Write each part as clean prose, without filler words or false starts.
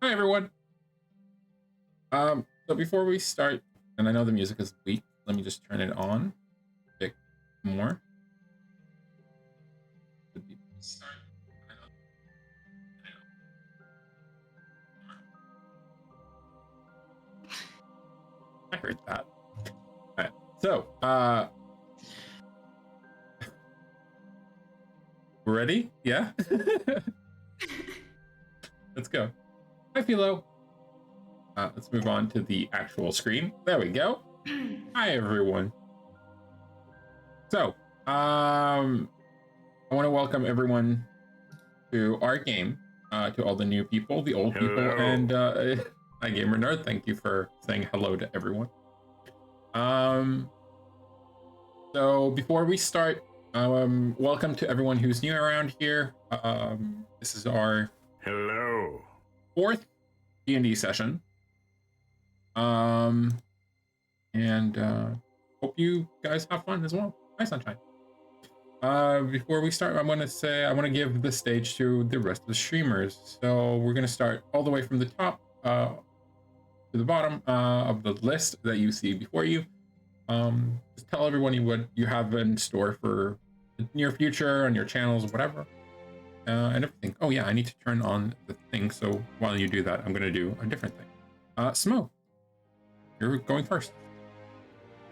Hi everyone. So before we start, and I know the music is weak, let me just turn it on a bit more. I heard that. Alright. So, ready? Yeah? Let's go. Hi Philo. Let's move on to the actual screen. There we go. Hi everyone. So, I want to welcome everyone to our game, to all the new people, the old people, and hi Gamer Nerd. Thank you for saying hello to everyone. So before we start, welcome to everyone who's new around here. This is our fourth D&D session. And hope you guys have fun as well. Hi, Sunshine. Before we start, I want to give the stage to the rest of the streamers. So we're going to start all the way from the top to the bottom of the list that you see before you. Just tell everyone what you have in store for the near future on your channels, whatever, and everything. Oh yeah, I need to turn on the thing. So while you do that, I'm going to do a different thing. Smo, you're going first.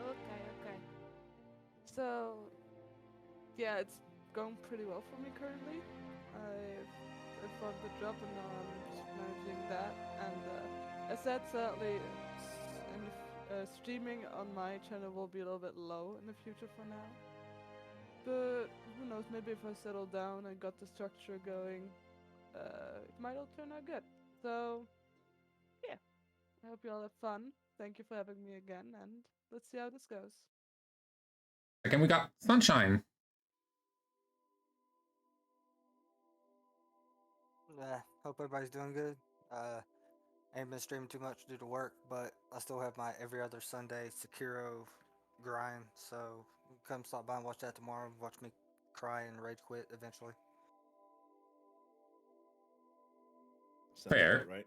Okay. So, yeah, it's going pretty well for me currently. I found the job and now I'm just managing that. And as said, sadly, streaming on my channel will be a little bit low in the future for now. But who knows, maybe if I settle down and got the structure going, it might all turn out good. So, yeah, I hope you all have fun. Thank you for having me again, and let's see how this goes. Again, we got Sunshine. Hope everybody's doing good. Ain't been streaming too much due to work, but I still have my every other Sunday Sekiro grind. So come stop by and watch that tomorrow. Watch me cry and rage quit eventually. Sounds Fair. right.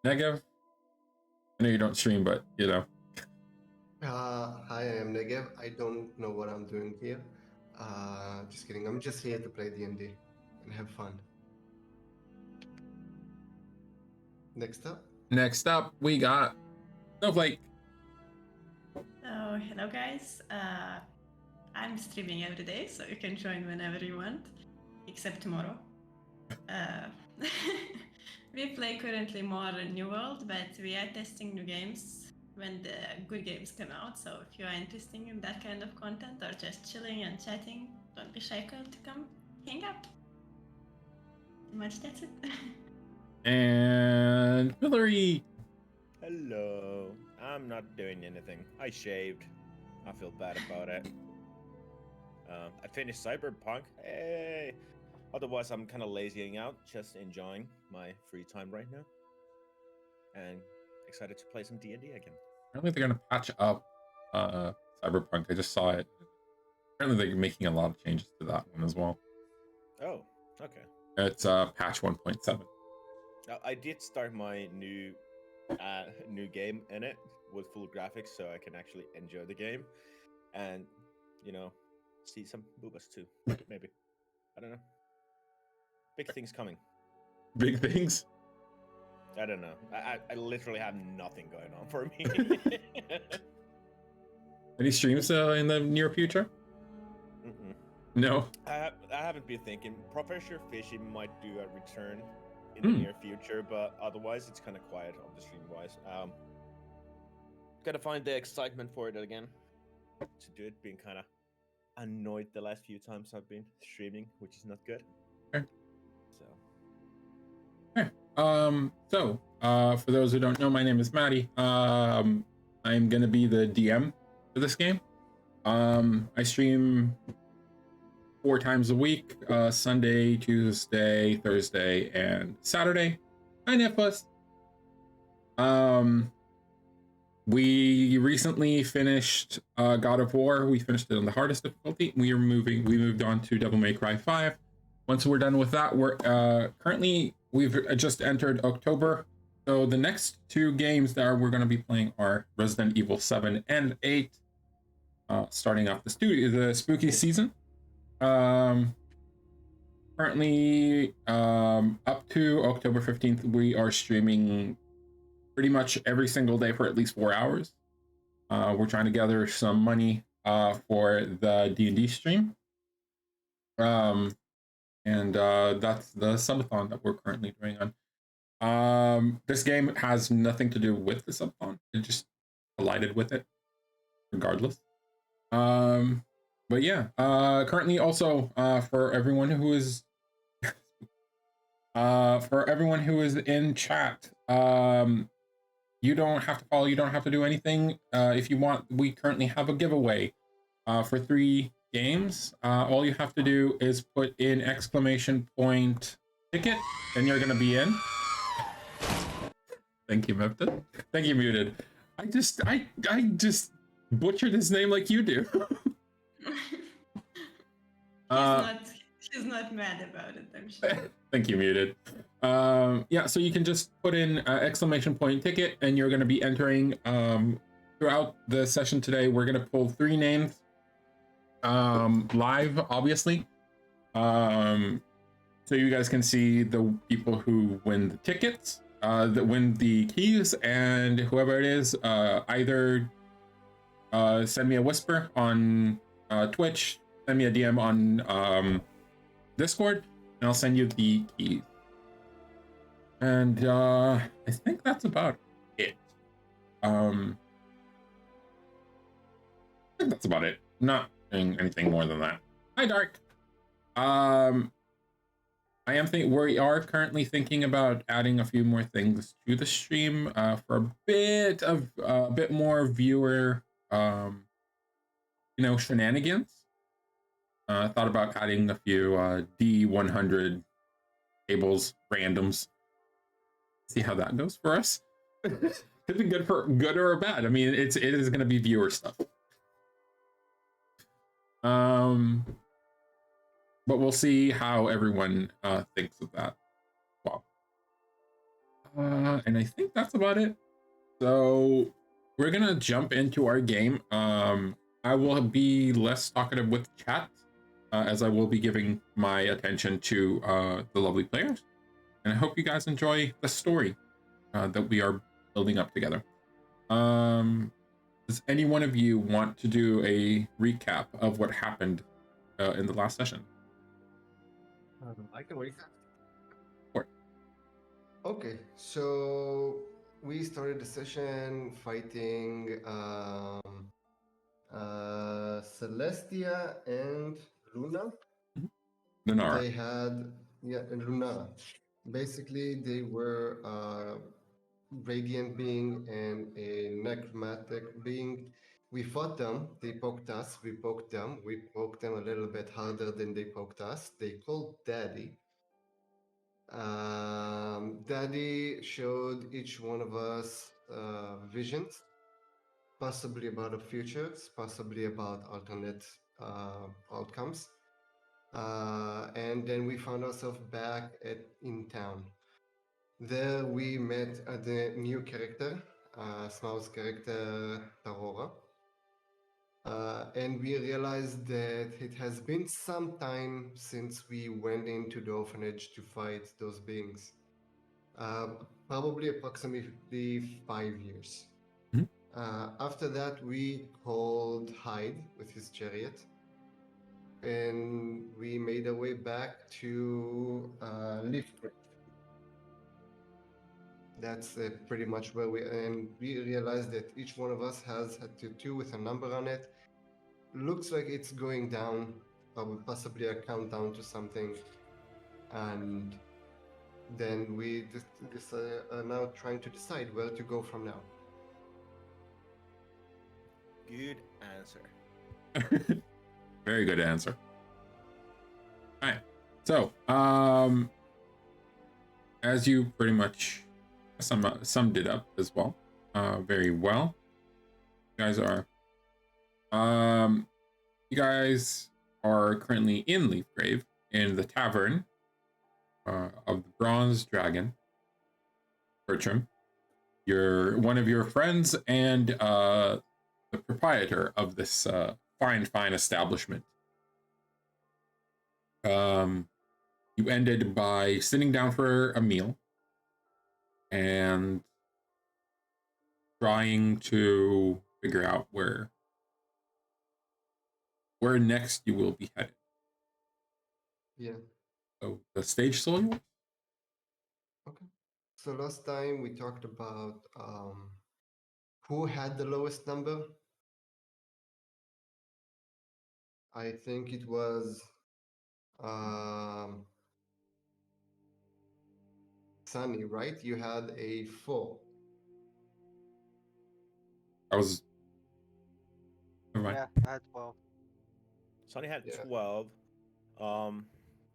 Neggev. I know you don't stream, but you know. Hi, I am Neggev. I don't know what I'm doing here. Just kidding. I'm just here to play D&D and have fun. Next up, we got Snowflake. So, hello guys. I'm streaming every day, so you can join whenever you want, except tomorrow. We play currently more New World, but we are testing new games when the good games come out. So if you are interested in that kind of content or just chilling and chatting, don't be shy to come hang up. Pretty much that's it. And Pilleri. Hello. I'm not doing anything. I shaved. I feel bad about it. I finished Cyberpunk. Hey. Otherwise, I'm kind of lazying out, just enjoying my free time right now, and excited to play some D&D again. Apparently, they're gonna patch up Cyberpunk. I just saw it. Apparently, they're making a lot of changes to that one as well. Oh, okay. It's patch 1.7. I did start my new game in it with full graphics, so I can actually enjoy the game, and see some boobas too. Maybe. I don't know. Big things coming. Big things? I don't know. I literally have nothing going on for me. Any streams in the near future? Mm-mm. No. I haven't been thinking. Professor Fishy might do a return in the near future, but otherwise it's kind of quiet on the stream wise. Gotta find the excitement for it again to do it. Being kind of annoyed the last few times I've been streaming, which is not good. Okay. So. Okay. For those who don't know, my name is Maddie. I'm gonna be the DM for this game. I stream 4 times a week: Sunday, Tuesday, Thursday, and Saturday. 9F+. We recently finished God of War. We finished it on the hardest difficulty. We moved on to Devil May Cry 5. once we're done with that, we're currently we've just entered October. So the next 2 games that we're going to be playing are Resident Evil 7 and 8, starting off the spooky season. Currently, up to October 15th, we are streaming pretty much every single day for at least 4 hours. We're trying to gather some money for the D&D stream. And that's the subathon that we're currently doing on. This game has nothing to do with the subathon. It just collided with it, regardless. But yeah, currently also for everyone who is in chat, you don't have to follow, you don't have to do anything. If you want, we currently have a giveaway for 3 games. All you have to do is put in !ticket and you're gonna be in. Thank you, Mepton. Thank you, Muted. I just butchered his name like you do. She's not mad about it, I'm sure. Thank you, Muted. Yeah, so you can just put in !ticket and you're going to be entering throughout the session today. We're going to pull 3 names live, obviously. So you guys can see the people who win the tickets, that win the keys, and whoever it is, either send me a whisper on Twitch, send me a DM on Discord, and I'll send you the keys. And I think that's about it. I think that's about it. Not doing anything more than that. Hi, Dark. We are currently thinking about adding a few more things to the stream for a bit more viewer, shenanigans. Thought about adding a few D100 tables, randoms. See how that goes for us. Could be good or bad. I mean, it is going to be viewer stuff. But we'll see how everyone thinks of that. Wow. And I think that's about it. So we're gonna jump into our game. I will be less talkative with chat, as I will be giving my attention to the lovely players. And I hope you guys enjoy the story that we are building up together. Does any one of you want to do a recap of what happened in the last session? I can wait. Sure. Okay, so we started the session fighting Celestia and Luna. Lunara. They had, and Luna. Basically, they were a radiant being and a necromantic being. We fought them, they poked us, we poked them, we poked them a little bit harder than they poked us. They called Daddy. Daddy showed each one of us visions, possibly about the futures, possibly about alternate outcomes. And then we found ourselves back in town. There we met the new character, Smough's character, Tarora. And we realized that it has been some time since we went into the orphanage to fight those beings. Probably approximately 5 years. After that, we called Hyde with his chariot, and we made our way back to Leafgrave. That's pretty much where we realized that each one of us has a tattoo with a number on it. Looks like it's going down, possibly a countdown to something, and then we just are now trying to decide where to go from now. Good answer. Very good answer. All right. So, as you pretty much summed it up as well, very well. You guys are currently in Leafgrave, in the tavern of the Bronze Dragon, Bertram. You're one of your friends and the proprietor of this fine establishment. You ended by sitting down for a meal and trying to figure out where next you will be headed. Yeah. So the stage still yours? Okay. So last time we talked about who had the lowest number. I think it was Sunny, right? You had a 4. I was. Never mind. Yeah, I had 12. Sonny had Yeah. 12.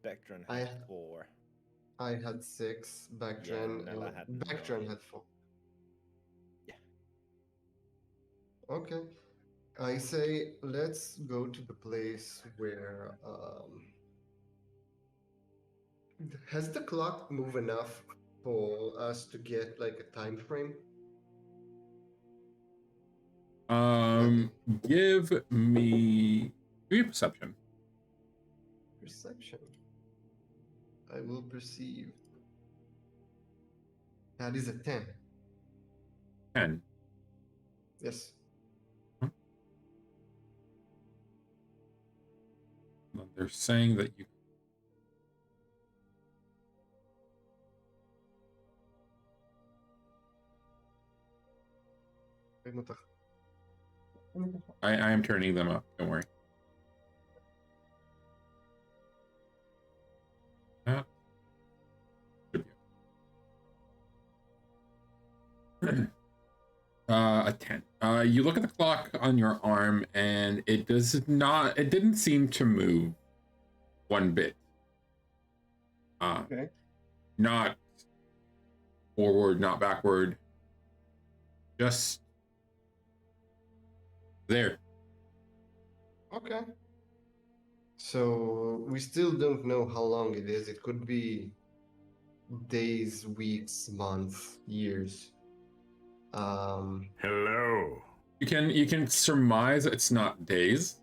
Bectron I had had- 4. I had 6. Backdren Nella had Backdren 9. had 4. Yeah. Okay. I say let's go to the place where has the clock moved enough for us to get like a time frame? Give me perception. Perception. I will perceive. That is a 10. 10. Yes. They're saying that you. I am turning them up. Don't worry. Should be. A 10. You look at the clock on your arm, and it didn't seem to move one bit. Okay. Not forward, not backward. Just there. Okay. So we still don't know how long it is. It could be days, weeks, months, years. Hello. You can surmise it's not days.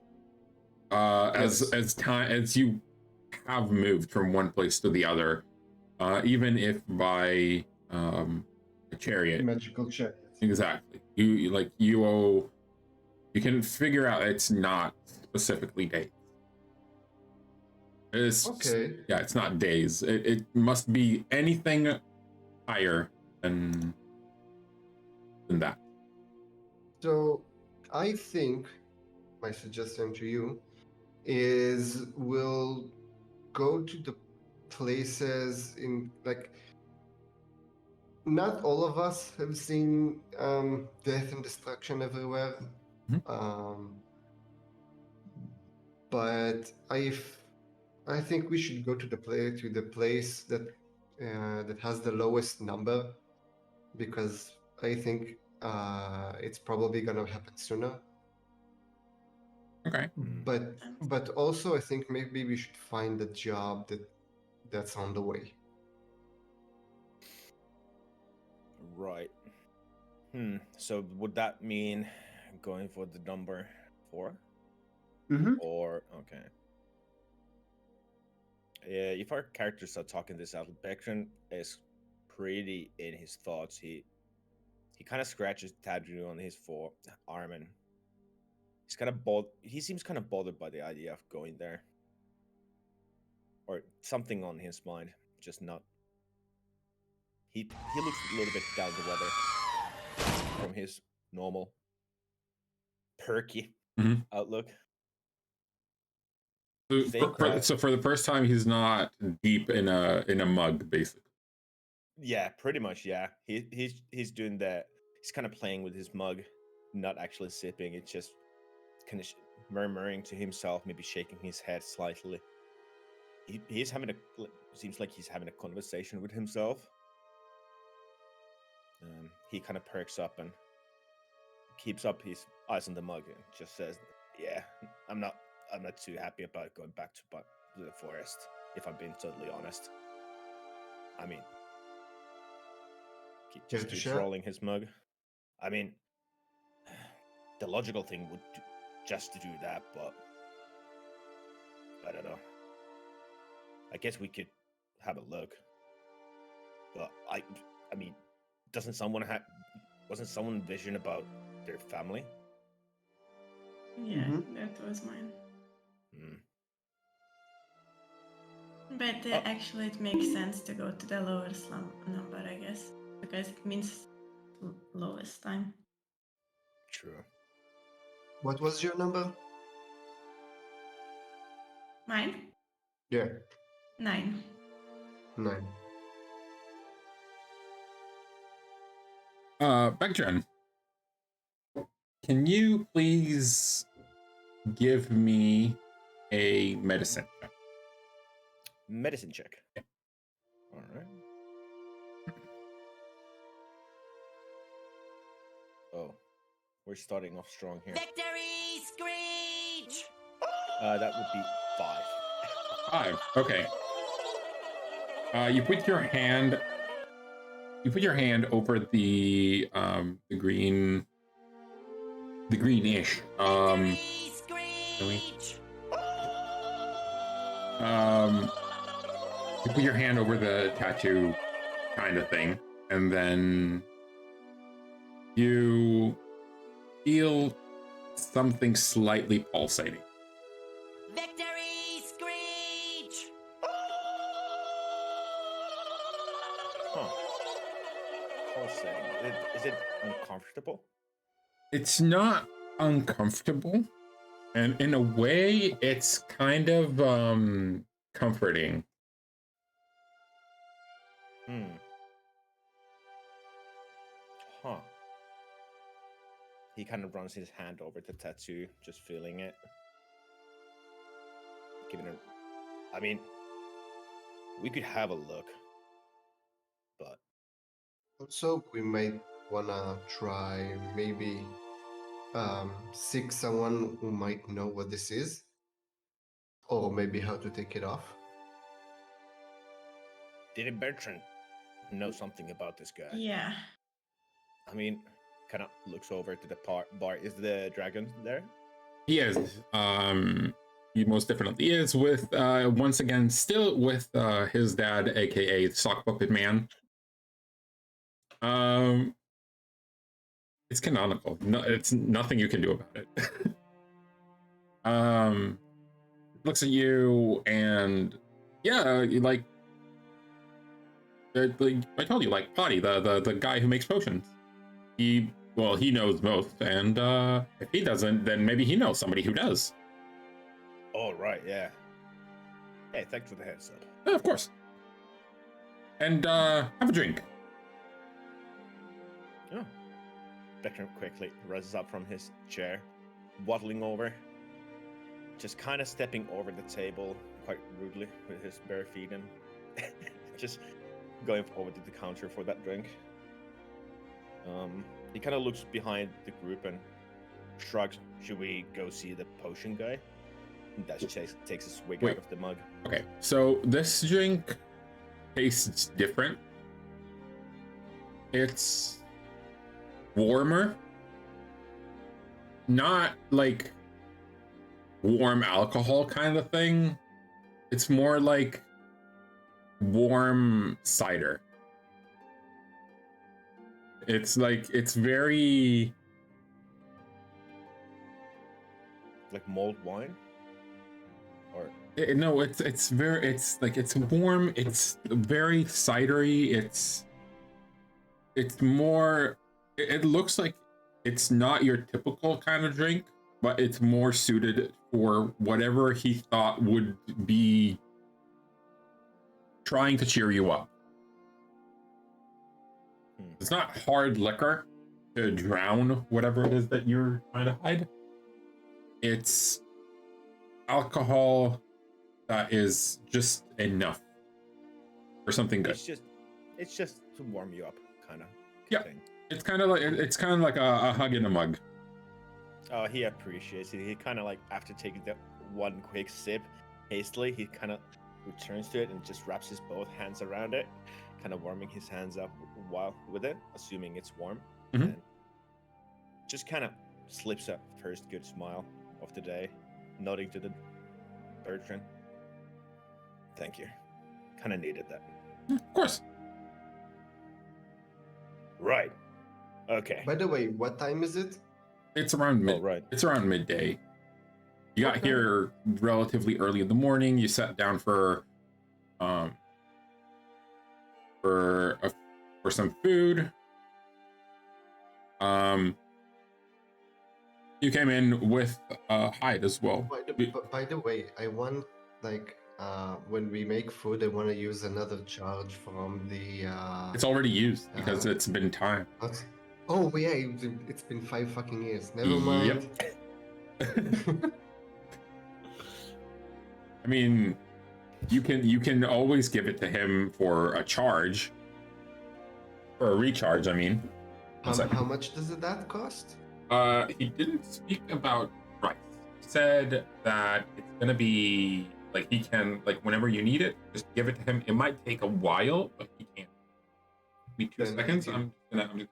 Yes. As time as you have moved from one place to the other, even if by a chariot. Magical chariot. Exactly. You can figure out it's not specifically days. It's Okay. Yeah, it's not days. It must be anything higher than that. So I think my suggestion to you is we'll go to the places in like not all of us have seen death and destruction everywhere. Mhm. But I think we should go to the place that that has the lowest number, because I think it's probably gonna happen sooner. Okay. But also I think maybe we should find a job that's on the way. Right. So would that mean going for the number 4? Mm-hmm. Or okay. If our characters are talking this out, Bectron is pretty in his thoughts. He kind of scratches the tattoo on his forearm, and he's kind of he seems kind of bothered by the idea of going there, or something on his mind, just not. He looks a little bit down the weather from his normal perky outlook. So for the first time, he's not deep in a mug, basically. Yeah, pretty much. Yeah, he's doing that. He's kind of playing with his mug, not actually sipping. It's just kind of murmuring to himself, maybe shaking his head slightly. He's having seems like he's having a conversation with himself. He kind of perks up and keeps up his eyes on the mug and just says, "Yeah, I'm not too happy about going back to the forest. if I'm being totally honest. I mean, Care just to keep share? rolling his mug. I mean, the logical thing would just to do that, but I don't know. I guess we could have a look. But I mean, wasn't someone vision about their family? Yeah, Mhm. that was mine. Hmm. But Oh. actually, it makes sense to go to the lower slum number, I guess, because it means lowest time. True. What was your number? Mine? Yeah, 9. 9. Backgen, can you please give me a medicine check? Medicine check. Yeah. All right. Oh, we're starting off strong here. Victory screech! That would be 5. 5. Okay. You put your hand over the greenish Victory screech! you put your hand over the tattoo kind of thing, and then you feel something slightly pulsating. Victory screech! Huh. Pulsating. Is it uncomfortable? It's not uncomfortable, and in a way it's kind of comforting. Huh. He kind of runs his hand over the tattoo, just feeling it. Giving it. I mean, we could have a look, but Also, we might wanna try maybe seek someone who might know what this is, or maybe how to take it off. didn't Bertrand know something about this guy? Yeah. I mean, kind of looks over to the bar. Is the dragon there? He is. He most definitely is, with once again still with his dad, aka Sock Puppet Man. It's canonical. No, it's nothing you can do about it. Looks at you and yeah, you like I told you, like Potty, the guy who makes potions. He knows most, and if he doesn't, then maybe he knows somebody who does. Oh, right, yeah. Hey, thanks for the heads up. Of course. And have a drink. Oh. Bertrand quickly rises up from his chair, waddling over, just kind of stepping over the table quite rudely with his bare feet and just going over to the counter for that drink. He kind of looks behind the group and shrugs. Should we go see the potion guy? And Dash takes a swig out of the mug. Okay, so this drink tastes different. It's warmer. Not like warm alcohol kind of thing. It's more like warm cider. It's very Like mulled wine? Or no, it's warm, it's very cidery, it's more, it looks like it's not your typical kind of drink, but it's more suited for whatever he thought would be trying to cheer you up. It's not hard liquor to drown whatever it is that you're trying to hide. It's alcohol that is just enough for something good. it's just to warm you up, kind of. Yeah. Thing. It's kind of like a hug in a mug. Oh, he appreciates it. He kind of like, after taking that one quick sip hastily, he kind of returns to it and just wraps his both hands around it, kind of warming his hands up while with it, assuming it's warm. Mhm. And just kind of slips a first good smile of the day, nodding to the Bertrand. Thank you. Kind of needed that. Of course. Right. Okay. By the way, what time is it? It's around Oh, right. It's around midday. You got Okay. here relatively early in the morning. You sat down for some food. You came in with Hyde as well. By the way, I want like when we make food, I want to use another charge from the. It's already used because it's been time. What? Oh yeah, it's been 5 fucking years. Never Yep. mind. I mean, you can always give it to him for a charge, or a recharge. I mean, How much does that cost? he didn't speak about price. He said that it's gonna be like he can like whenever you need it, just give it to him. It might take a while, but he can. Give me 2 Then seconds. you- I'm gonna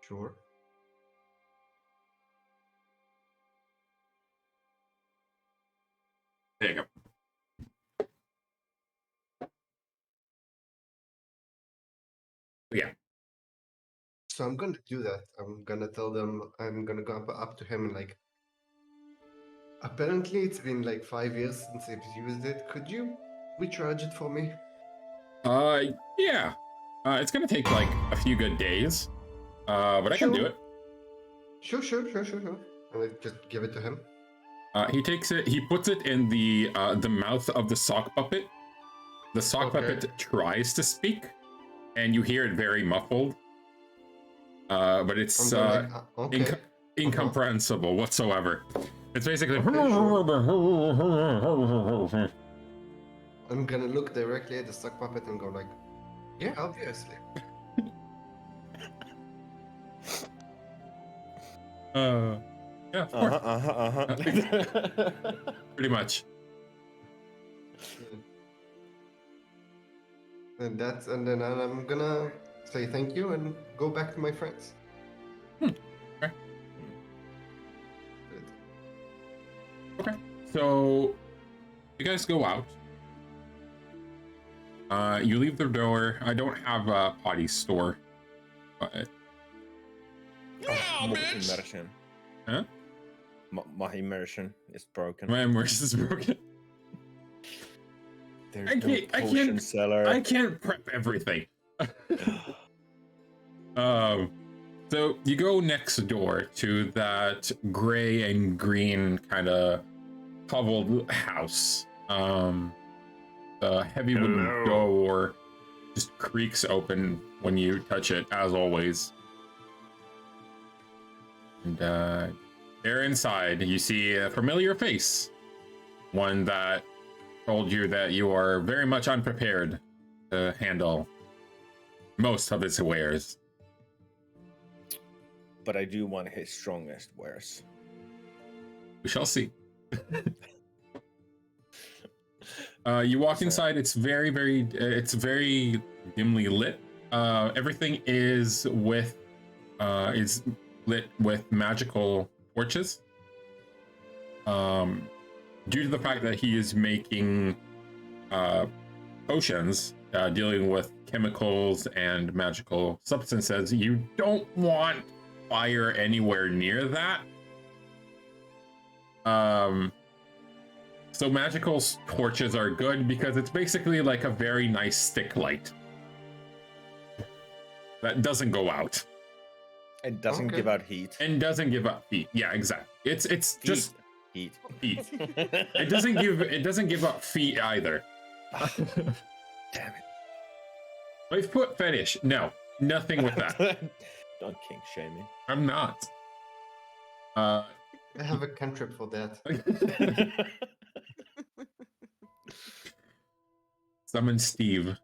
Sure. there you go. Yeah. So I'm gonna do that. I'm gonna tell them. I'm gonna go up to him and like. Apparently, it's been like 5 years since I've used it. Could you recharge it for me? Yeah. It's gonna take like a few good days. But I can do Sure. it. Sure. And I just give it to him. He takes it. He puts it in the mouth of the sock puppet. The sock Okay. puppet tries to speak, and you hear it very muffled. But it's I'm gonna, okay. incomprehensible whatsoever. It's basically. I'm gonna look directly at the sock puppet and go like, yeah, obviously. Yeah, of course. Pretty much. And then I'm gonna say thank you and go back to my friends. Okay. Good. Okay. So you guys go out. You leave the door. I don't have a potty store, but Immersion. Huh? My immersion is broken. my immersion is broken. There's I no can't- I potion can't- seller. I can't prep everything. So you go next door to that gray and green kind of cobbled house. The heavy wooden Hello. door just creaks open when you touch it, as always. And there inside, you see a familiar face. One that told you that you are very much unprepared to handle most of its wares. But I do want his strongest wares. We shall see. You walk inside. It's very dimly lit. Everything is lit with magical torches. Due to the fact that he is making potions, dealing with chemicals and magical substances, you don't want fire anywhere near that. So magical torches are good because it's basically like a very nice stick light that doesn't go out It doesn't Okay. give out heat. and doesn't give up heat. Yeah, exactly. It's just heat. heat. It doesn't give up feet either. Damn My foot fetish. No, nothing with that. it. Don't kink shame me. I'm not. I have a cantrip for that. Summon Steve.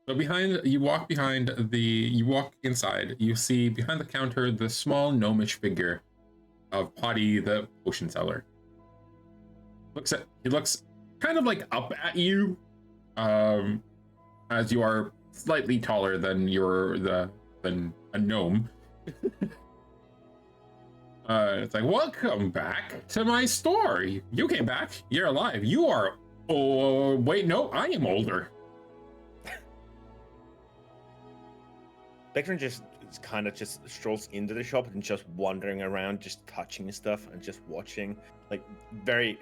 So you walk inside, you see behind the counter the small gnomish figure of Potty, the potion seller. He looks kind of like up at you, as you are slightly taller than than a gnome. It's like, welcome back to my store. You came back. You're alive. You are. Oh wait, no, I am older. Beckman just kind of just strolls into the shop and just wandering around, just touching stuff and just watching, like very,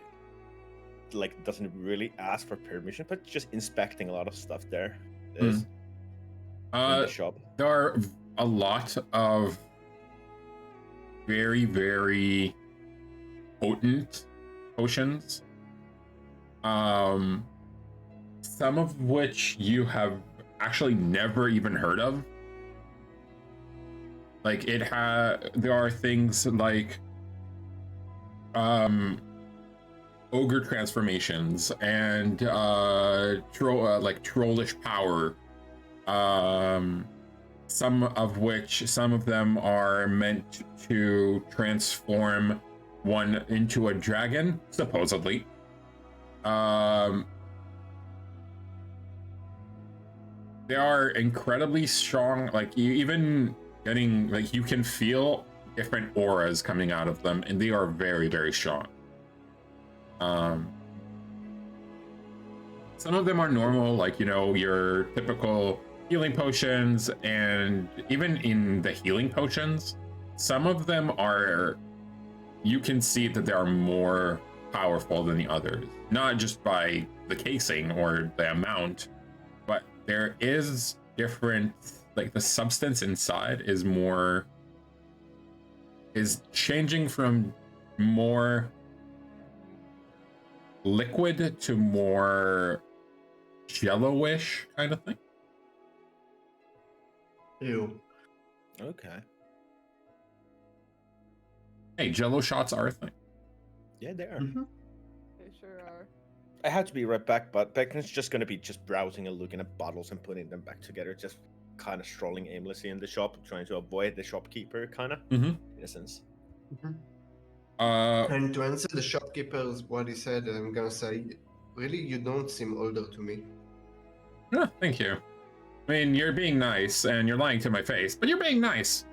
like doesn't really ask for permission, but just inspecting a lot of stuff there. Is in the shop. There are a lot of very, very potent potions. Some of which you have actually never even heard of. Like there are things like ogre transformations and like trollish power. Some of them are meant to transform one into a dragon, supposedly. They are incredibly strong. Like you can feel different auras coming out of them, and they are very, very strong. Some of them are normal, like, your typical healing potions, and even in the healing potions, some of them you can see that they are more powerful than the others. Not just by the casing or the amount, but there is different, like the substance inside is changing from more liquid to more jello-ish kind of thing. Ew. Okay. Hey, jello shots are a thing. Yeah, they are. Mm-hmm. They sure are. I have to be right back, but Beckman's just gonna be just browsing and looking at bottles and putting them back together, just kind of strolling aimlessly in the shop, trying to avoid the shopkeeper, kind of, in a sense. Mm-hmm. And to answer the shopkeeper's what he said, I'm gonna say, really, you don't seem older to me. Yeah, thank you. I mean, you're being nice, and you're lying to my face, but you're being nice.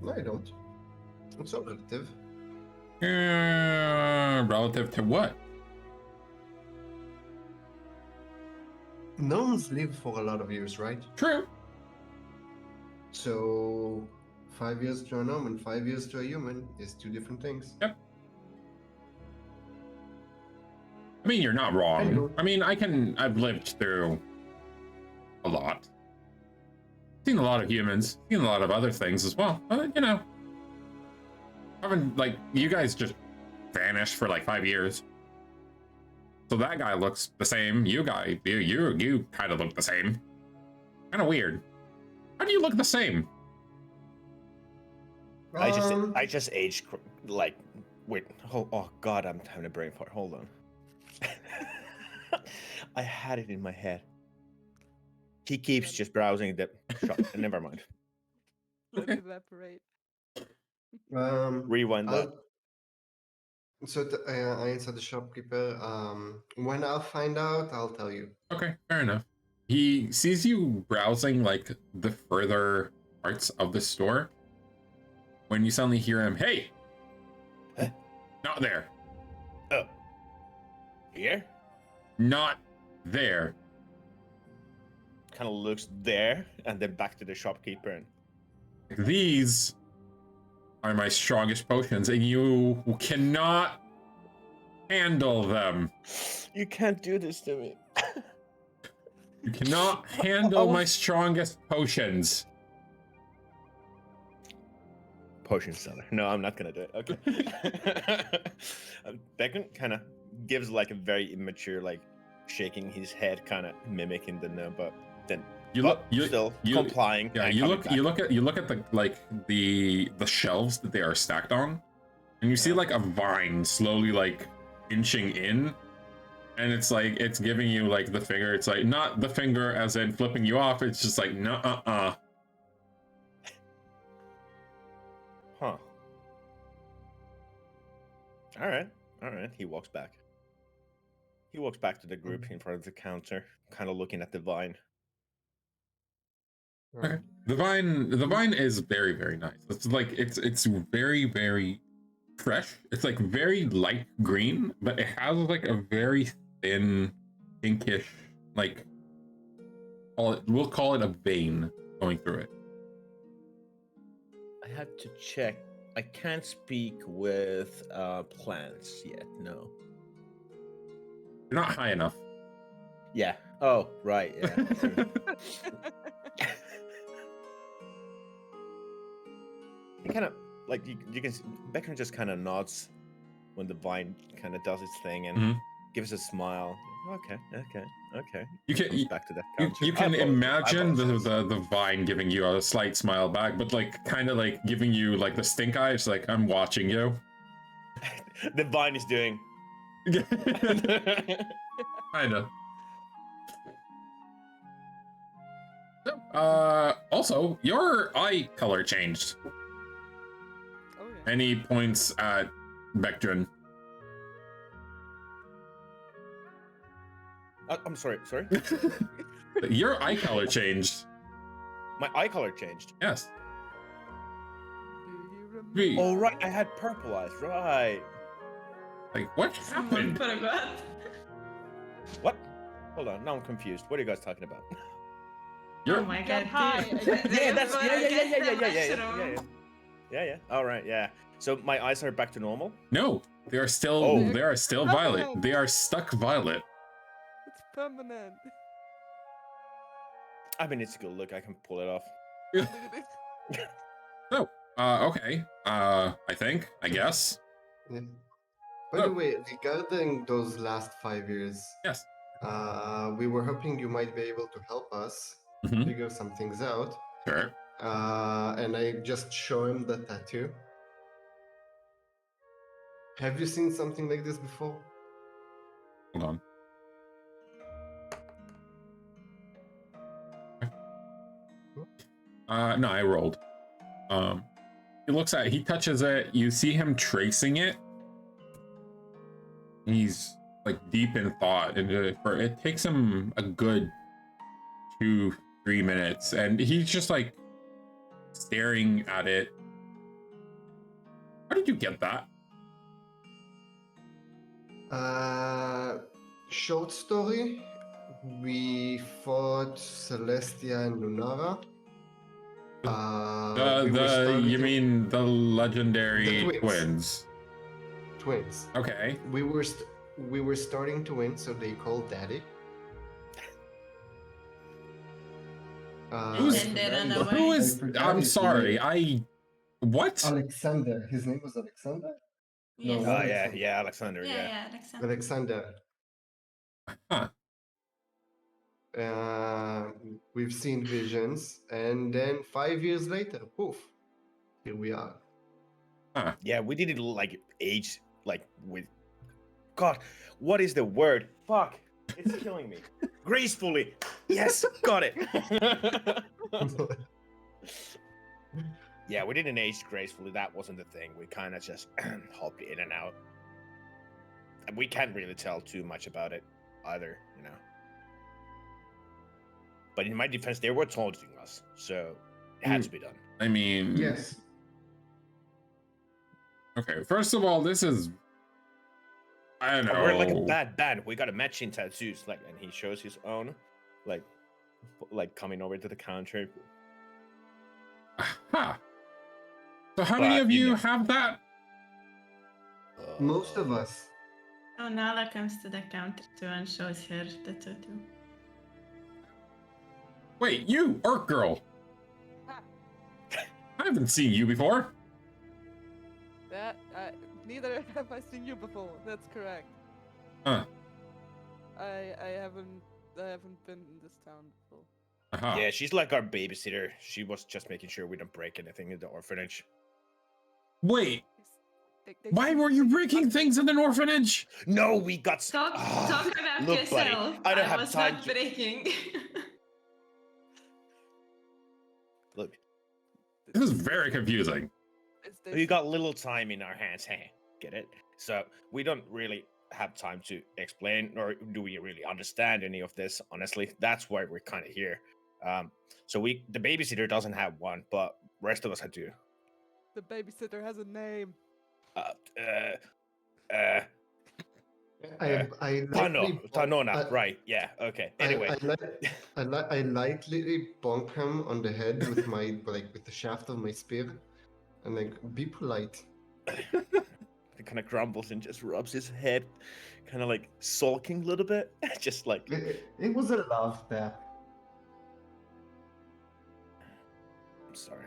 No, I don't. It's all relative. Relative to what? Gnomes live for a lot of years, right? True. So 5 years to a gnome and 5 years to a human is two different things. Yep. I mean, you're not wrong. I mean, I've lived through a lot. Seen a lot of humans, seen a lot of other things as well. But, haven't, like, you guys just vanished for like 5 years. So that guy looks the same. You kind of look the same. Kind of weird. How do you look the same? I just aged, like, wait, oh god, I'm having a brain fart. Hold on. I had it in my head. He keeps just browsing the shop. Never mind. Let it evaporate. Rewind that. So I answered the shopkeeper. When I'll find out, I'll tell you. Okay, fair enough. He sees you browsing like the further parts of the store when you suddenly hear him, "Hey, huh? Not there." Oh, here? Not there. Kind of looks there and then back to the shopkeeper. And these are my strongest potions, and you cannot handle them. You can't do this to me. You cannot handle my strongest potions. Potion seller. No, I'm not gonna do it. Okay. Beckon kind of gives like a very immature, like shaking his head, kind of mimicking the no, but then still complying. Yeah, you look at the shelves that they are stacked on, and you see like a vine slowly like inching in, and it's like it's giving you like the finger. It's like not the finger as in flipping you off. It's just like no. Huh. All right. He walks back. He walks back to the group in front of the counter, kind of looking at the vine. Okay. The vine is very, very nice. It's like it's very, very fresh. It's like very light green, but it has like a very thin, pinkish, like we'll call it a vein going through it. I have to check. I can't speak with plants yet. No. You're not high enough. Yeah. Oh, right. Yeah. He kind of like you can. Beckman just kind of nods when the vine kind of does its thing and gives a smile. Okay. You can back to that counter. you can imagine the vine giving you a slight smile back, but like kind of like giving you like the stink eye. It's like I'm watching you. The vine is doing. Kinda. Also, your eye color changed. Oh yeah. Any points at Bectrin? I'm sorry. Your eye color changed. My eye color changed. Yes. Do you remember? Oh right, I had purple eyes. Right. Like what happened? Forgot. What? Hold on. Now I'm confused. What are you guys talking about? Oh my Get god. high. Yeah, that's yeah. Yeah. All right. Yeah. So my eyes are back to normal. No, they are still Oh. they are still violet. They are stuck violet. It's permanent. I mean, it's a good look. I can pull it off. So, okay. I guess. Yeah. By the way, regarding those last 5 years, Yes. we were hoping you might be able to help us Mhm. figure some things out. Sure. And I just show him the tattoo. Have you seen something like this before? Hold on. No, I rolled. He touches it, you see him tracing it. He's like deep in thought, and it takes him a good 2-3 minutes, and he's just like staring at it. How did you get that? Short story. We fought Celestia and Lunara. You mean the legendary The twins. twins? Twins. Okay. We were starting to win, so they called Daddy. Who's- And they ran away. Who is? forgot I'm his sorry. name. What? Alexander. His name was Alexander? No, Yes. what? Yeah, Alexander. Yeah. Alexander. Alexander. Huh. We've seen visions, and then 5 years later, poof, here we are. Yeah, we didn't like age like with. God, what is the word? Fuck, it's killing me. Gracefully. Yes, got it. Yeah, we didn't age gracefully. That wasn't the thing. We kind of just hopped in and out. And we can't really tell too much about it either, you know. But in my defense, they were taunting us, so it had to be done. I mean, Yes. Okay, first of all, this is. I don't know. We're like a bad band. We got a matching tattoos, like, and he shows his own, like coming over to the counter. Huh. So how many But, of you you know- have that? Most of us. So Nala comes to the counter too and shows her the tattoo. Wait, you, Orc Girl. I haven't seen you before. That neither have I seen you before. That's correct. Huh. I haven't been in this town before. Uh-huh. Yeah, she's like our babysitter. She was just making sure we don't break anything in the orphanage. Wait, They why were you breaking things in an orphanage? No, we got. Talk about look, buddy, yourself. I don't have was time not to- breaking. Look, This is very confusing. It's- we got little time in our hands. Hey, get it? So we don't really have time to explain, nor do we really understand any of this. Honestly, that's why we're kind of here. So the babysitter doesn't have one, but rest of us do. The babysitter has a name. I Tanona, right? Yeah. Okay. Anyway, I lightly bonk him on the head with my with the shaft of my spear, and like, be polite. he kind of grumbles and just rubs his head, kind of like sulking a little bit, just like. It was a laugh there. I'm sorry.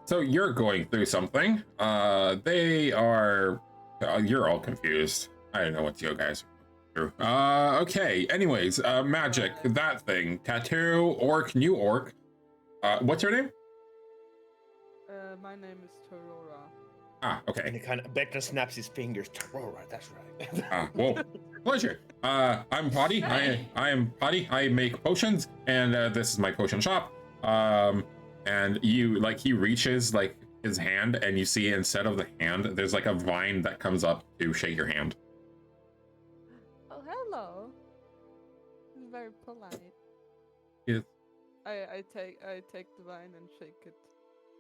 So you're going through something. They are. You're all confused. I don't know what you guys are through. Okay. Anyways, magic. That thing. Tattoo. Orc. New orc. What's your name? My name is Torora. Ah. And Okay. he kind of Beckner snaps his fingers. Torora, that's right. Well, pleasure. I'm Potty. I am Potty. I make potions, and this is my potion shop. And you he reaches his hand, and you see instead of the hand, there's like a vine that comes up to shake your hand. Oh, hello. This is very polite. Yes. I take the vine and shake it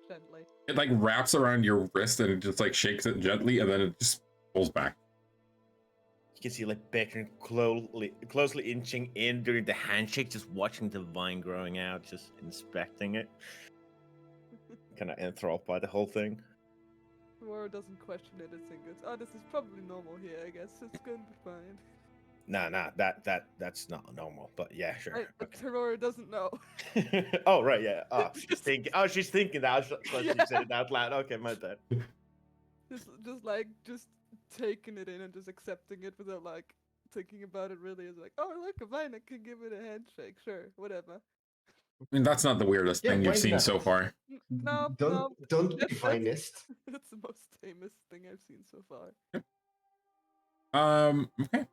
gently. It wraps around your wrist and it just shakes it gently, and then it just pulls back. You can see Beckner closely inching in during the handshake, just watching the vine growing out, just inspecting it. Kind of enthralled by the whole thing. Torora doesn't question anything. It's, oh, this is probably normal here, I guess. It's gonna be fine. Nah, that's not normal. But yeah, sure. Torora doesn't know. Oh right, yeah. Oh, she's thinking that. So she said it out loud. Okay, my bad. Just taking it in and just accepting it without thinking about it really. Is oh, look, a vine, I can give it a handshake. Sure, whatever. I mean, that's not the weirdest thing you've seen so far. No, Don't be finest. That's the most famous thing I've seen so far. Okay.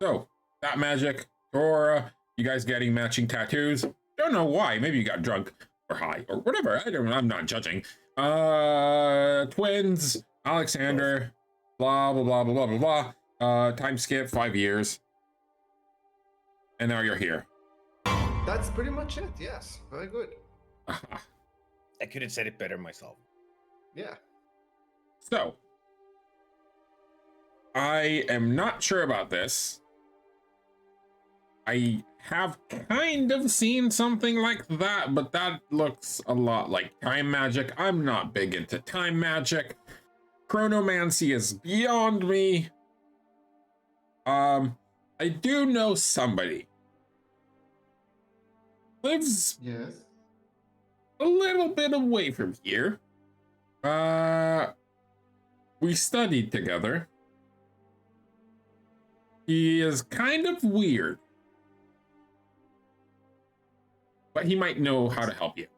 So, that magic, Torora, you guys getting matching tattoos. Don't know why. Maybe you got drunk or high or whatever. I'm not judging. Twins, Alexander, blah, blah, blah, blah, blah, blah, blah. Time skip, 5 years. And now you're here. That's pretty much it, yes. Very good. I could have said it better myself. Yeah. So, I am not sure about this. I have kind of seen something like that, but that looks a lot like time magic. I'm not big into time magic. Chronomancy is beyond me. I do know somebody. Lives a little bit away from here. We studied together. He is kind of weird, but he might know how to help you.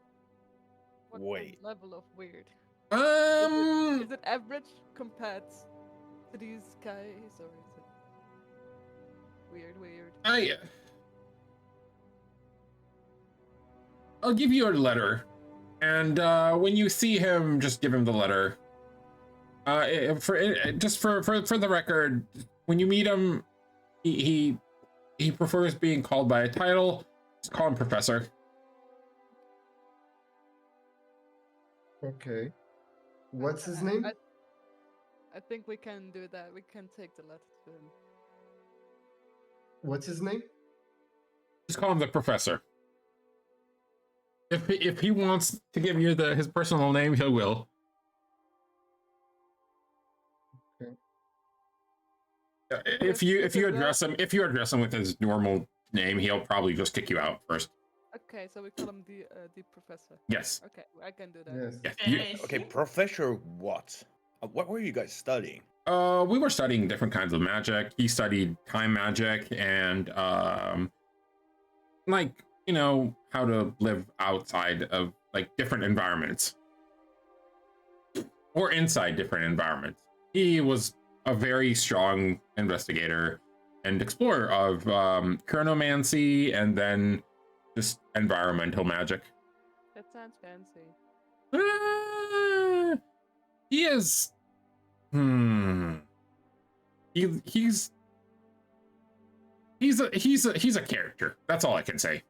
What Wait. level of weird? Um, Is it average compared to these guys, or is it weird? I'll give you a letter, and when you see him, just give him the letter. For the record, when you meet him, he prefers being called by a title. Just call him Professor. Okay. What's his name? I think we can do that. We can take the letter to him. What's his name? Just call him the Professor. If he wants to give you his personal name, he will. Okay. If you address him with his normal name, he'll probably just kick you out first. Okay, so we call him the Professor. Yes. Okay, I can do that. Yes. Yes. Okay, Professor what? What were you guys studying? We were studying different kinds of magic. He studied time magic and how to live outside of different environments or inside different environments. He was a very strong investigator and explorer of chronomancy and then just environmental magic. That sounds fancy. He is he's a character. That's all I can say.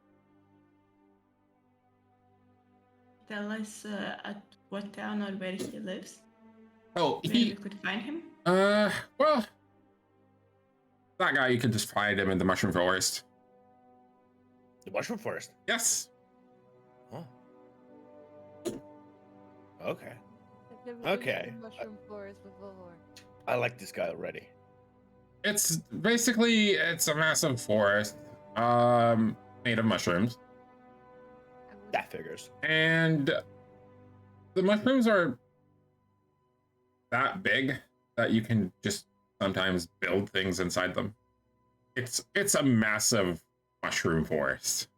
Tell us at what town or where he lives. Oh, Where we could find him. Well, that guy, you could just find him in the Mushroom Forest. The mushroom forest. Yes. Oh. Okay. I've never Okay. been to the mushroom forest before. I like this guy already. It's basically it's a massive forest, made of mushrooms, I would- That figures. and the mushrooms are that big that you can just sometimes build things inside them. It's a massive mushroom forest.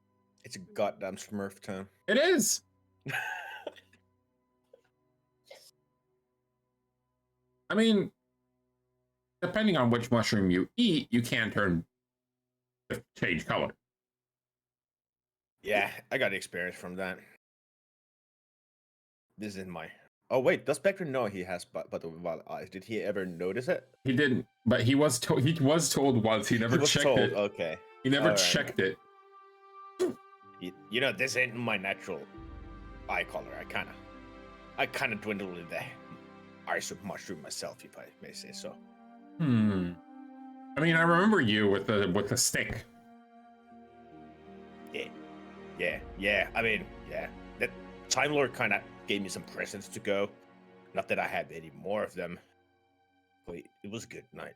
It's a goddamn Smurf town. It is. I mean, depending on which mushroom you eat, you can change color. Yeah, I got experience from that. This is my. Oh wait, does Spectre know he has butterfly eyes? Did he ever notice it? He didn't, but he was told. He was told once. He never He was checked told. it. Okay. He never Alright. checked it. You know, this ain't my natural eye color. I kind of dwindled in the eyes of mushroom myself, if I may say so. I mean, I remember you with the stick. Yeah. I mean, yeah. That Time Lord kind of gave me some presents to go. Not that I have any more of them. But it was a good night.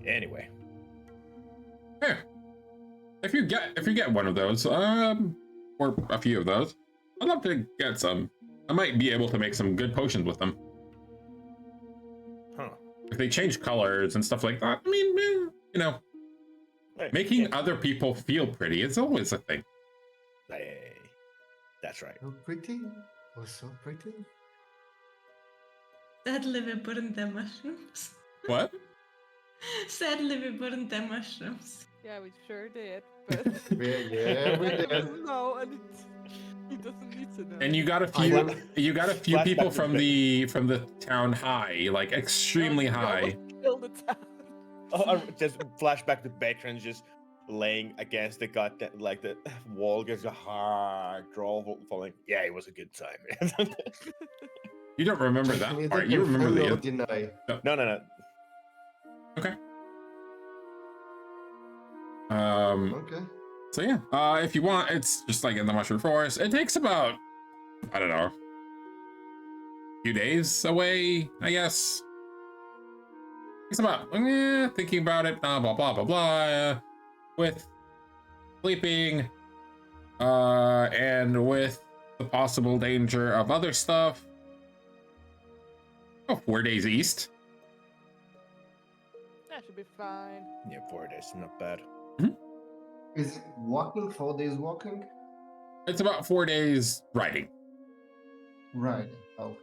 Anyway. Yeah. If you get one of those, or a few of those, I'd love to get some. I might be able to make some good potions with them. Huh. If they change colors and stuff like that, I mean, you know, Hey, making yeah. other people feel pretty is always a thing. Hey, that's right. So pretty. Oh, so pretty. Sadly, we burned the mushrooms. What? Sadly, we burned the mushrooms. Yeah, we sure did. But Yeah, we Jack did. doesn't know, and he doesn't need to know. And you got a I few. am- You got a few Flashback people to from the town high, like extremely You high. almost killed the town. Oh, just flashback to veterans just laying against the like the wall, gives a hard draw falling. Yeah, it was a good time. You don't remember that Neither part. You confirm remember nor the. deny. No. Okay. Okay. So yeah, if you want, it's just like in the Mushroom Forest. It takes about, I don't know, a few days away, I guess. It's about thinking about it, blah blah blah blah, with sleeping, and with the possible danger of other stuff. Oh, 4 days east. That should be fine. Yeah, 4 days, not bad. Is it walking? 4 days walking? It's about 4 days riding. Right. Oh.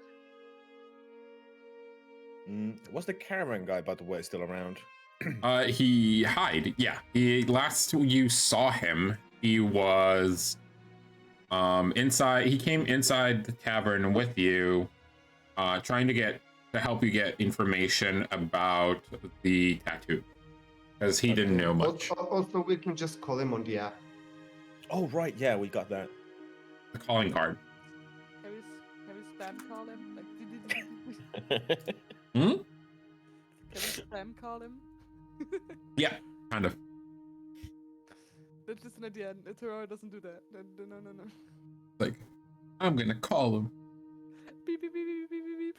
Was the caravan guy, by the way, still around? He hid. Yeah. Last you saw him, he was inside. He came inside the tavern with you, trying to help you get information about the tattoo, because he didn't know much. Also, we can just call him on the app. Oh, right, yeah, we got that. The calling card. Can we spam call him? Hmm? Can we spam call him? Yeah, kind of. That's just an idea. Terror doesn't do that. No. Like, I'm gonna call him. Beep beep beep beep beep beep beep.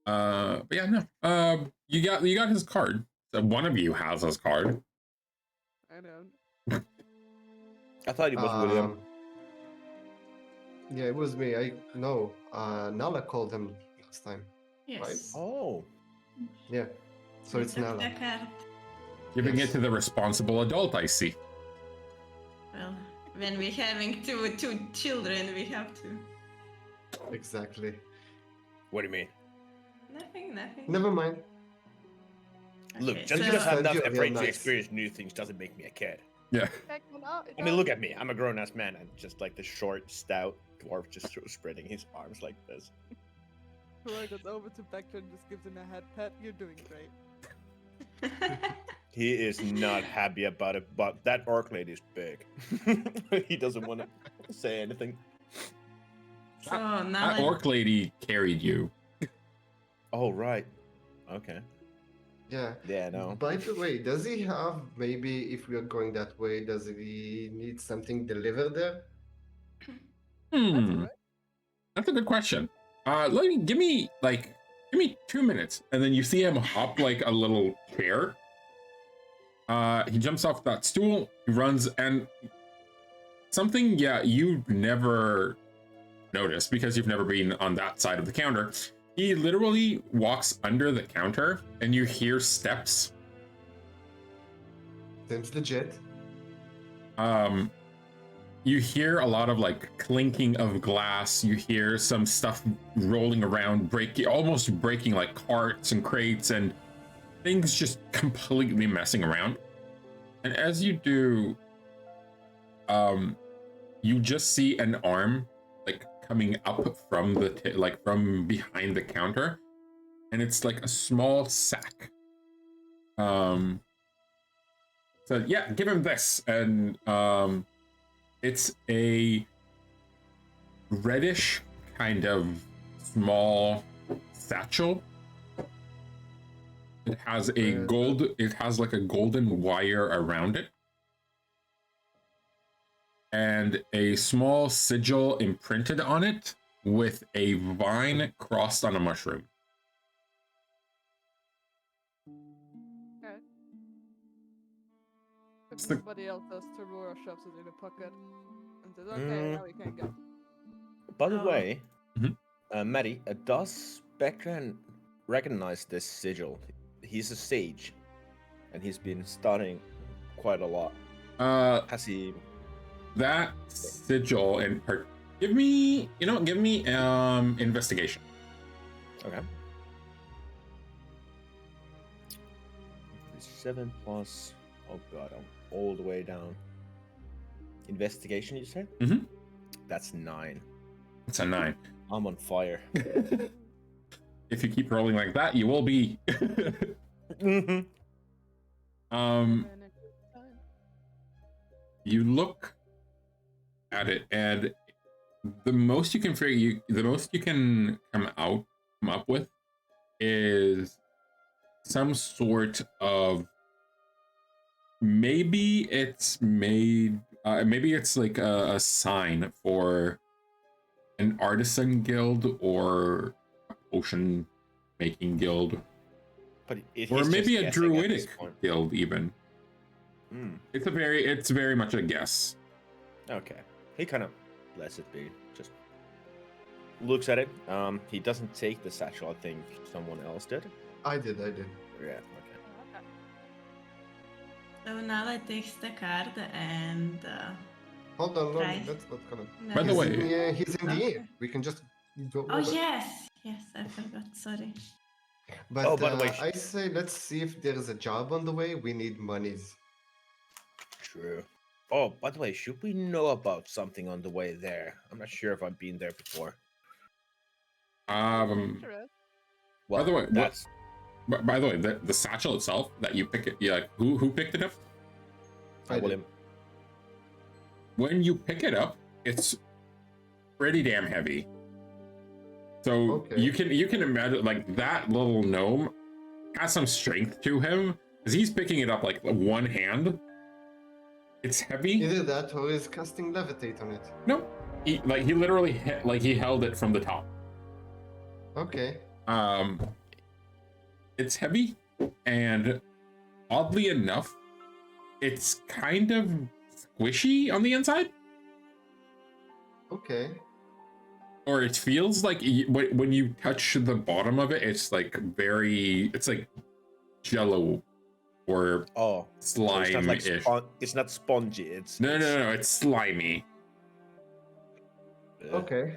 But yeah, no. You got his card. So one of you has his card. I know. I thought it was William. Yeah, it was me. I know. Nala called him last time. Yes. Oh. Yeah. So it's Took Nala. the card. Giving Yes. it to the responsible adult, I see. Well, when we're having two children, we have to. Exactly. What do you mean? Nothing. Never mind. Look, Okay, just so- because I'm not Sounds real afraid to nice. experience new things doesn't make me a kid. Yeah. I mean, look at me. I'm a grown-ass man, and just like the short, stout dwarf just sort of spreading his arms like this. Terror goes over to Vector and just gives him a head pat. You're doing great. He is not happy about it, but that orc lady is big. He doesn't want to say anything. So now That orc lady carried you. Oh, right. Okay. Yeah. Yeah, no. By the way, does he have, maybe if we are going that way, does he need something delivered there? That's Hmm. alright. That's a good question. Give me 2 minutes, and then you see him hop like a little chair. He jumps off that stool, he runs, and something, you never noticed because you've never been on that side of the counter. He literally walks under the counter, and you hear steps. Seems legit. You hear a lot of like clinking of glass. You hear some stuff rolling around, almost breaking like carts and crates and things just completely messing around. And as you do, you just see an arm like coming up from from behind the counter, and it's like a small sack. So yeah, give him this, and it's a reddish kind of small satchel. It has like a golden wire around it, and a small sigil imprinted on it with a vine crossed on a mushroom. Okay. If It's the- somebody else does, Tamura shoves it in a pocket and says, okay, now we can go. By the Oh. way, Mhm. Maddie, does Spectran recognize this sigil? He's a sage, and he's been studying quite a lot. Has he? That sigil in part. Give me investigation. Okay. 7 plus. Oh god, I'm all the way down. Investigation, you said? Mhm. That's 9. It's a 9. I'm on fire. If you keep rolling like that, you will be. Mm-hmm. And a good time. You look at it, and the most you can come up with is some sort of, maybe it's like a sign for an artisan guild or a potion making guild, But or he's maybe just a guessing at this druidic point. guild even. Hmm. It's very much a guess. Okay. He kind of lets it be. Just looks at it. He doesn't take the satchel. I think someone else did. I did. Yeah. Okay. Okay. So Nala takes the card and Hold on, Right. that's not gonna. By the He's way- he's in the Okay. air. We can just go. oh over. yes, I forgot. Sorry. But Oh, by the way, I say let's see if there is a job on the way. We need monies. True. Oh, by the way, should we know about something on the way there? I'm not sure if I've been there before. Dangerous. Well, the way, what- that's By the way, the satchel itself that you pick it, who picked it up? I will did. him. When you pick it up, it's pretty damn heavy. So Okay. you can imagine like that little gnome has some strength to him because he's picking it up like one hand. It's heavy. Either that or he's casting levitate on it. No, he literally he held it from the top. Okay. It's heavy, and oddly enough, it's kind of squishy on the inside. Okay. Or it feels like when you touch the bottom of it, it's like jello or Oh, so it's not like slime-ish. it's not spongy. It's No, it's slimy. Okay.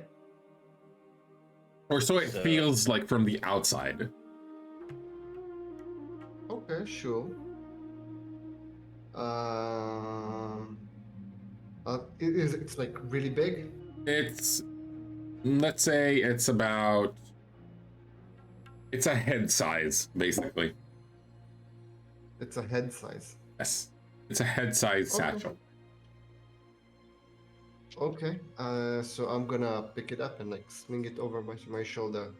Or so it So- feels like from the outside. Okay. Sure. It's like really big. It's, let's say it's a head size, basically. It's a head size. Yes, it's a head-sized Okay. satchel. Okay. So I'm gonna pick it up and like swing it over my shoulder.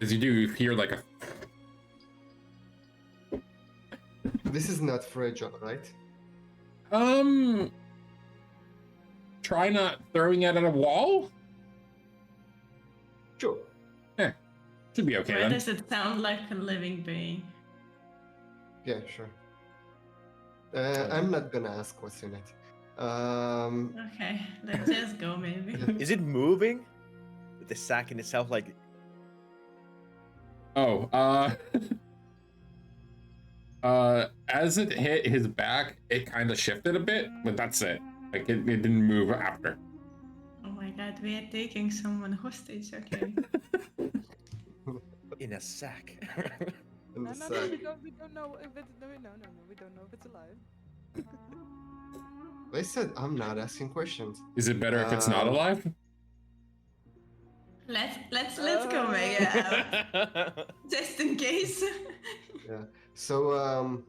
As you do, you hear like a. This is not fragile, right? Try not throwing it at a wall. Sure. Should be okay Why then. does it sound like a living being? Yeah, sure. I'm not gonna ask what's in it. Okay, let's just go maybe. Is it moving? With the sack in itself, like Oh, as it hit his back, it kind of shifted a bit, but that's it. Like it didn't move after. Oh my god, we are taking someone hostage, okay. in a sack. in No, the no, sack. we don't know if it's no, we don't know if it's alive. I said I'm not asking questions. Is it better if it's not alive? Let's go, Mega. Just in case. Yeah. So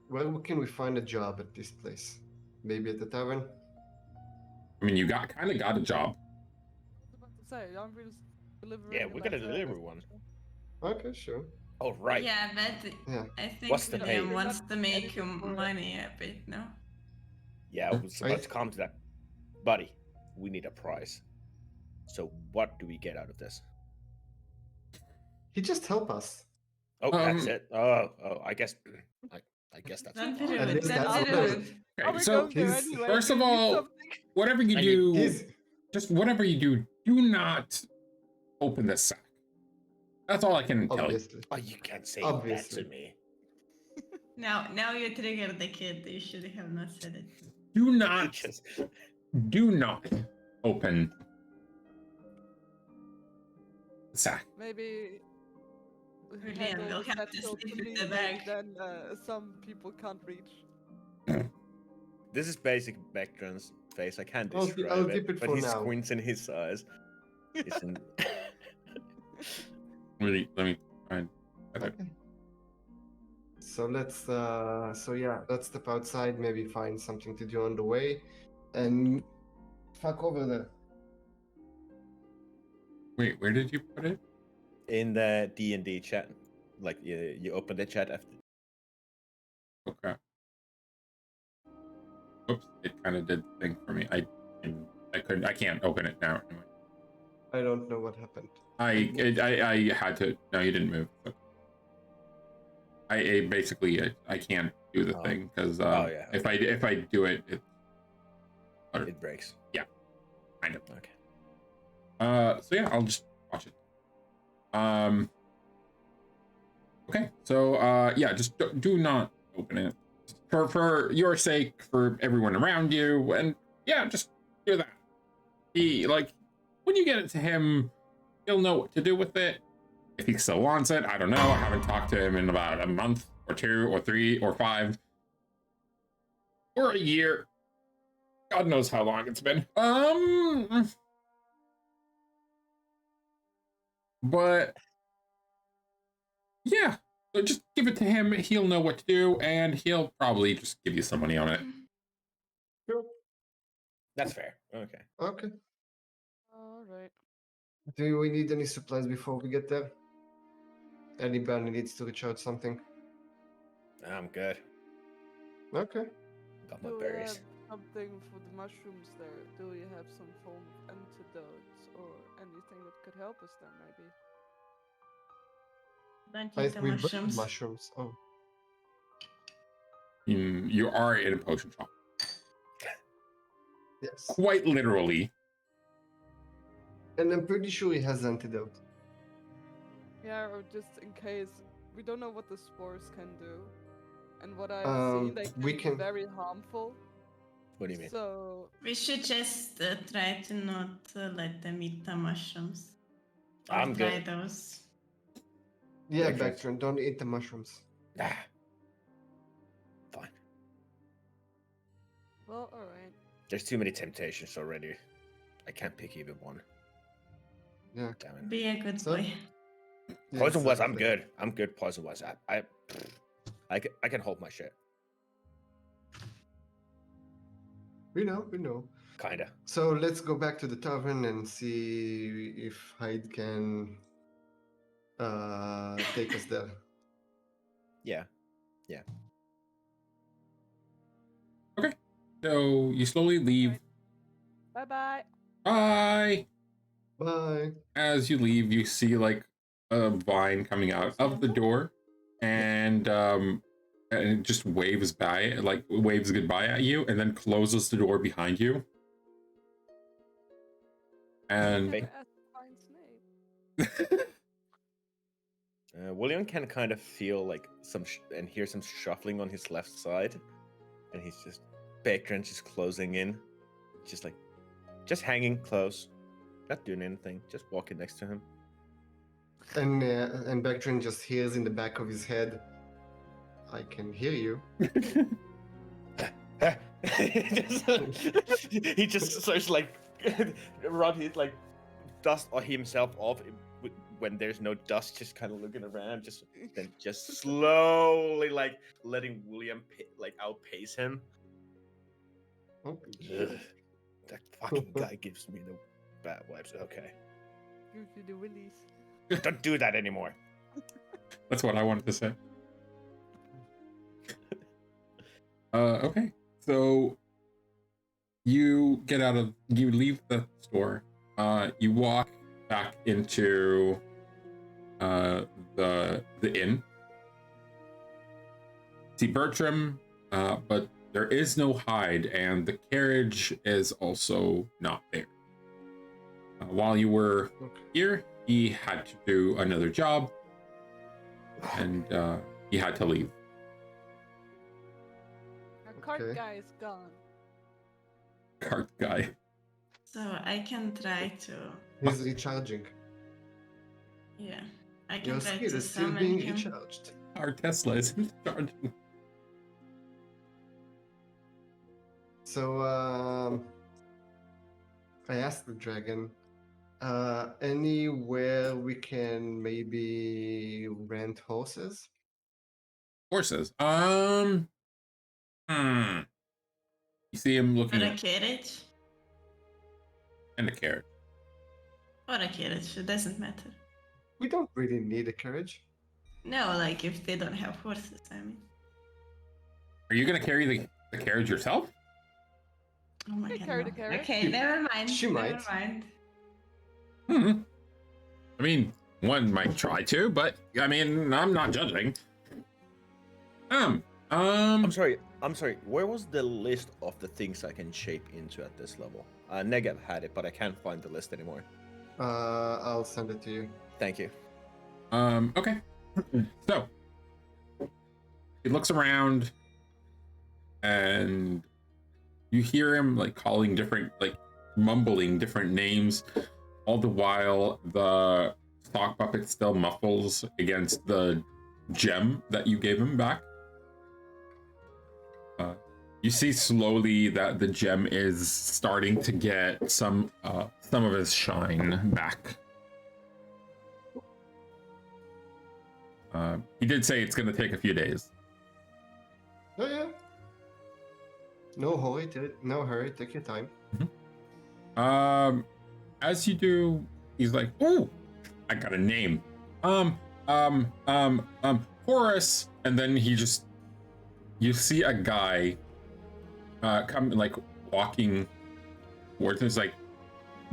where can we find a job at this place? Maybe at the tavern? I mean, you kind of got a job. I was about to say, aren't we just delivering? Yeah, we're gonna deliver one. Okay, sure. Oh right. Yeah, but Yeah. I think What's the William pay? wants to make Anything for it. money a bit, no? Yeah, I was about to come to that. Buddy, we need a prize. So what do we get out of this? He just help us. Oh, that's Um, it. Oh, I guess I guess that's Don't be fine. At rude, least don't that's be what- rude. Are Okay, we so going there he's- anyway? first of We need all, something. whatever you I do, He's just whatever you do not open this sack. That's all I can tell you. obviously. Oh, you can't say Obviously. that to me. Now you triggered the kid, you should have not said it. Do not, Just- do not open the sack. Maybe. William, handle we'll the have to satchel sleep to with me, the bag. then some people can't reach. This is basic Vectron's face. I can't I'll describe keep it but for he now. squints in his eyes. It's in... Let me find. Okay. So let's step outside, maybe find something to do on the way, and fuck over there. Wait, where did you put it? in the D&D chat. Like you open the chat after. Oh crap. Oops, it kind of did the thing for me. I can't open it now. Anyway. I don't know what happened. I had to. No, you didn't move. So. I basically I can't do the Oh. thing because yeah, if I do it, It breaks. kind of. Okay. So yeah, I'll just watch it. Okay. So yeah, just do not open it for your sake, for everyone around you, and yeah, just do that. He when you get it to him, he'll know what to do with it. If he still wants it, I don't know. I haven't talked to him in about a month or 2 or 3 or 5 or a year. God knows how long it's been. But yeah, so just give it to him. He'll know what to do, and he'll probably just give you some money on it. Sure. That's fair. Okay. Okay. All right. Do we need any supplies before we get there? Anybody needs to reach out something? I'm good. Okay. Got my Do we have berries. something for the mushrooms there? Do we have some form of antidotes or anything that could help us there, maybe? Don't I, eat the we burned mushrooms. mushrooms. Oh. You are in a potion shop. Yes. Quite literally. And I'm pretty sure he has antidote. Yeah, or just in case we don't know what the spores can do, and what I've seen, they we can can- be very harmful. What do you mean? So We should just try to not let them eat the mushrooms. Or I'm try good. those. Yeah, Okay. Bactron, don't eat the mushrooms. Ah. Fine. well, all right. There's too many temptations already. I can't pick even one. Yeah. Damn it. Be a good So- boy. Yeah, Poison was. I'm exactly. good. I'm good. Poison was. I I can hold my shit. We know. Kinda. So let's go back to the tavern and see if Hyde can take us there. Yeah. Okay. So you slowly leave. Bye bye. Bye. Bye. As you leave, you see like a vine coming out of the door, and it just waves by, like waves goodbye at you, and then closes the door behind you. And Never asked Fine's name. William can kind of feel like and hear some shuffling on his left side, and he's just Bertrand just closing in, just hanging close, not doing anything, just walking next to him. And Bertrand just hears in the back of his head, I can hear you. He just starts like rub his like dust himself off when there's no dust, just kind of looking around, just slowly like letting William like outpace him. Oh. Ugh, that fucking guy gives me the bad vibes. Okay, Gives you the willies. don't do that anymore. that's what I wanted to say. Okay, so you leave the store. You walk back into the inn. See Bertram, but there is no Hyde, and the carriage is also not there. While you were here, he had to do another job, and he had to leave. Our cart Okay. guy is gone. Cart guy. So I can try to. He's recharging. Yeah. I can Your try skill to is still summon being him. recharged. Our Tesla isn't charging. So I asked the dragon, anywhere we can maybe rent horses? Horses. You see him Or looking a at carriage. and a carrot. Or a carriage, it doesn't matter. We don't really need a carriage. No, like if they don't have horses, I mean. Are you gonna carry the carriage yourself? Oh my They god. carry no. the carriage. Okay, never mind. She never might. mind. I mean, one might try to, but I mean, I'm not judging. I'm sorry. Where was the list of the things I can shape into at this level? Neggev had it, but I can't find the list anymore. I'll send it to you. Thank you. Okay. So he looks around, and you hear him like calling different, like mumbling different names. All the while, the sock puppet still muffles against the gem that you gave him back. You see slowly that the gem is starting to get some of his shine back. He did say it's going to take a few days. Oh yeah. No hurry. Take your time. As you do, he's like, "Oh, I got a name. Horace." And then you see a guy come, like, walking towards him. It's like,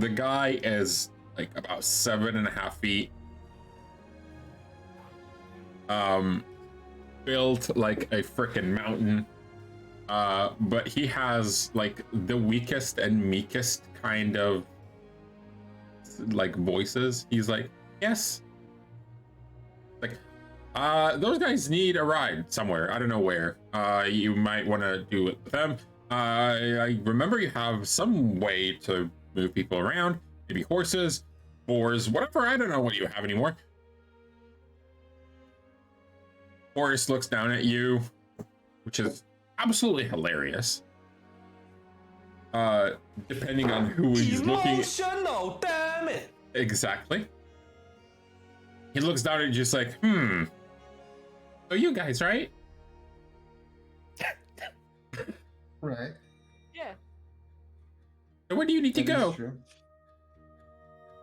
the guy is like about 7.5 feet. Built like a freaking mountain. But he has like the weakest and meekest kind of like voices. He's like, "Yes." Like, those guys need a ride somewhere. I don't know where. You might want to do it with them. I remember you have some way to move people around. Maybe horses, boars, whatever. I don't know what you have anymore. Horace looks down at you, which is absolutely hilarious. Depending on who he's looking at. Emotional, damn it! Exactly. He looks down at you just like, So you guys, right? Right. Yeah. So where do you need to That is go? true.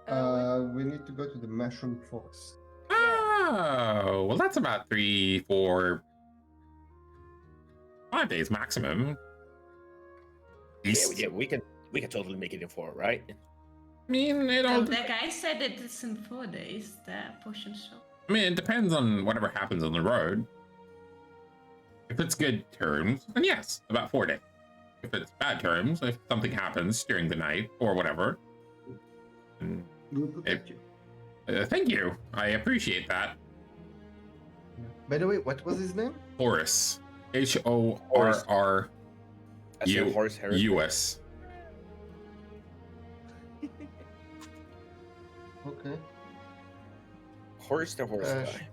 When- We need to go to the Mushroom Forest. Oh, well, that's about 3, 4, 5 days maximum. Yeah, we can totally make it in 4, right? I mean, it all. So the guy said that it's in 4 days, the potion shop. I mean, it depends on whatever happens on the road. If it's good terms, then yes, about 4 days. If it's bad terms, if something happens during the night or whatever, then We'll protect you. thank you. I appreciate that. By the way, what was his name? Horus. HORRUS. As in horse heritage. Okay. Horse the horse Uh, guy.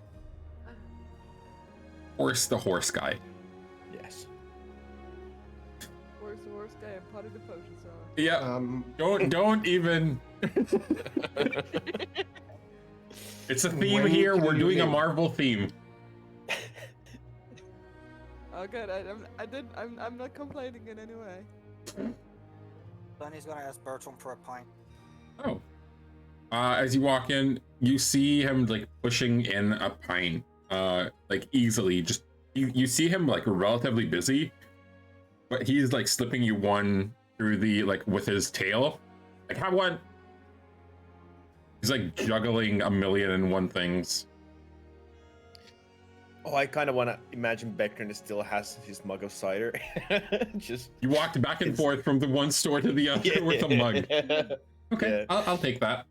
Horse the horse guy. Yes. Where's the worst guy? I'm potting the potion seller. Yeah. Don't even. It's a theme When here. can We're you doing a leave? Marvel theme. Oh, good. I'm not complaining in any way. Sonny's gonna ask Bertram for a pint. Oh. As you walk in, you see him like pushing in a pint, like easily. Just you see him like relatively busy, but he's like slipping you one through the like with his tail. Like have one. He's like juggling 1,000,001 things. Oh, I kind of want to imagine Beckern still has his mug of cider. Just You walked back and forth from the one store to the other with a mug. Okay, Yeah. I'll take that.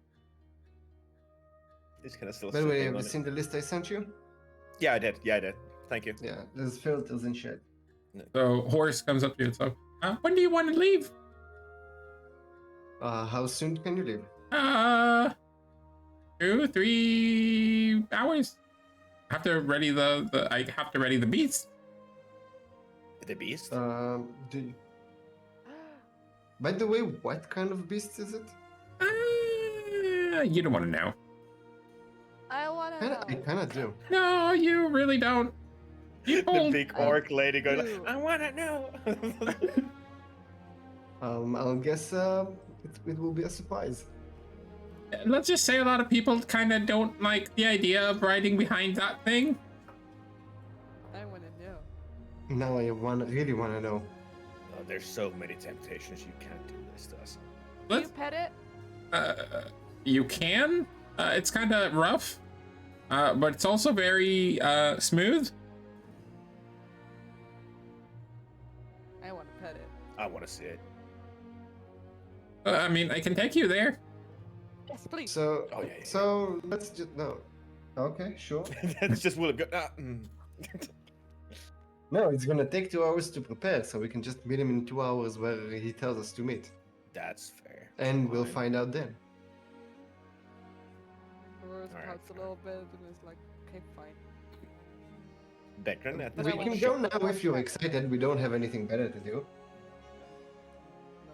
He's kind of still. By the way, sipping have you on it. seen the list I sent you? Yeah, I did. Thank you. Yeah, there's filters and shit. So Horace comes up to you and says, when do you want to leave? How soon can you leave? 2, 3 hours. I have to ready I have to ready the beast. The beast. By the way, what kind of beast is it? You don't want to know. I wanna know. I kind of do. No, you really don't. You The told big orc lady going, do. I want to know. I'll guess it will be a surprise. Let's just say a lot of people kind of don't like the idea of riding behind that thing. I wanna know. Now I really want to know. Oh, there's so many temptations you can't do this to us. Can you Let's, pet it? you can. It's kind of rough, but it's also very smooth. I wanna pet it. I want to see it. I mean, I can take you there. Yes, please. So, Oh, yeah. so let's just no. Okay, sure. That's just will go. No, it's gonna take 2 hours to prepare, so we can just meet him in 2 hours where he tells us to meet, That's fair. and we'll Fine. find out then. Rose Alright, pouts a little bit and is like, okay, fine. Beckern at But this We I can point. go now if you're excited. We don't have anything better to do. No.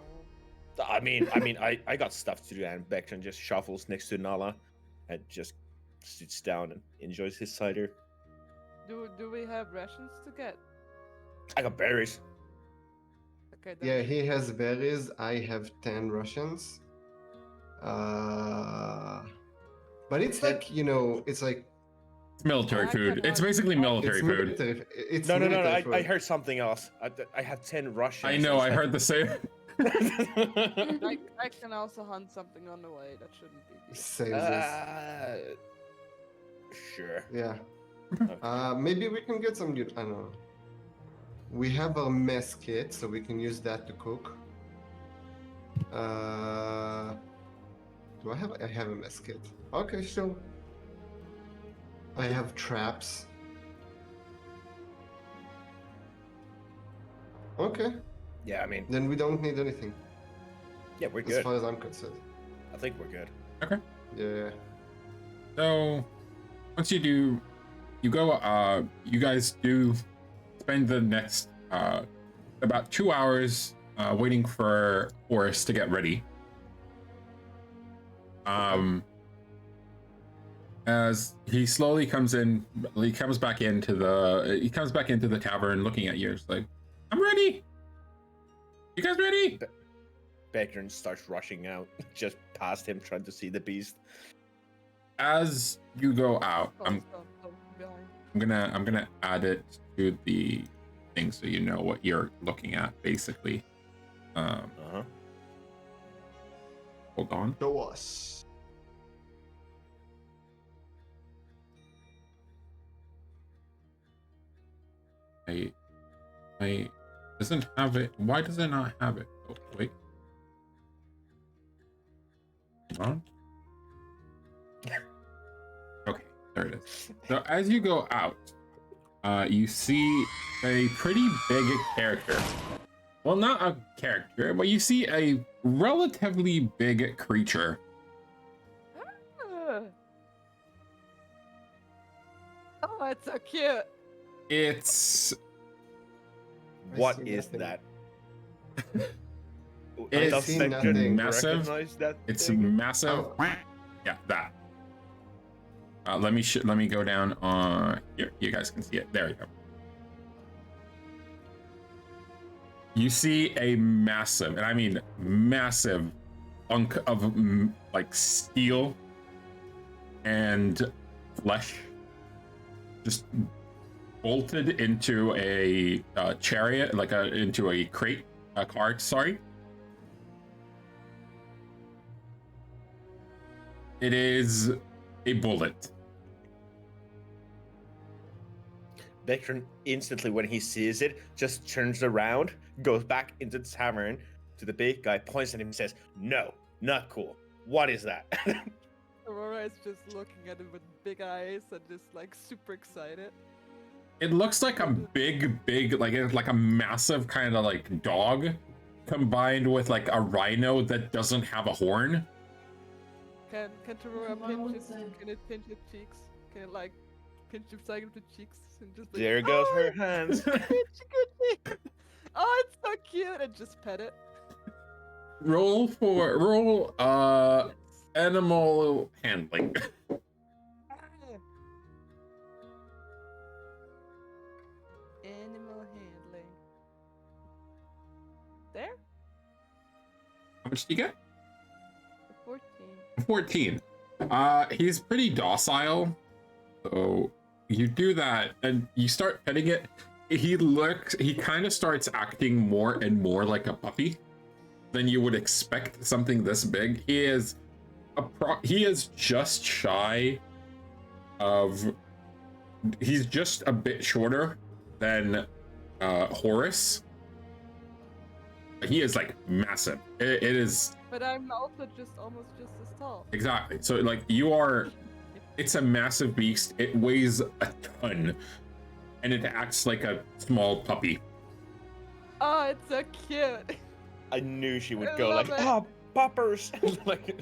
I got stuff to do, and Beckton just shuffles next to Nala and just sits down and enjoys his cider. Do we have rations to get? I got berries. Okay. Then Yeah, he has berries. I have 10 Russians. But it's like, it's like It's military I food. can It's basically have- military it's food. military. It's No. military I food. heard something else. I have 10 Russians. I know. I heard the same. I can also hunt something on the way. That shouldn't be. the- Saves us. Sure. Yeah. Okay. Maybe we can get some new. I don't know. We have a mess kit, so we can use that to cook. Do I have? I have a mess kit. Okay, sure. I have traps. Okay, Yeah, I mean, then we don't need anything, yeah, we're as good. far as I'm concerned. I think we're good. Yeah. So once you do, you go. You guys do spend the next about 2 hours waiting for Horace to get ready. As he slowly comes back into the tavern, looking at you. It's like, I'm ready. You guys ready? Veteran starts rushing out, just past him, trying to see the beast. As you go out, Don't behind. I'm gonna add it to the thing so you know what you're looking at, basically. Hold on. Show us. I doesn't have it. Why does it not have it? Oh, wait. Hold on. Okay, there it is. So as you go out, you see a pretty big character. Well, not a character, but you see a relatively big creature. Ah. Oh, it's so cute. It's What see is nothing. that? It's Does Veteran nothing. Massive. recognize that it's thing? massive. Oh. Yeah, that. Let me go down on here. You guys can see it. There you go. You see a massive, and I mean massive, hunk of like steel and flesh, just bolted into a chariot, like into a crate, a cart. Sorry. It is a bullet. Veteran instantly, when he sees it, just turns around, goes back into the tavern to the big guy, points at him, and says, "No, not cool. What is that?" Aurora is just looking at him with big eyes and just like super excited. It looks like a big, like a massive kind of like dog combined with like a rhino that doesn't have a horn. Can Aurora pinch his, can it pinch his cheeks? Can it like pinch him side of the cheeks and just like, There goes "Oh, her it's hands. so cute." Oh, it's so cute, and just pet it. Roll animal handling. Animal handling. There? How much do you get? 14. 14. He's pretty docile. So you do that and you start petting it. He kind of starts acting more and more like a puppy than you would expect something this big. He is just shy of, he's just a bit shorter than Horus. He is like massive. It is But I'm also almost just as tall. exactly. So like you are, it's a massive beast. It weighs a ton and it acts like a small puppy. Oh, it's so cute. I knew she would I go like, love it. "Ah, poppers!" like,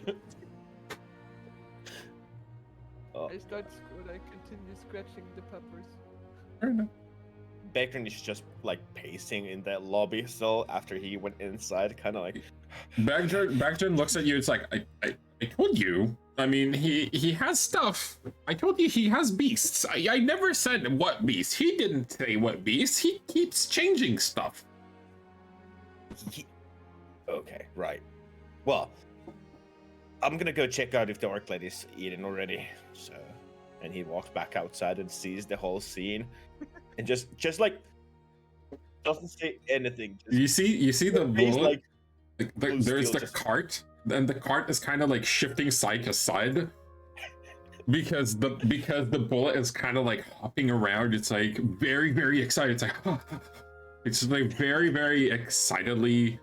oh, I start and I continue scratching the peppers. Fair enough. Veteran is just like pacing in that lobby still after he went inside, kind of like, Bagdren looks at you. It's like I told you. I mean, he has stuff. I told you he has beasts. I never said what beast. He didn't say what beast. He keeps changing stuff. okay, right. Well, I'm gonna go check out if the orc lady's eaten already. So, and he walks back outside and sees the whole scene, and just like doesn't say anything. Just You see the face bullet. like There's steel the just- cart, and the cart is kind of like shifting side to side because the bullet is kind of like hopping around. It's like very excited. It's like it's just like very excitedly.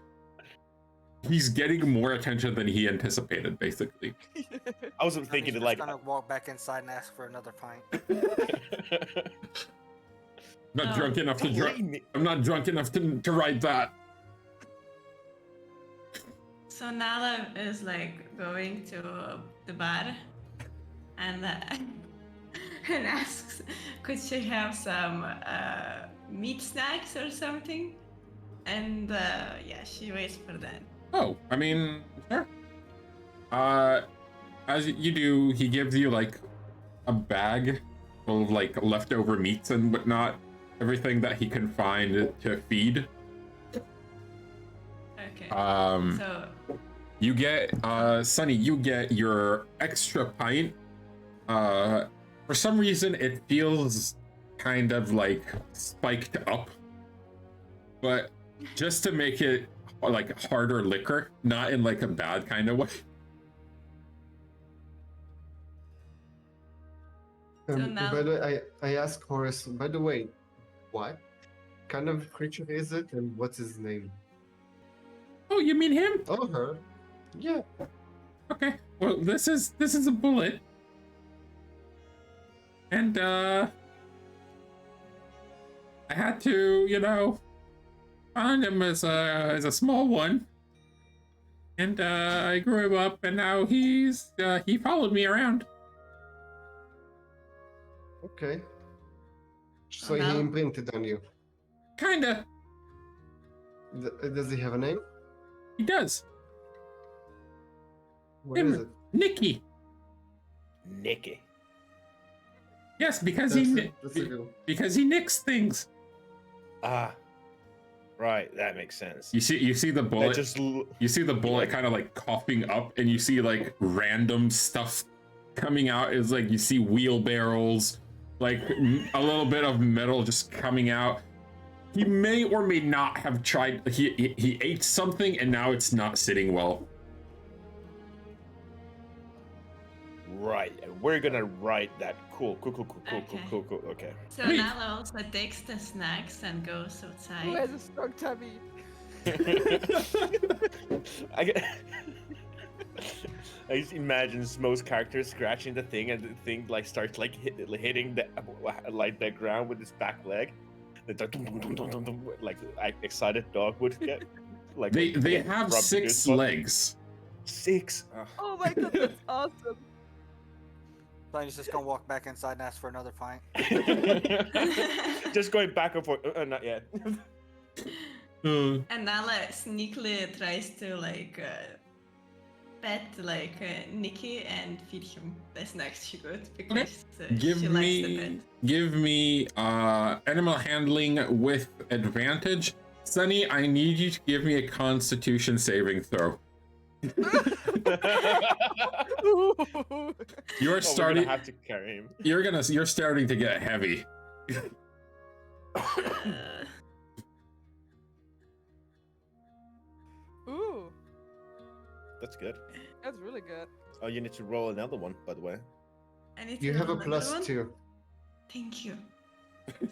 He's getting more attention than he anticipated, basically. I wasn't thinking He's like. just gonna walk back inside and ask for another pint. Not No. drunk enough to Don't drive. blame me. I'm not drunk enough to ride that. So Nala is like going to the bar and and asks, could she have some meat snacks or something? And yeah, she waits for that. Oh, I mean, sure. As you do, he gives you like a bag full of like leftover meats and whatnot, everything that he can find to feed. Okay. So you get Sunny, you get your extra pint. For some reason it feels kind of like spiked up, but just to make it like harder liquor, not in like a bad kind of way. now- By the way, I asked Horace, by the way, what kind of creature is it and what's his name? Oh, you mean him? Oh, her. Yeah. Okay. Well, this is a bullet. And I had to, find him as a small one. And I grew him up, and now he followed me around. Okay. So now- he imprinted on you. Kinda. Does he have a name? He does. What Him. is it? Nicky. Nicky. Yes, because That's he a good one. because he nicks things. Ah, right. That makes sense. You see the bullet. You see the bullet Yeah. kind of like coughing up, and you see like random stuff coming out. Is like you see wheelbarrows, like a little bit of metal just coming out. He may or may not have tried. He ate something, and now it's not sitting well. Right, and we're gonna write that. Cool. Okay. So Wait. Nala also takes the snacks and goes Who outside. has a strong tummy? I just imagine Smo's character scratching the thing, and the thing like starts like hitting the ground with his back leg. It's like, dum, dum, dum, dum, dum, dum, like excited dog would get. Like They when have rubbed against 6 something. legs. 6. Oh my god, that's awesome. Sonny's just gonna walk back inside and ask for another pint. Just going back and forth. Not yet. And Nala sneakily tries to pet Nikki and feed him the snacks she got because she likes the pet. Give me animal handling with advantage. Sunny, I need you to give me a Constitution saving throw. You're We're starting. gonna have to carry him. You're starting to get heavy. Ooh, That's good. that's really good. Oh, you need to roll another one, by the way. I need to You have a roll another one? +2. Thank you.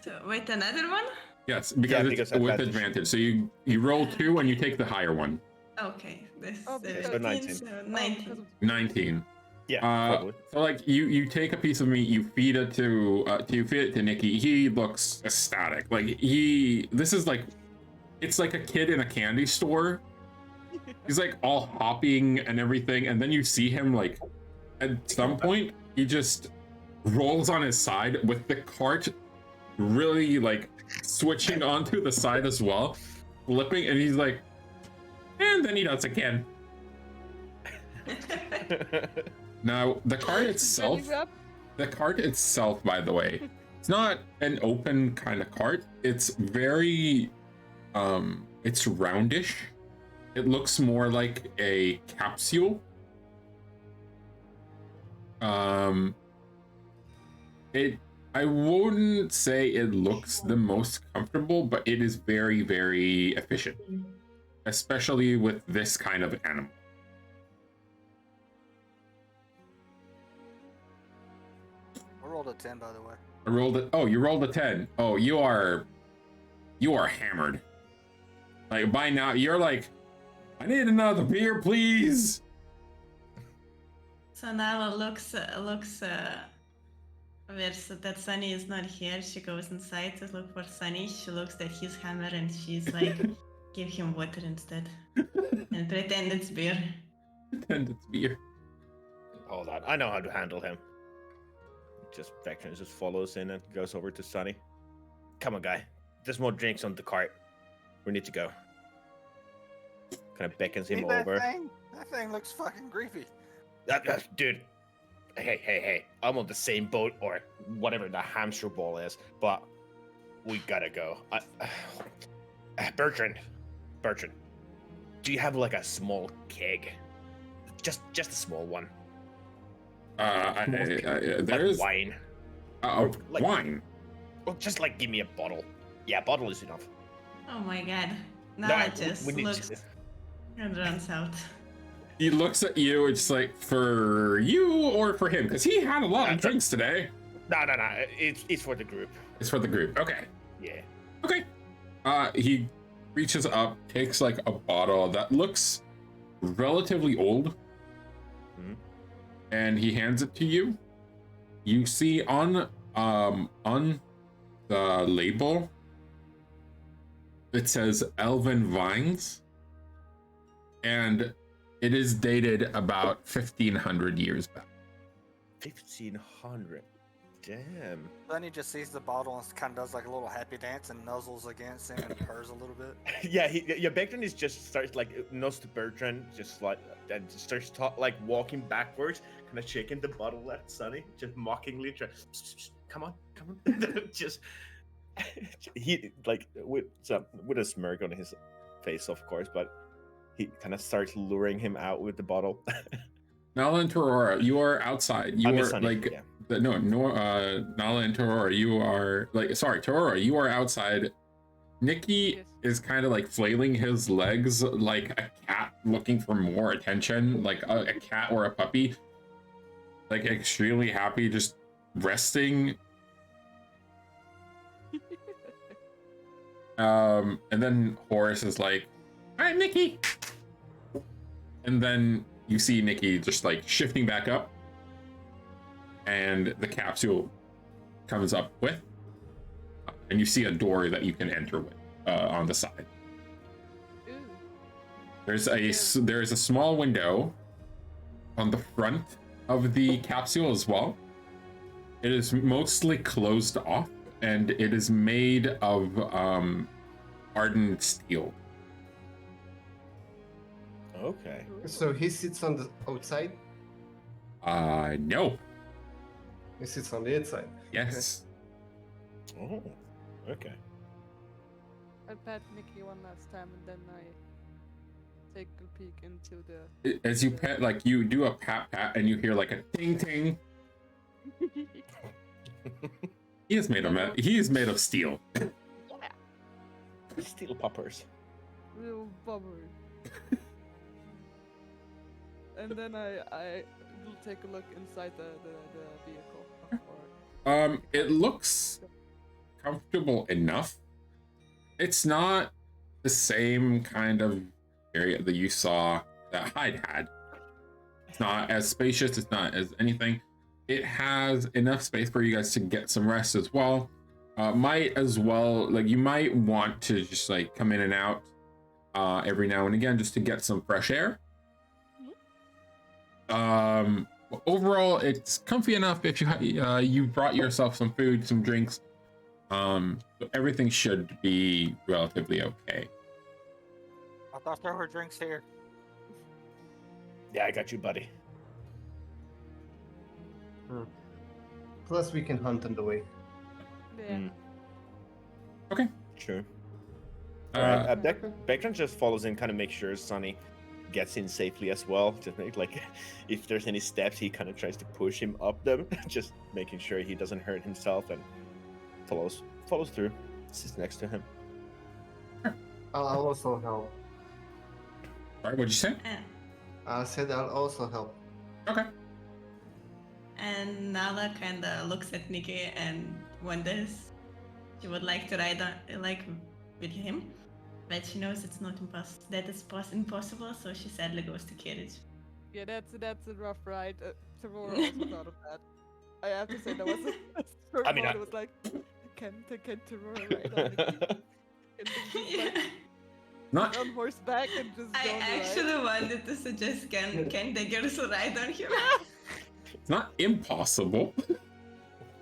So wait, another one? Yes, because it's because with advantage. advantage. So you roll 2 and you take the higher one. Okay, this Oh, is because- 17, 19. so Oh, 19. because of- 19. Yeah, probably. So like you take a piece of meat, you feed it to Nikki. He looks ecstatic. Like this is like, it's like a kid in a candy store. He's like all hopping and everything, and then you see him like at some point he just rolls on his side with the cart really like switching onto the side as well, flipping, and he's like, and then he does again. Now the cart itself, Standing up? the cart itself, by the way, it's not an open kind of cart. It's very, it's roundish. It looks more like a capsule. I wouldn't say it looks the most comfortable, but it is very, very efficient, especially with this kind of animal. I rolled a 10, by the way. I rolled it. Oh, you rolled a 10. Oh, you are hammered. Like by now, you're like, I need another beer, please. So Nala looks where that Sunny is not here. She goes inside to look for Sunny. She looks at his hammer and she's like, give him water instead. And pretend it's beer. Pretend it's beer. Hold on, I know how to handle him. Vectrans just follows in and goes over to Sunny. Come on, guy. There's more drinks on the cart. We need to go. Kind of beckons him See that over. thing? That thing looks fucking creepy. Dude. Hey. I'm on the same boat, or whatever the hamster ball is, but we gotta go. Bertrand. Do you have like a small keg? Just a small one. There's like wine. Like- wine. Well, just like give me a bottle. Yeah, bottle is enough. Oh my god. No, Now it just we need looks and runs out. He looks at you. It's like, for you or for him? Because he had a lot of drinks today. No. It's for the group. It's for the group. Okay. Yeah. Okay. He reaches up, takes like a bottle that looks relatively old, and he hands it to you. You see on the label, it says Elven Vines, and it is dated about 1,500 years back. 1,500. Damn. Then he just sees the bottle and kind of does like a little happy dance and nuzzles against him and purrs a little bit. Yeah, Bertrand is just starts like nose to Bertrand, just like and starts like walking backwards, kind of shaking the bottle at Sunny, just mockingly, come on, just he like with a smirk on his face, of course, but he kind of starts luring him out with the bottle. Nala and Torora, you are outside. You are Sunny, like yeah. Nala and Torora, you are like Torora, you are outside. Nikki Yes. is kind of like flailing his legs like a cat looking for more attention, like a cat or a puppy. Like extremely happy, just resting. And then Horace is like, "All right, Nikki." And then you see Nikki just like shifting back up, and the capsule comes up with, and you see a door that you can enter with on the side. Ooh. There's a small window on the front of the capsule as well. It is mostly closed off, and it is made of hardened steel. Okay. So he sits on the outside. No. He sits on the inside. Yes. Oh, okay. I pat Nikki one last time and then I take a peek into the. As you pet, like you do a pat, and you hear like a ting ting. He is made of steel. Steel poppers. Little bubble. And then I will take a look inside the vehicle. It looks comfortable enough. It's not the same kind of area that you saw that Hyde had. It's not as spacious, it's not as anything. It has enough space for you guys to get some rest as well. Might as well, like you might want to just like come in and out every now and again just to get some fresh air. Overall, it's comfy enough. If you brought yourself some food, some drinks, so everything should be relatively okay. I thought there were drinks here. Yeah, I got you, buddy. Plus, we can hunt on the way. Yeah. Okay. Sure. Uh, Bertrand just follows in, kind of make sure Sonny gets in safely as well. Just make like, if there's any steps, he kind of tries to push him up them, just making sure he doesn't hurt himself, and follows through. Sits next to him. I'll also help. Sorry, what'd you say? I said I'll also help. Okay. And Nala kind of looks at Nikki and wonders she would like to ride on, like with him, but she knows it's not impossible, so she sadly goes to carriage. Yeah, that's a rough ride. Terror also thought of that. I have to say that was her I mean, thought. It was like, can Terror ride on Nikki? And then just, like, Not on horseback and just I go on the ride. actually wanted to suggest can the girls ride on him? it's not impossible.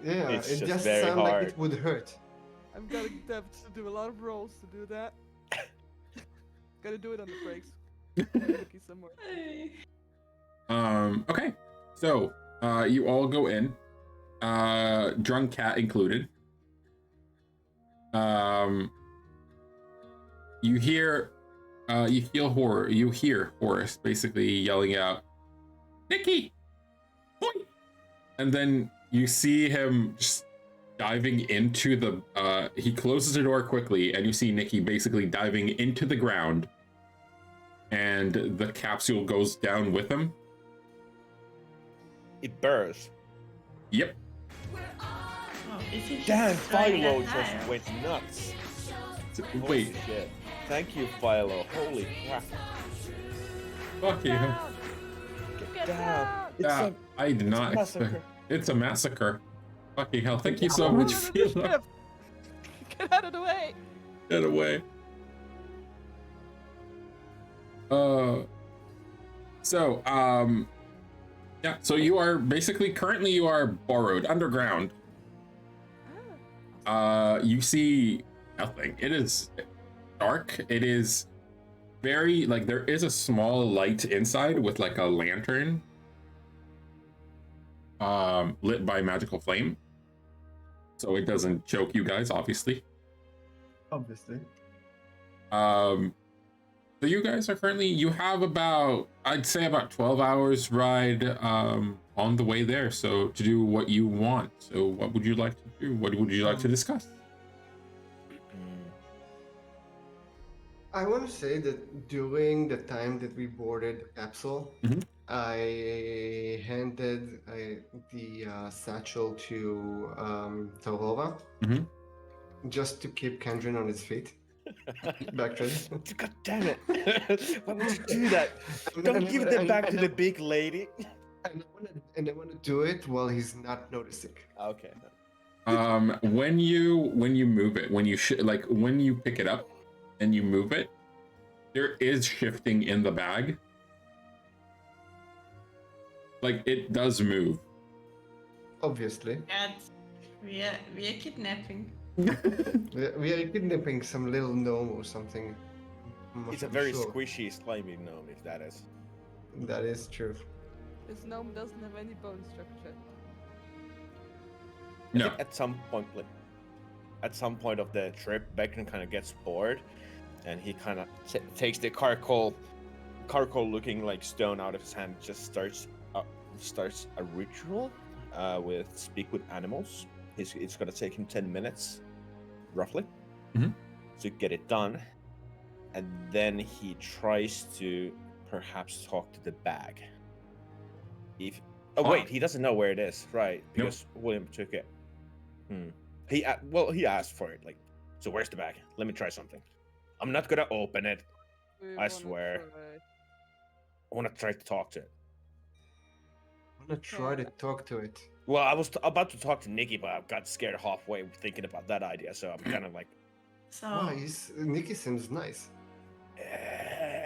Yeah, It's it just just very sounds like hard. it would hurt. I'm gonna have to do a lot of rolls to do that. Gotta do it on the brakes. Nikki somewhere. Okay. So, you all go in, drunk cat included. You hear You hear Horace basically yelling out, "Nikki, boy!" And then you see him just diving into the. He closes the door quickly, and you see Nikki basically diving into the ground, and the capsule goes down with him. It bursts. Yep. Oh, is it Damn, just destroying Philo that just tire? went nuts. Holy Wait, shit. Thank you, Philo. Holy crap. fuck you. Down. Get down. down. It's Yeah, a, I did not a expect. massacre. It's a massacre. Fucking hell! Thank you so Oh, much, no, no, no, Philo. ship. Get out of the way. Get away. So, yeah, so you are basically currently you are borrowed underground. You see nothing. It is dark. It is very like there is a small light inside with like a lantern lit by magical flame. So it doesn't choke you guys, obviously. Obviously. So you guys are currently, you have about, I'd say about 12 hours ride on the way there. So to do what you want. So what would you like to do? What would you like to discuss? I want to say that during the time that we boarded the capsule, Mhm. I handed the satchel to Torova Mhm. just to keep Kendrin on his feet. Backtrack. God damn it. Why would you do that? Don't give it back to the big lady. And I want to do it while he's not noticing. Okay. When you move it, when you pick it up and you move it, there is shifting in the bag. Like it does move. Obviously. God, we are kidnapping. We are kidnapping some little gnome or something. It's a I'm very sure. squishy, slimy gnome, if that is. That is true. This gnome doesn't have any bone structure. I No. think at some point of the trip, Beckon kind of gets bored, and he kind of takes the charcoal looking like stone out of his hand, just starts a ritual with speak with animals. It's gonna take him 10 minutes, roughly, to get it done, and then he tries to perhaps talk to the bag. Wait, he doesn't know where it is, right? Because William took it. He asked for it. Like, so where's the bag? Let me try something. I'm not gonna open it. We I wanna swear. try. I want to try to talk to it. I'm gonna try to talk to it. Well, I was about to talk to Nikki, but I got scared halfway thinking about that idea. So I'm kind of like, So Wow, Nikki seems nice.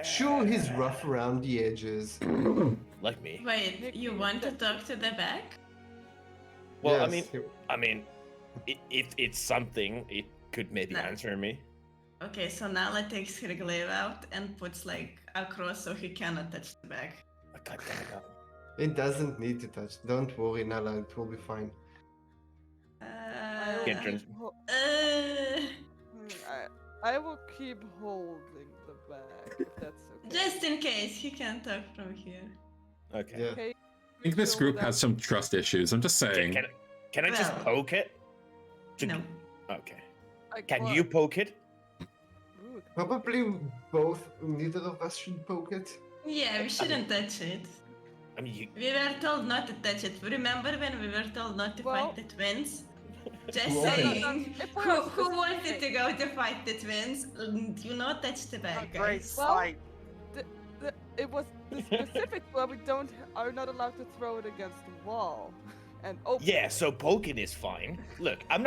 Sure, he's rough around the edges. like me. wait, you want to talk to the bag? Well, Yes, I mean, if it's something, it could maybe No. answer me. Okay, so Nala takes her glaive out and puts like a cross so he cannot touch the bag. God damn it. it doesn't need to touch. Don't worry, Nala, it will be fine. Get drunk. I will keep holding the bag. If that's okay. just in case he can talk from here. Okay. Yeah. Okay. I think this group has some trust issues. I'm just saying. Can I just Well, poke it? No. Okay. Can you poke it? Probably both. Neither of us should poke it. Yeah, we shouldn't touch it. I mean, We were told not to touch it. Remember when we were told not to Well- fight the twins? Just Why? saying. If we're Who wanted specific- to go to fight the twins? Do not touch the bag, Great guys. sight. It was the specific where we are not allowed to throw it against the wall, and open. yeah. So poking is fine. Look, I'm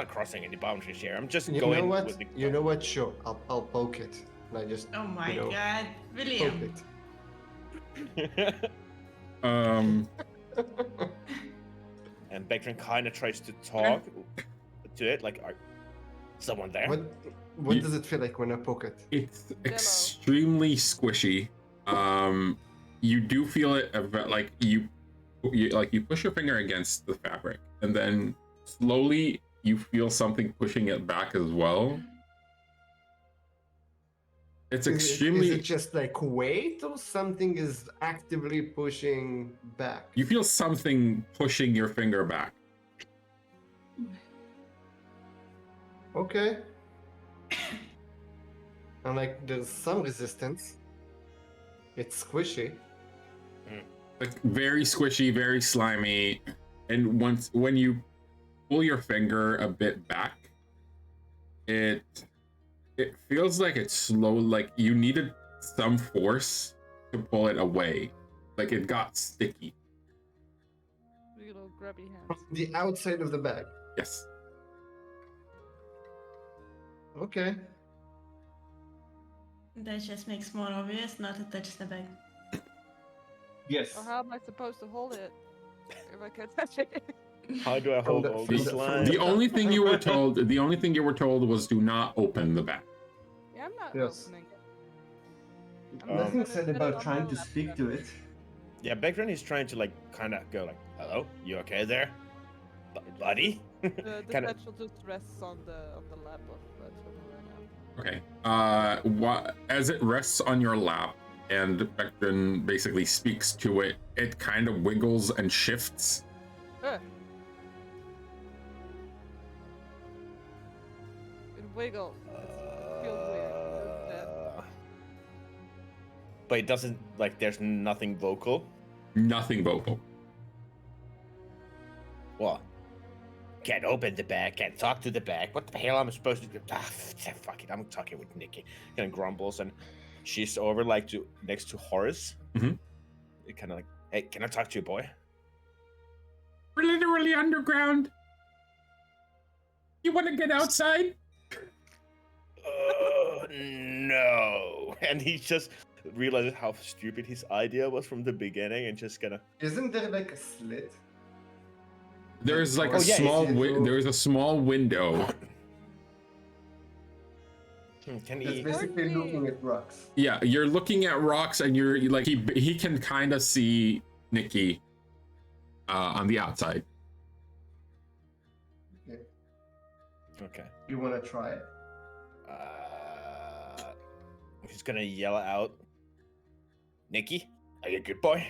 not crossing any boundaries here. I'm just You going know what? with the. You know what? Sure, I'll poke it. And I just Oh my you know, god, poke William. it. And Beckton kind of tries to talk to it, like, someone there? What You- does it feel like when I poke it? It's extremely squishy. You do feel it like you push your finger against the fabric, and then slowly you feel something pushing it back as well. It's Is extremely. it just like weight, or something is actively pushing back? You feel something pushing your finger back. Okay. And like, there's some resistance. It's squishy. Like very squishy, very slimy, and when you pull your finger a bit back, it feels like it's slow. Like you needed some force to pull it away. Like it got sticky. Little grubby hands. The outside of the bag. Yes. Okay. That just makes more obvious not to touch the bag. Yes. Or how am I supposed to hold it if I can't touch it? How do I hold all from these the- from lines? The only thing you were told. The only thing you were told was do not open the bag. Yeah, I'm not Yes. opening it. Um, just Nothing gonna said sit about on trying my to lap speak then. to it. Yeah, background is trying to like kind of go like, "Hello, you okay there, buddy?" The Kinda- satchel just rests on the lap of Trevor right now. Okay. As it rests on your lap and Becton basically speaks to it, it kind of wiggles and shifts. It wiggles. It feels weird. It's dead. But it doesn't like. There's nothing vocal. Nothing vocal. What? Can't open the bag. Can't talk to the bag. What the hell am I supposed to do? Fuck it. I'm talking with Nikki. Kind of grumbles, and she's over like next to Horace. Mhm. It kind of like, hey, can I talk to you, boy? We're literally underground. You want to get outside? No. And he just realizes how stupid his idea was from the beginning, and just gonna. Isn't there like a slit? There's like Oh, a yeah, small it's through- there's a small window. Can It's he? basically looking at rocks. Yeah, you're looking at rocks and you're like he can kind of see Nikki on the outside. Okay. Okay. You want to try it? He's gonna yell out, Nikki, are you a good boy?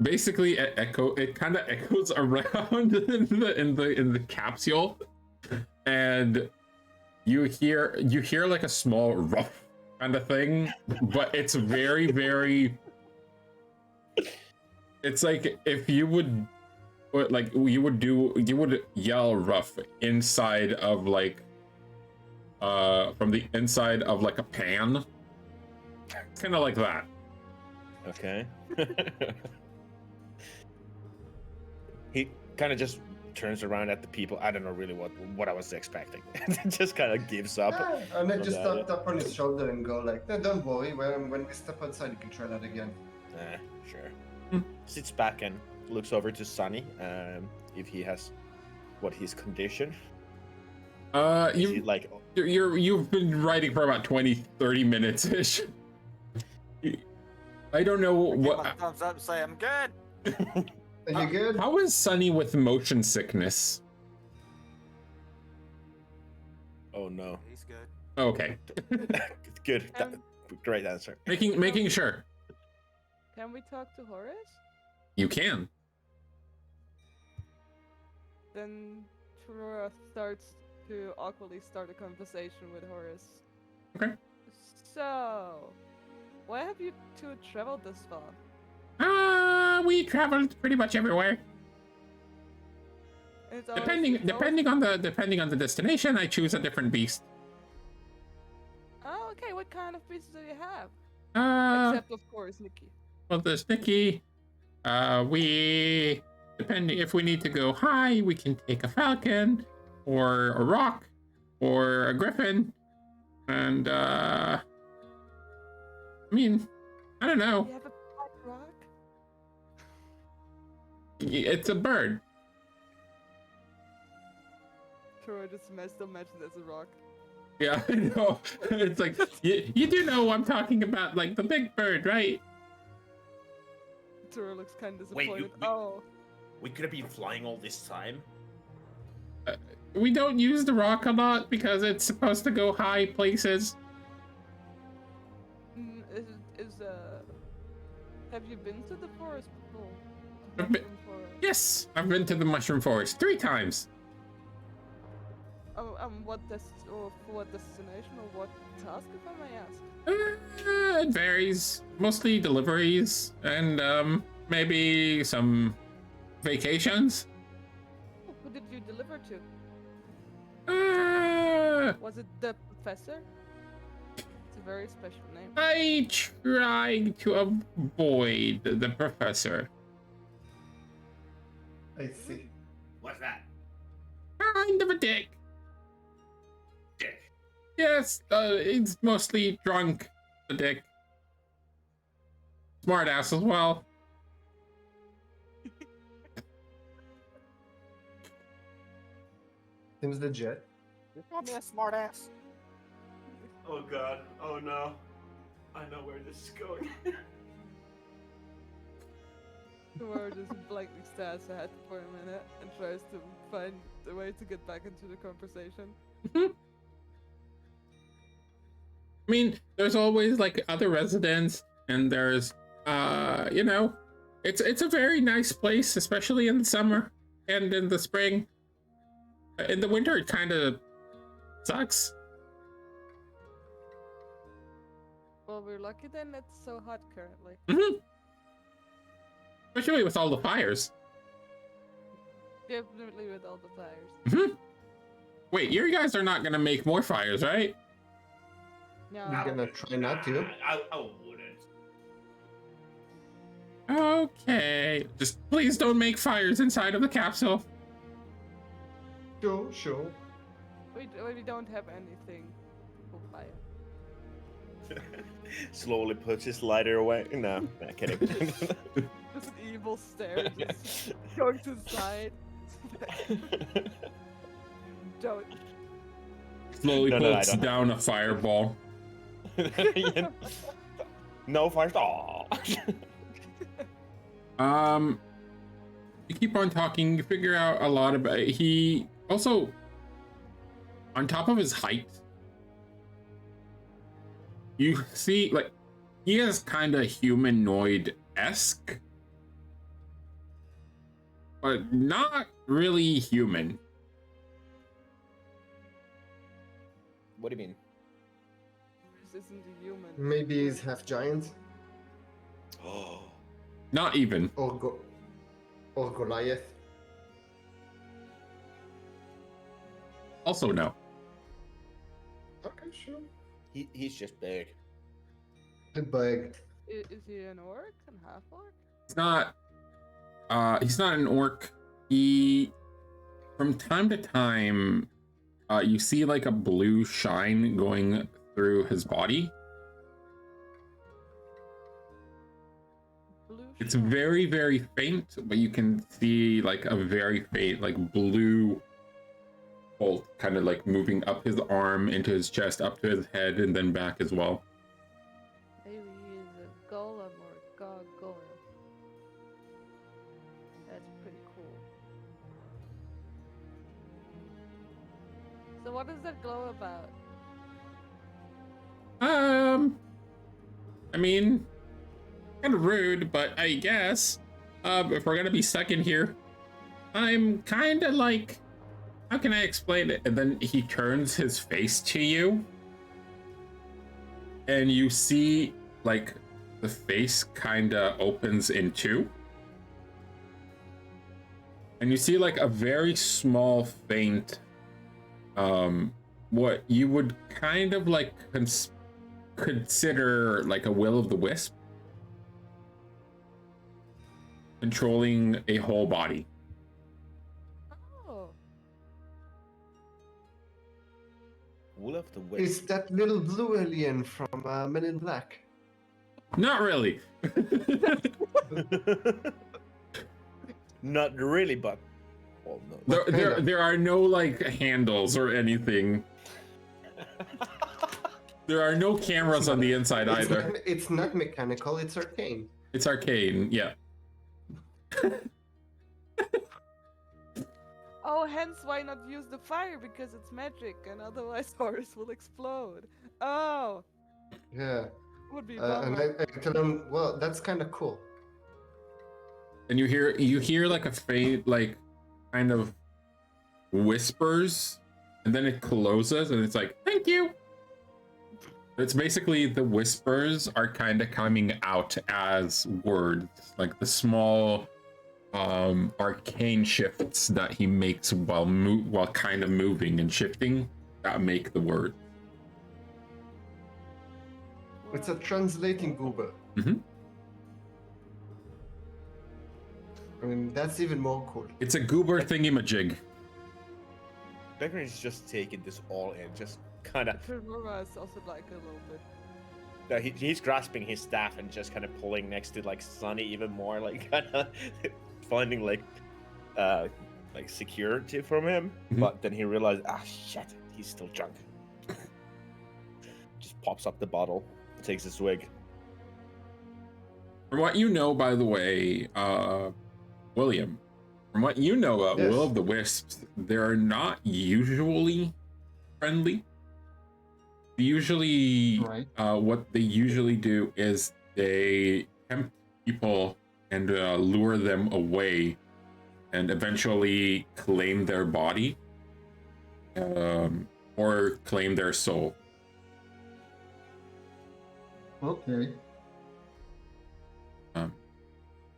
Basically, it kind of echoes around in the capsule, and you hear like a small rough kind of thing, but it's very, very. It's like if you would, like you would yell rough inside of like, from the inside of like a pan, kind of like that. Okay. He kind of just turns around at the people. I don't know really what I was expecting. Just kind of gives up. And then on just that. tap on his shoulder and go like, no, don't worry, when we step outside you can try that again. Sure. Hmm. Sits back and looks over to Sunny, if he has his condition. Is he You like, you've been writing for about 20-30 minutes ish. I don't know Give my what. thumbs up and say I'm good. Are you good? How is Sunny with motion sickness? oh no. He's good. Okay, Good. Great answer. making sure Can we talk to Horace? you can. Then Trevor starts to awkwardly start a conversation with Horace. Okay. So, why have you two traveled this far? We traveled pretty much everywhere. It's always- Depending it's always- depending on the destination, I choose a different beast. Oh, okay. What kind of beasts do you have? Except, of course, Nikki. Well, there's Nikki. We depending if we need to go high, we can take a falcon, or a rock, or a griffin, and I mean, I don't know. You have a black rock? It's a bird. Trevor just still mentioned as a rock. Yeah, I know. It's like you do know I'm talking about, like the big bird, right? Trevor looks kind of Wait, disappointed. you- Oh, We could have been flying all this time. We don't use the rock a lot because it's supposed to go high places. Have you been to the forest before? I've been- Mushroom forest. Yes, I've been to the Mushroom Forest 3 times. Oh, for what destination or what task, if I may ask? It varies. Mostly deliveries and maybe some vacations. Oh, who did you deliver to? Uh, Was it the professor? It's a very special name. I tried to avoid the professor. I see. What's that? Kind of a dick. Dick. Yes, he's mostly drunk. A dick. Smart ass as well. Seems legit. You call me a smartass? Oh god. Oh no. I know where this is going. Kumar just blankly stares ahead for a minute and tries to find a way to get back into the conversation. I mean, there's always like other residents, and there's, you know, it's a very nice place, especially in the summer and in the spring. In the winter, it kind of sucks. Well, we're lucky then it's so hot currently. Especially with all the fires. Definitely with all the fires. Wait, you guys are not gonna make more fires, right? No. We're gonna try not to. I wouldn't. Okay, just please don't make fires inside of the capsule. Sure. We don't have anything for fire. Slowly puts his lighter away. No, not kidding. Just an evil stare, just going to the side. Don't. Slowly No, I puts don't. down a fireball. No fire. Aw. You keep on talking, you figure out a lot about it. He also, on top of his height, you see, like, he is kind of humanoid-esque, but not really human. What do you mean? This isn't a human. Maybe he's half giant Oh. Not even. or Goliath. Also, no. Okay, sure. He's just big. The bug. Is he an orc and half orc? He's not an orc. He, from time to time, you see like a blue shine going through his body. Blue It's shine. very, very faint, but you can see like a very faint, like blue bolt kind of like moving up his arm, into his chest, up to his head, and then back as well. Maybe he's a golem or a gargoyle. That's pretty cool. So what is that glow about? I mean, kind of rude, but I guess, if we're gonna be stuck in here, I'm kind of like, how can I explain it? And then he turns his face to you, and you see, like, the face kind of opens in two. And you see, like, a very small, faint, what you would kind of, like, consider, like, a will-o'-the-wisp. Controlling a whole body. Oh, Will of the It's Wisp. that little blue alien from Men in Black. Not really. Not really, but. Oh, no. There are no like handles or anything. There are no cameras on the inside either. It's not mechanical, it's arcane. It's arcane, yeah. oh, hence why not use the fire because it's magic and otherwise Horus will explode. Oh, Yeah. Would be And bummer. I tell him, well, that's kind of cool. And you hear like a faint, like, kind of whispers, and then it closes, and it's like, thank you. It's basically the whispers are kind of coming out as words, like the small arcane shifts that he makes while kind of moving and shifting that make the word. It's a translating goober. Mhm. I mean, that's even more cool. It's a goober thingy-majig. Becker is just taking this all in, just kind of. Kurumura is also like a little bit. He's grasping his staff and just kind of pulling next to like Sunny even more, like kind of finding like security from him. Mhm. But then he realized, shit, he's still drunk. Just pops up the bottle, takes a swig. From what you know, by the way, William, from what you know about Yes. Will of the Wisps, they're not usually friendly. Usually, Right. what they usually do is they tempt people and lure them away and eventually claim their body or claim their soul. Okay.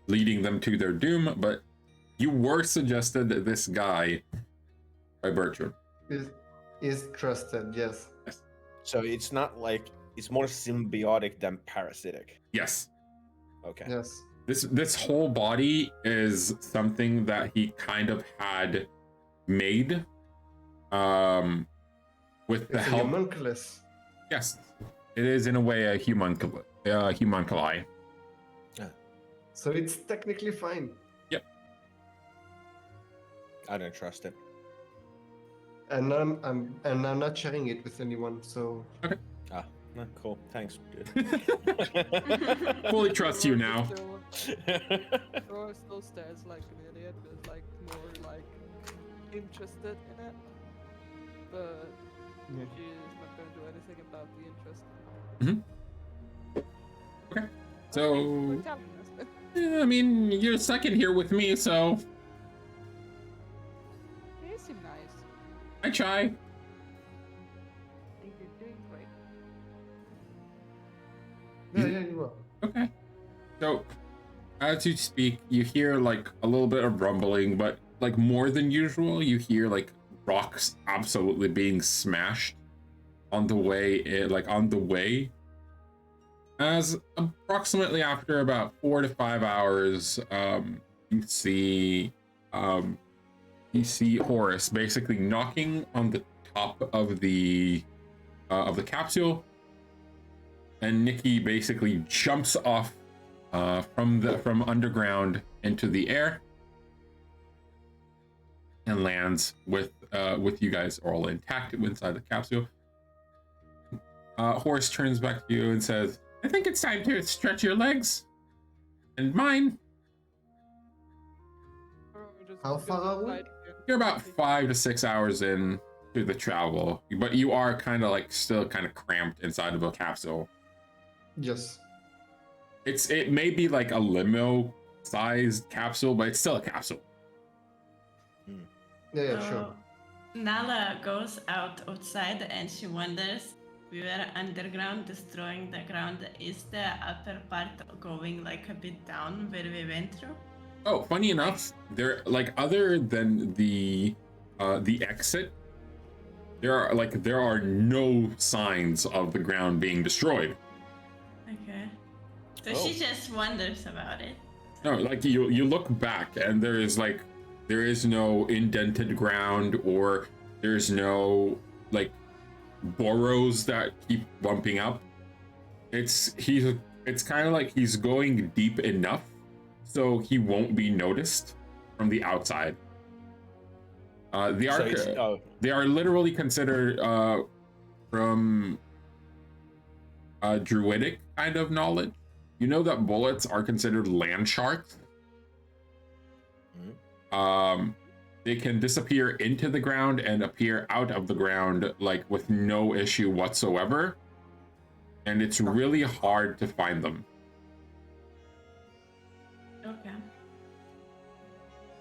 Leading them to their doom, but you were suggested that this guy by Bertram. Is trusted, yes. So it's not like it's more symbiotic than parasitic. Yes. Okay. Yes. This whole body is something that he kind of had made with the It's a help. homunculus. Yes, it is in a way a homunculi. So it's technically fine. I don't trust it. And I'm not sharing it with anyone, so No, cool. Thanks, dude. Fully trust you now. Or still stares like an idiot, but like more like interested in it. But Yeah. she's not going to do anything about the interest. Okay. Thanks So, for telling us. yeah, I mean, you're second here with me, so You seem nice. I try. I think you're doing great. Yeah, you will. Okay. So, as you speak, you hear like a little bit of rumbling, but like more than usual, you hear like rocks absolutely being smashed on the way, As approximately after about 4 to 5 hours, you see Horace basically knocking on the top of the capsule, and Nikki basically jumps off from underground into the air and lands with you guys all intact inside the capsule. Horace turns back to you and says, I think it's time to stretch your legs and mine. Or just How go far are we? inside again. You're about 5 to 6 hours in to the travel, but you are kind of like still kind of cramped inside of a capsule. Yes. It may be like a limo sized capsule, but it's still a capsule. Yeah, sure. Nala goes outside and she wonders, we were underground destroying the ground. Is the upper part going like a bit down where we went through? Oh, funny enough, there like other than the exit, there are no signs of the ground being destroyed. Okay. So she just wonders about it. No, like you look back and there is no indented ground, or there's no like burrows that keep bumping up. It's kind of like he's going deep enough so he won't be noticed from the outside. They are literally considered from druidic kind of knowledge. You know that bullets are considered land sharks. They can disappear into the ground and appear out of the ground like with no issue whatsoever. and it's really hard to find them. Okay.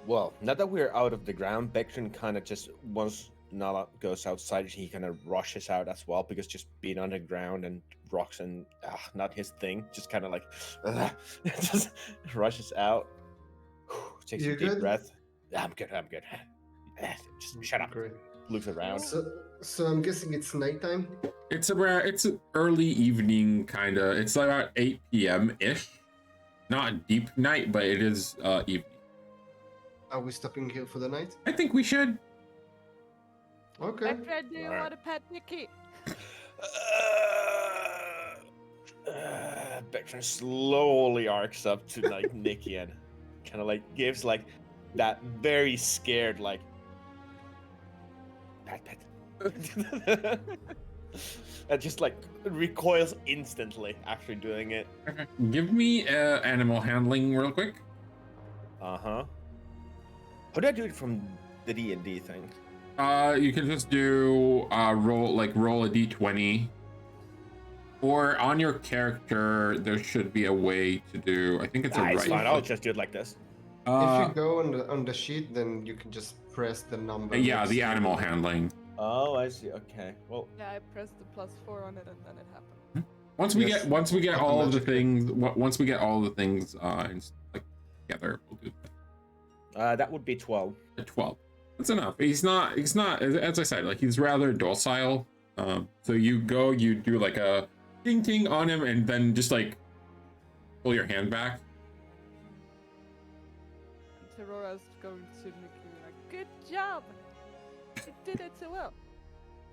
Well, now that we're out of the ground, Beckton kind of just, once Nala goes outside, he kind of rushes out as well, because just being on the ground and rocks and not his thing, just kind of like just rushes out. Takes You a deep good? breath. I'm good. Just shut up. Great. Looks around. So I'm guessing it's nighttime. It's early evening kind of. It's like about 8 p.m. ish. Not deep night, but it is evening. Are we stopping here for the night? I think we should. Okay. My friend, do you Alright. want to pet Nikki? Beckton slowly arcs up to like Nikki and kind of like gives like that very scared like pet. And just like recoils instantly after doing it. Okay. Give me animal handling real quick. Uh-huh. How do I do it from the D&D thing? You can just do roll a d20, or on your character there should be a way to do. I think it's a It's right. fine. I'll just do it like this. If you go on the sheet, then you can just press the number. Yeah, next the to animal it. handling. Oh, I see. Okay. Well, Yeah, I pressed the +4 on it and then it happened. Once we Yes. get all of the Automatically. things, once we get all the things like together, we'll do that would be 12. a 12. That's enough. He's not, as I said, like he's rather docile. So you do like a ding ding on him, and then just like pull your hand back. And Terora's going to Nikki like, good job! You did it so well.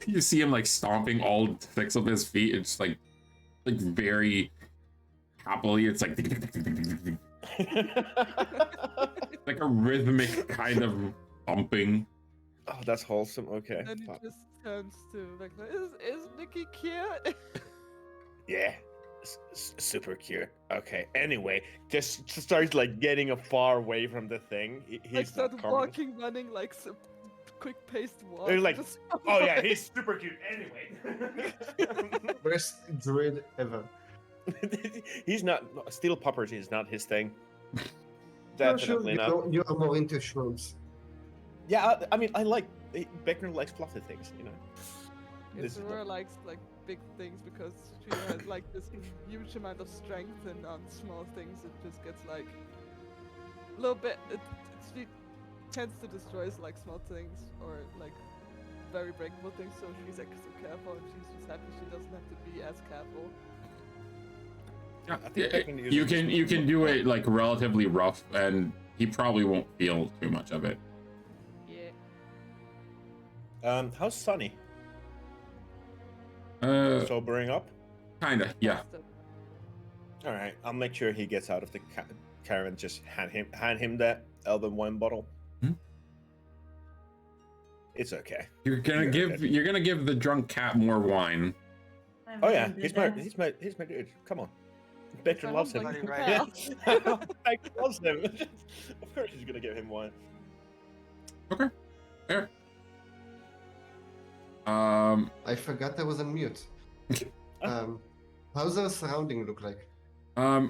You see him like stomping all 6 of his feet. It's like very happily. It's like like a rhythmic kind of thumping. Oh, that's wholesome. Okay. Then he Fuck. just turns to like, is Nikki cute? Yeah. Super cute. Okay. Anyway, just starts like getting far away from the thing. Like He's start not coming. walking, running like some quick-paced walk. They're like, just- oh yeah, he's super cute. Anyway. Best druid ever. He's not. Steel puppers is not his thing. No, sure, Definitely not. you are more into shrooms. Yeah, I mean, I like. Beckner likes fluffy things, you know. Yeah, This is Aurora likes like big things because she has like this huge amount of strength, and on small things it just gets like a little bit. She tends to destroy like small things or like very breakable things, so she's like so careful, and she's just happy she doesn't have to be as careful. Yeah, I think Beckner uses you can do it like relatively rough, and he probably won't feel too much of it. Yeah. How's Sunny? Sobering up? Kinda, yeah. All right, I'll make sure he gets out of the caravan. Just hand him that elven wine bottle. Hmm? It's okay. You're gonna give the drunk cat more wine. Oh yeah, he's my dude. Come on, Beckner loves him. Buddy, Yeah, right? Beckner loves him. Of course, he's gonna give him wine. Okay, fair. I forgot I was on mute. How's the surrounding look like?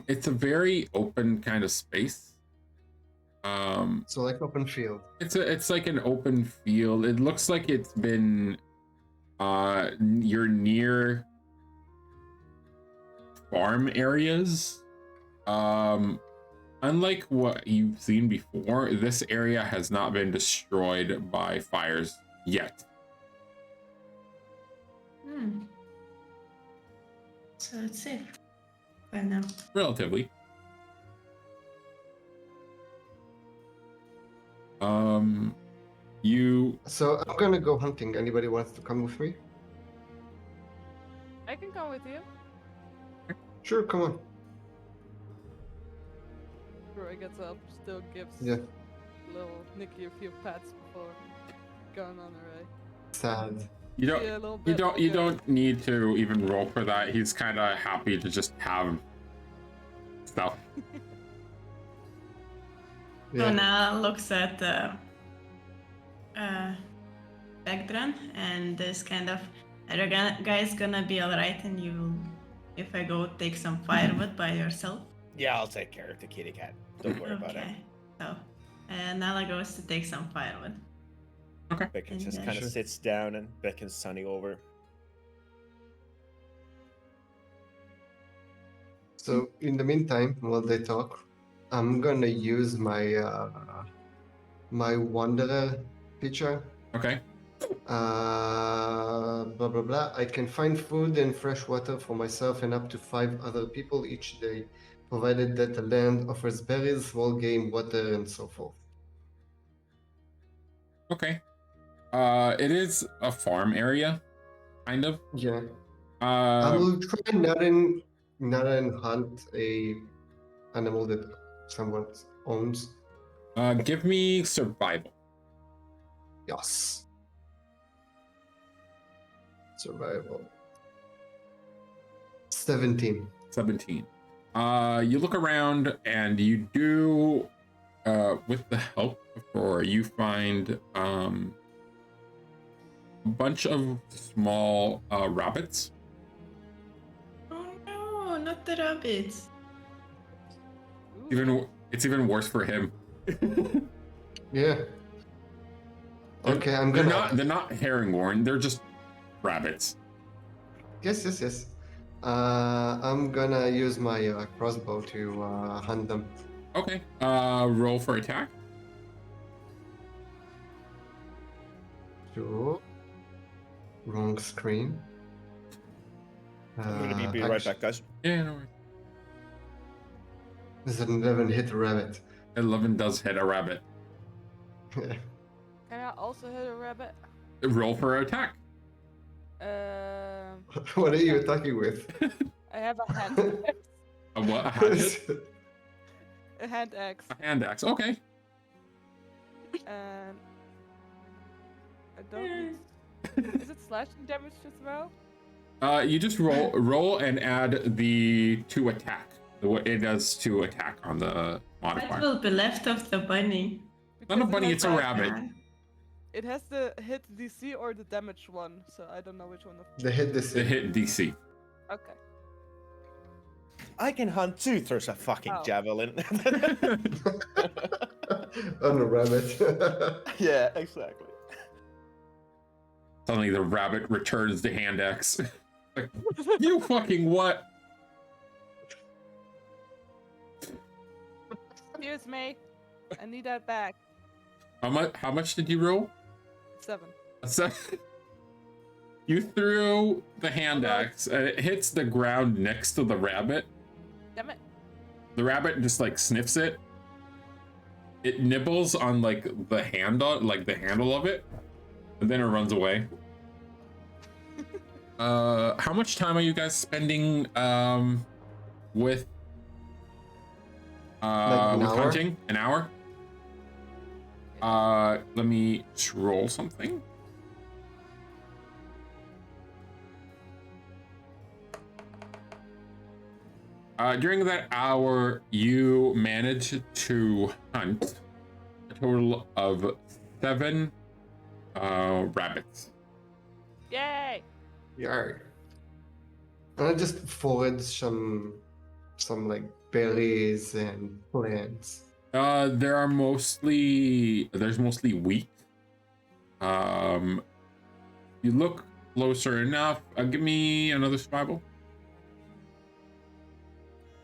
It's a very open kind of space. So like open field. It's like an open field. It looks like it's been you're near farm areas. Unlike what you've seen before, this area has not been destroyed by fires yet. So it's safe for now. Relatively. You So I'm gonna go hunting. Anybody wants to come with me? I can come with you. Sure, come on. Roy gets up, still gives Yeah. little Nikki a few pats before going on her way. Sad. you don't Yeah, a little you bit, don't you yeah. don't need to even roll for that. He's kind of happy to just have stuff. Yeah. Luna looks at Begdran and this kind of, are you guys gonna be alright? And you if I go take some firewood by yourself? Yeah, I'll take care of the kitty cat. Don't worry about it. Okay. So, Nala goes to take some firewood. Beckon And just then- kind of Sure. sits down and beckons Sunny over. So in the meantime, while they talk, I'm gonna use my my wanderer feature. Okay. Blah blah blah. I can find food and fresh water for myself and up to 5 other people each day, provided that the land offers berries, small game, water, and so forth. Okay. It is a farm area, kind of. Yeah. I will try not and hunt a animal that someone owns. Give me survival. Yes. Survival. 17. 17. You look around and you do, with the help of Aurora, you find a bunch of small rabbits. Oh no, not the rabbits. It's even worse for him. Yeah. Okay, I'm gonna. They're not herringborn. They're just rabbits. Yes. I'm gonna use my crossbow to hunt them. Okay. Roll for attack. Sure. Wrong screen. I'm gonna be right back, guys. Yeah, no worries. This is an 11 hit rabbit. 11 does hit a rabbit. Can I also hit a rabbit? Roll for attack. What are you attacking with? I have a hand axe. A what? A hatchet? A hand axe. A hand axe. Okay. And I don't need... Is it slashing damage as well? You just roll and add the to attack. What it does to attack on the What modifier. will be left of the bunny? Not a Because it bunny, has it's a the- rabbit. It has the hit DC or the damage one, so I don't know which one. The hit this. The hit DC. Okay. I can hunt too, throws a fucking Oh. javelin. On a rabbit. Yeah, exactly. Suddenly the rabbit returns the hand axe. Like, you fucking what? Excuse me. I need that back. How much did you roll? 7. So, you threw the hand axe and it hits the ground next to the rabbit. Damn it. The rabbit just like sniffs it. It nibbles on like the handle of it, and then it runs away. How much time are you guys spending with Like an hour? hunting? An hour? Let me roll something. During that hour, you managed to hunt a total of 7 rabbits. Yay! Yarg. And I just forage some like berries and plants. There's mostly wheat. You look closer enough. Give me another survival.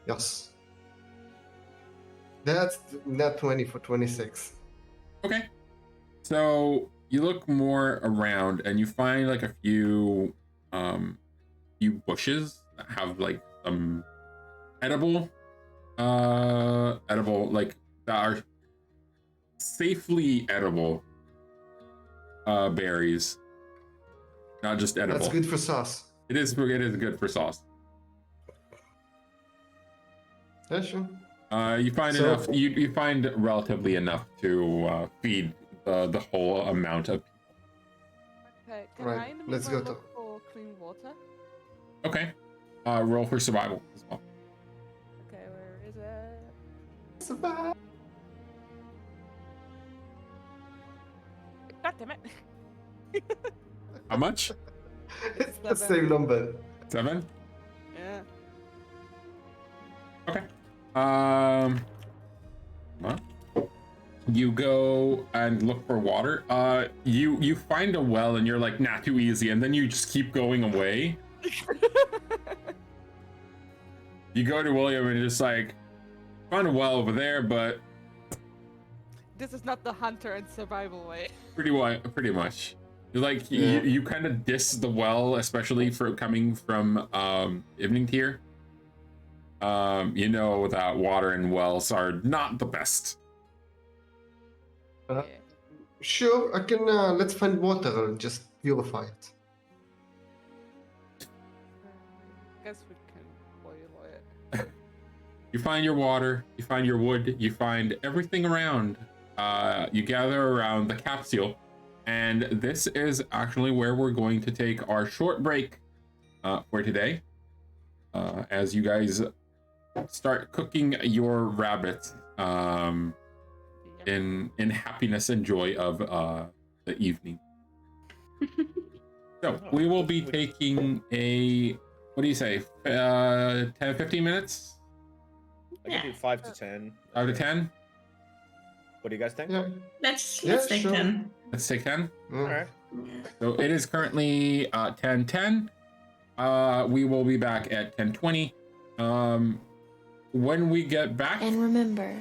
Yes. That's not 20 for 26. Okay. So you look more around and you find like a few bushes that have like some edible like that are safely edible berries. Not just edible. That's good for sauce. It is good for sauce. Yeah, sure. You find So- enough. You find relatively enough to feed the whole amount of. Okay, can Right, I in the let's meanwhile go look for clean water? Okay. Roll for survival as well. Okay, where is it? Survive. God damn it! How much? It's the same number. 7. Yeah. Well, you go and look for water. You find a well and you're like, nah, too easy, and then you just keep going away. You go to William and just like, found a well over there, but This is not the hunter and survival way. pretty much. Like Yeah. you kind of diss the well, especially for coming from evening tier. You know that water and wells are not the best. Uh, Sure, I can. Let's find water. I'll just purify it. Guess we can boil it. You find your water, you find your wood, you find everything around. You gather around the capsule, and this is actually where we're going to take our short break for today. As you guys start cooking your rabbit in happiness and joy of the evening. So we will be taking a, what do you say, 10, 15 minutes? I can do 5 to 10. Out of 10? What do you guys think? Yeah. Let's Yeah, take sure. 10. Let's take 10. Yeah. All right. So it is currently 10:10. We will be back at 10:20. When we get back, And remember,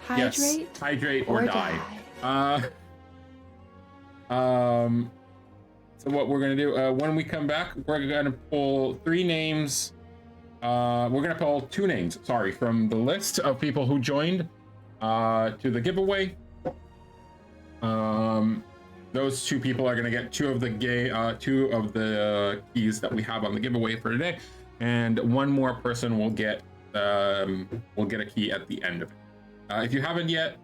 hydrate, yes, hydrate or die. So what we're gonna do when we come back, we're gonna pull 3 names. We're gonna pull 2 names, sorry, from the list of people who joined to the giveaway. Those 2 people are gonna get 2 of the keys that we have on the giveaway for today, and 1 more person will get a key at the end of it. If you haven't yet,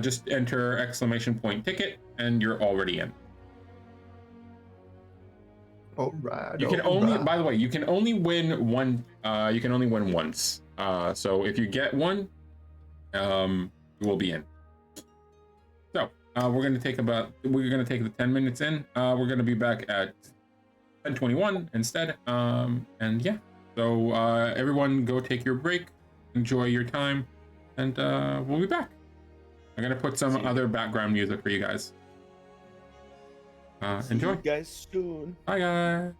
just enter !ticket and you're already in. All right. You can all only, right. by the way, you can only win one. You can only win once. So if you get one, you will be in. So we're gonna take the 10 minutes in. We're gonna be back at 10:21 instead. And yeah. So everyone, go take your break, enjoy your time, and we'll be back. I'm gonna put some other background music for you guys. Enjoy. See you guys soon. Bye, guys.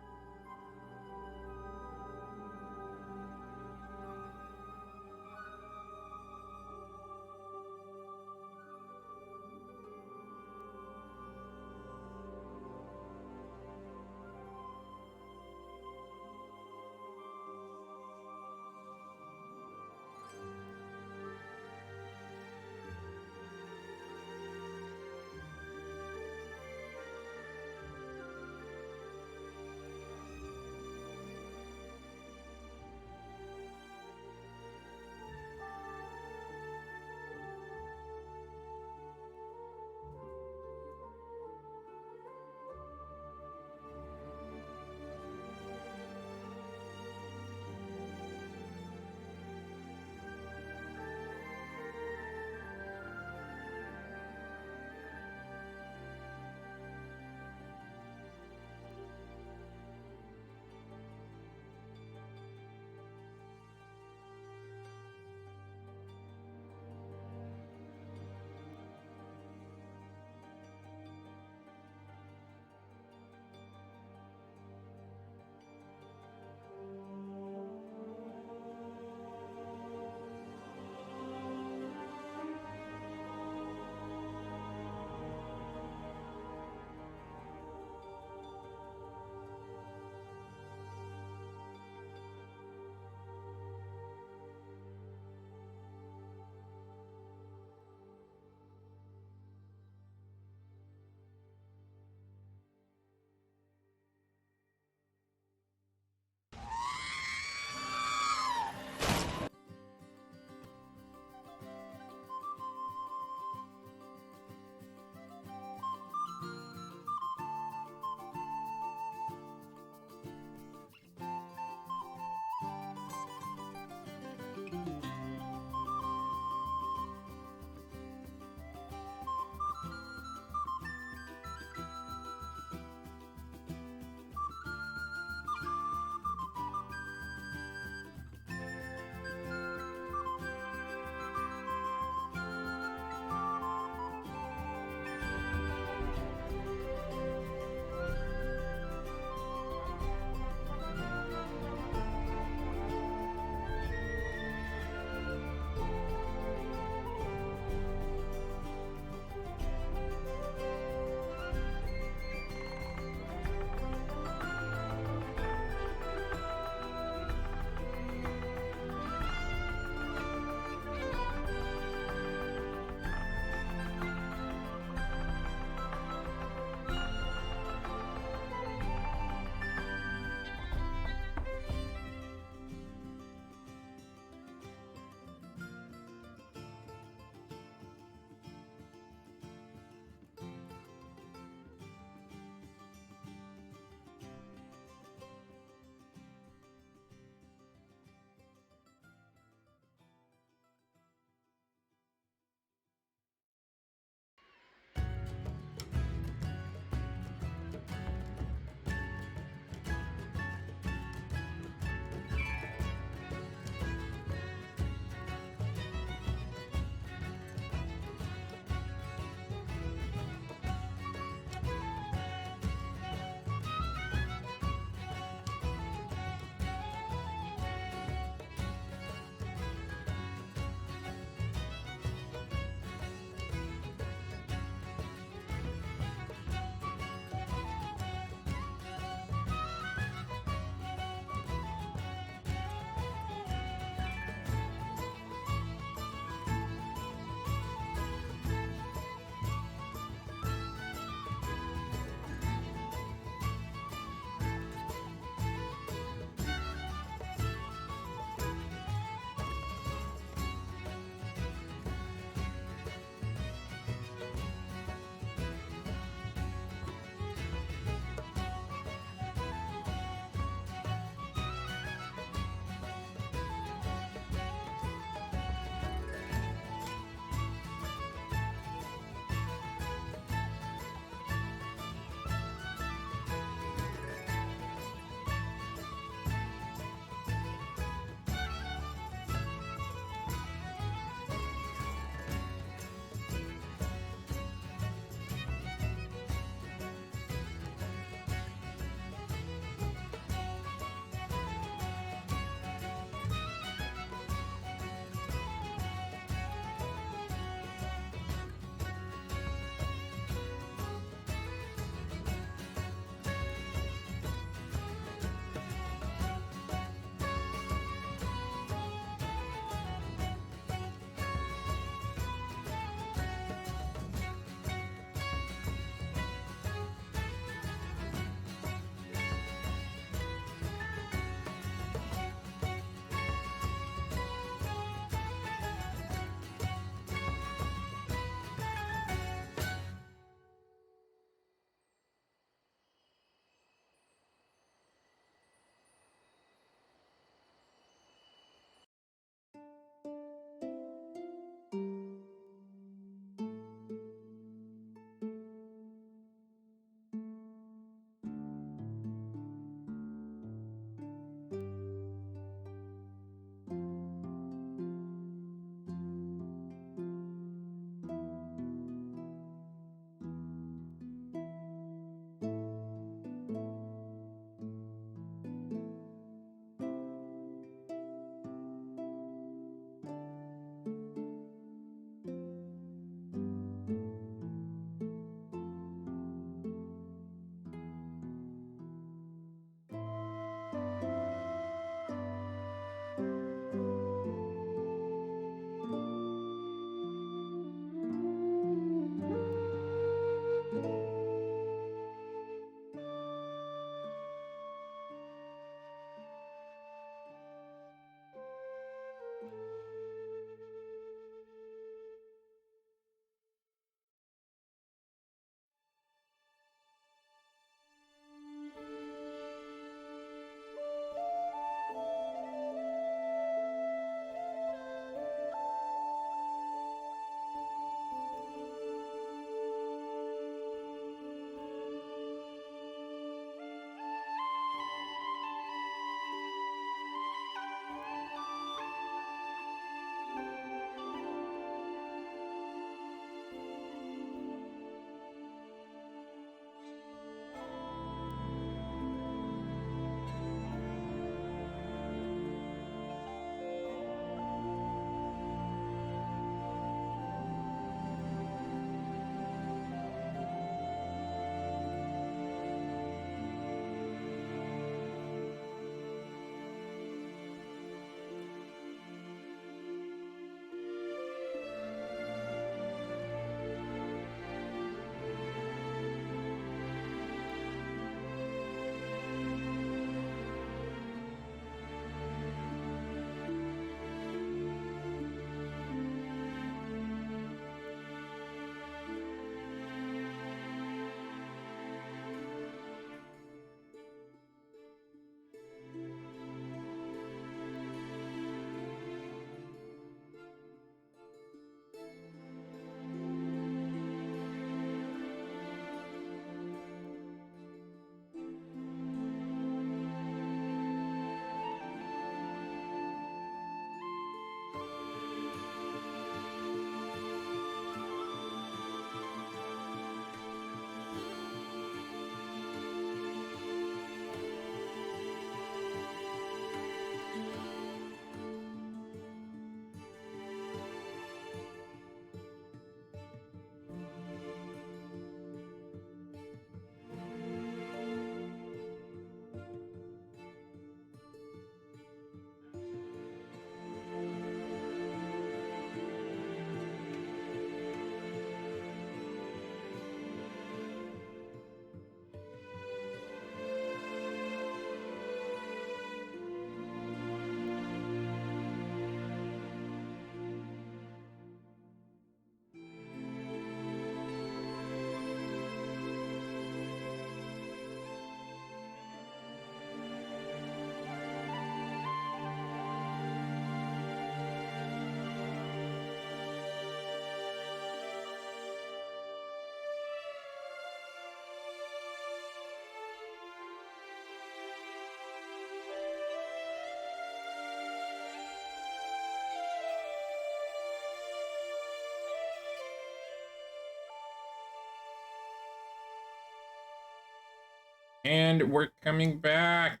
And we're coming back.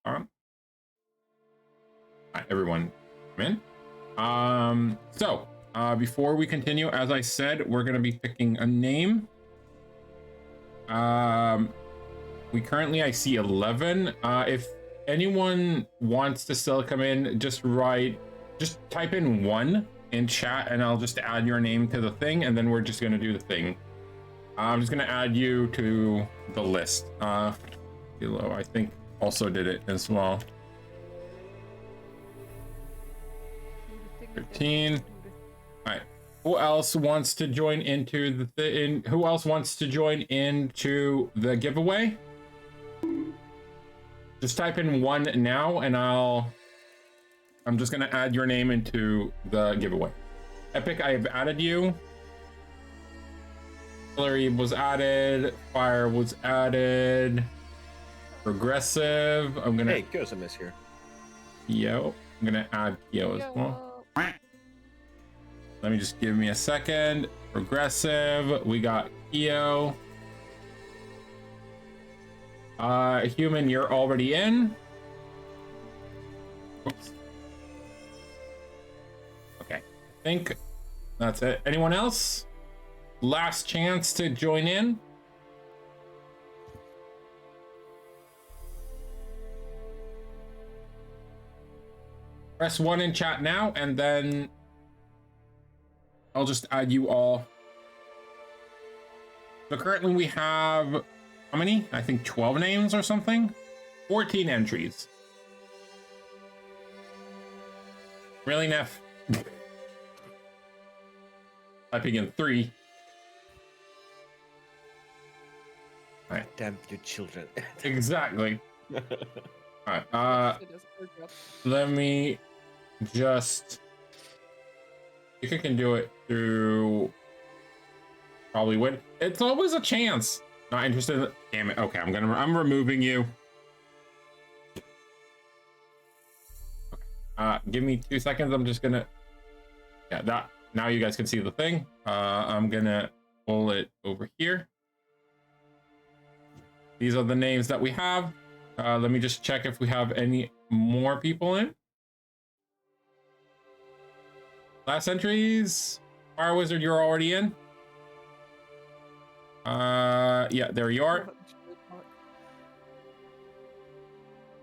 All right, everyone, come in. So before we continue, as I said, we're gonna be picking a name. We currently, I see 11. If anyone wants to still come in, just type in 1 in chat and I'll just add your name to the thing, and then we're just gonna do the thing. I'm just gonna add you to the list. Philo, I think, also did it as well. 13. All right. Who else wants to join into the who else wants to join into the giveaway? Just type in 1 now and I'm just gonna add your name into the giveaway. Epic, I have added you. Pilleri was added. Fire was added. Progressive. I'm gonna. Hey, Gosam is here. Yo, I'm gonna add Yo as well. Let me just give me a second. Progressive. We got Kyo. Human, you're already in. Oops. Okay, I think that's it. Anyone else? Last chance to join in. Press 1 in chat now, and then I'll just add you all. So currently we have, how many? I think 12 names or something. 14 entries. Really, Neff? Typing in 3. All right. Damn you children. Exactly. All right. Let me just. I think I can do it through. Probably win. It's always a chance. Not interested. Damn it. Okay, I'm removing you. Give me 2 seconds. I'm just gonna. Yeah, that. Now you guys can see the thing. I'm gonna pull it over here. These are the names that we have. Let me just check if we have any more people in. Last entries. Fire Wizard, you're already in. Yeah, there you are.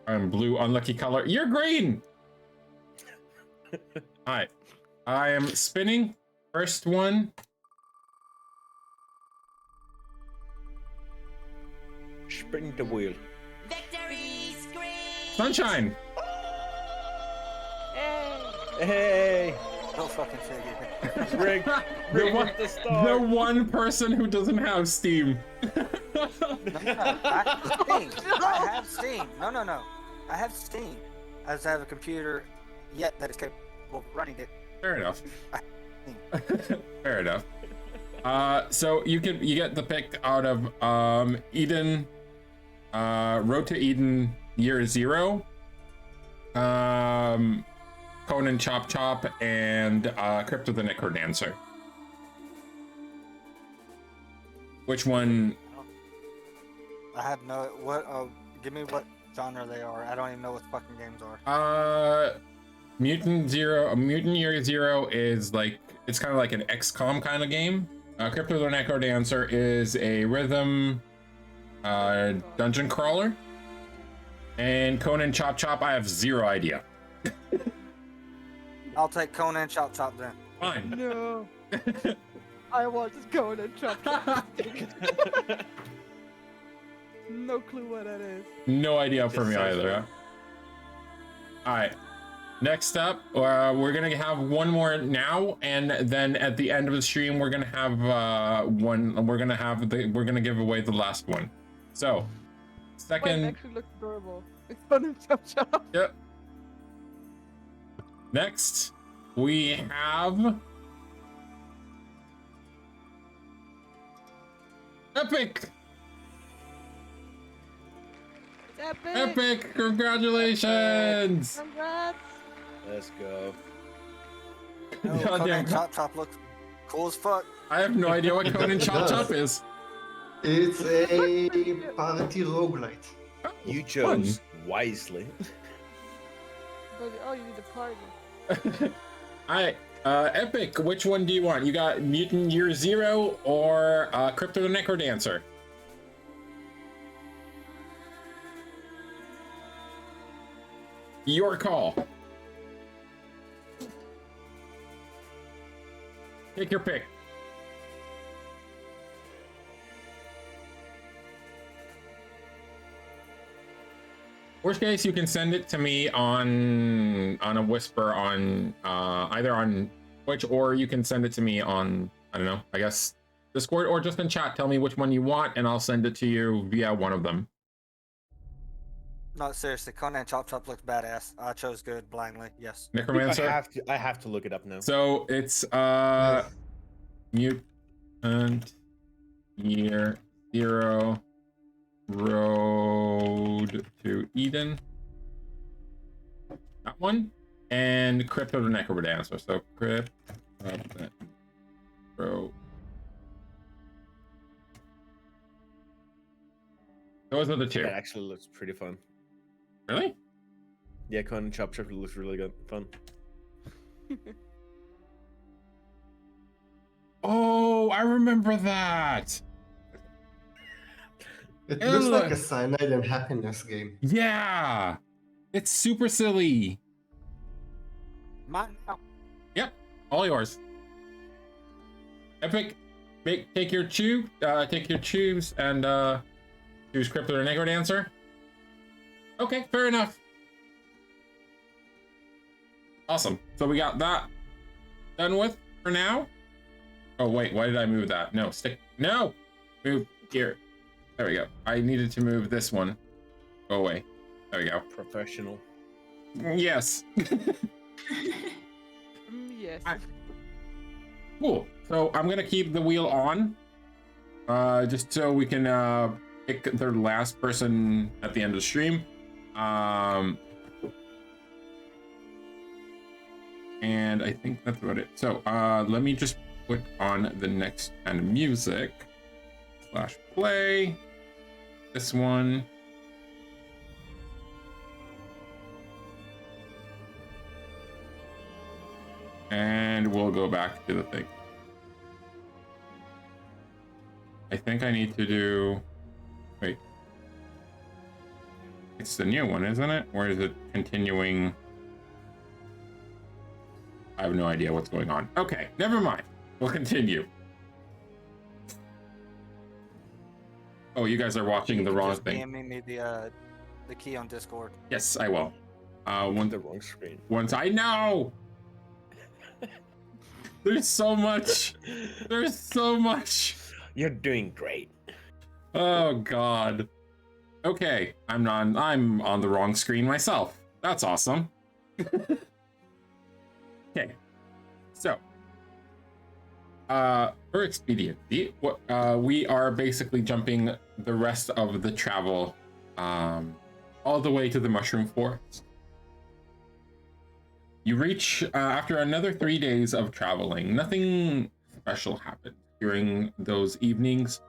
I'm blue, unlucky color. You're green. All right. I am spinning. First one. Spin the wheel. Victory scream! Sunshine. Hey! Don't fucking figure. Rick, the one person who doesn't have Steam. No, I have Steam. No. I have Steam. I just have a computer yet that is capable of running it. Fair enough. Fair enough. So you get the pick out of Eden, Road to Eden Year 0, Conan Chop Chop, and Crypto the Necrodancer. Which one? I have no what. Give me what genre they are. I don't even know what fucking games are. Mutant Year Zero is like, it's kind of like an XCOM kind of game. Crypto the Necrodancer is a rhythm dungeon crawler. And Conan Chop Chop, I have zero idea. I'll take Conan Chop Chop then. Fine. No. I want to go in and chop. No clue what that is. No idea for me either. Huh? All right. Next up, we're gonna have one more now, and then at the end of the stream, we're gonna have one. We're gonna give away the last one. So, second. Wait, it actually looks adorable. It's fun and chop chop. Yep. Next, we have Epic. It's epic. Epic! Congratulations! Congrats. Let's go. No, Goddamn. Conan Chop Chop looks cool as fuck. I have no idea what Conan Chop Chop is. It's a party roguelite. You Fun. chose wisely. But oh, you need a party. Alright, Epic, which one do you want? You got Mutant Year Zero or Crypto the Necrodancer? Your call. Take your pick. Worst case, you can send it to me on a whisper on either on Twitch, or you can send it to me on, I don't know, I guess Discord, or just in chat. Tell me which one you want, and I'll send it to you via one of them. No, seriously, Conan Chop Chop looks badass. I chose good blindly. Yes. Necromancer. I have to look it up now. So it's Mutant Year Zero Road to Eden. That one. And Crypto the Necrodancer. So Crypto. Those are the two. That actually looks pretty fun. Really? Yeah, Conan Chop Chop looks really good. Fun. Oh, I remember that. It looks like a cyanide and happiness game. Yeah. It's super silly. Mine now. Yep. All yours. Epic, take your tubes and choose Crypto the Necrodancer. Okay, fair enough. Awesome. So we got that done with for now. Oh wait, why did I move that? No, no! Move here. There we go. I needed to move this one. Go away. There we go. Professional. Yes. Yes. Cool. So I'm gonna keep the wheel on, just so we can pick the last person at the end of the stream. And I think that's about it. So let me just put on the next kind of music. /play. This one. And we'll go back to the thing. I think I need to do... Wait. It's the new one, isn't it? Or is it continuing? I have no idea what's going on. Okay, never mind. We'll continue. Oh, you guys are watching the wrong thing. DM me the key on Discord. Yes, I will. On the wrong screen. Once I know. There's so much. There's so much. You're doing great. Oh God. Okay, I'm on the wrong screen myself. That's awesome. Okay. So, for expediency, we are basically jumping the rest of the travel, all the way to the Mushroom Forest. You reach after another 3 days of traveling. Nothing special happened during those evenings.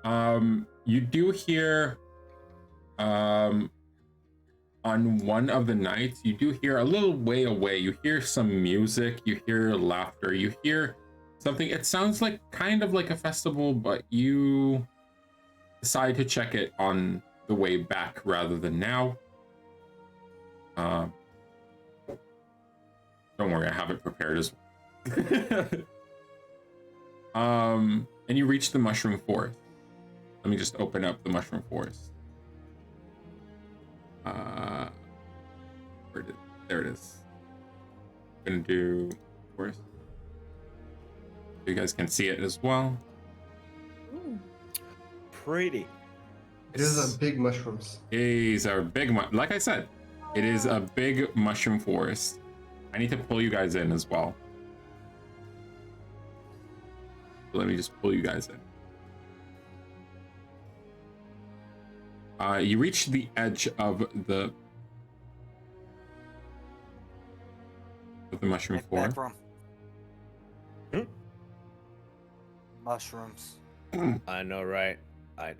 You do hear, on one of the nights, you do hear a little way away. You hear some music. You hear laughter. You hear something. It sounds like kind of like a festival, but you decide to check it on the way back rather than now. Don't worry, I have it prepared as well. And you reach the Mushroom Forest. Let me just open up the Mushroom Forest. There it is. I'm gonna do forest. So you guys can see it as well. Ooh. Pretty. It is a big mushrooms. These are big, like I said, it is a big mushroom forest. I need to pull you guys in as well. Let me just pull you guys in. You reach the edge of the mushroom forest. Mushrooms. I know, right? I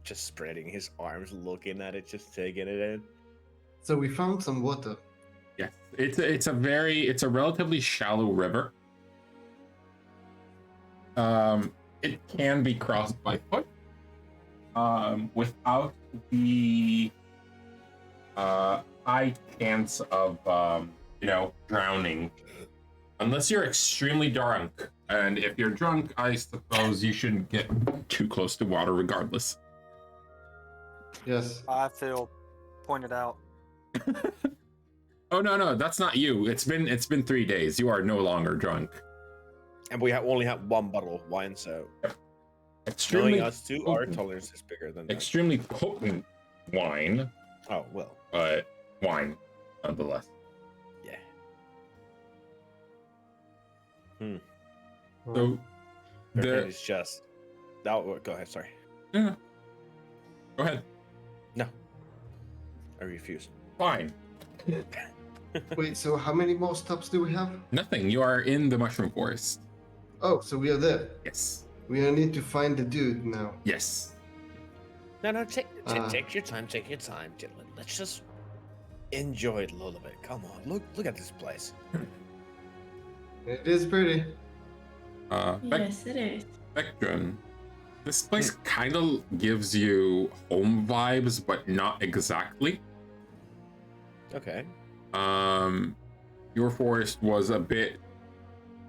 just spreading his arms, looking at it, just taking it in. So we found some water. Yes, it's a relatively shallow river. It can be crossed by foot. Without the high chance of drowning, unless you're extremely drunk. And if you're drunk, I suppose you shouldn't get too close to water, regardless. Yes. I feel pointed out. Oh no, that's not you. It's been 3 days. You are no longer drunk. And we only have one bottle of wine, so Extremely knowing us two, our potent. tolerance is bigger than that. Extremely potent wine, Oh well, but wine nonetheless. yeah. So There is just. No, go ahead. Sorry. yeah. Go ahead. No, I refuse. Fine. Wait, so how many more stops do we have? Nothing. You are in the mushroom forest. Oh, so we are there. Yes. We need to find the dude now. Yes. No, take your time. Take your time. Let's just enjoy it a little bit. Come on, look at this place. It is pretty. Yes, it is. Spectrum. This place kind of gives you home vibes, but not exactly. Okay. Your forest was a bit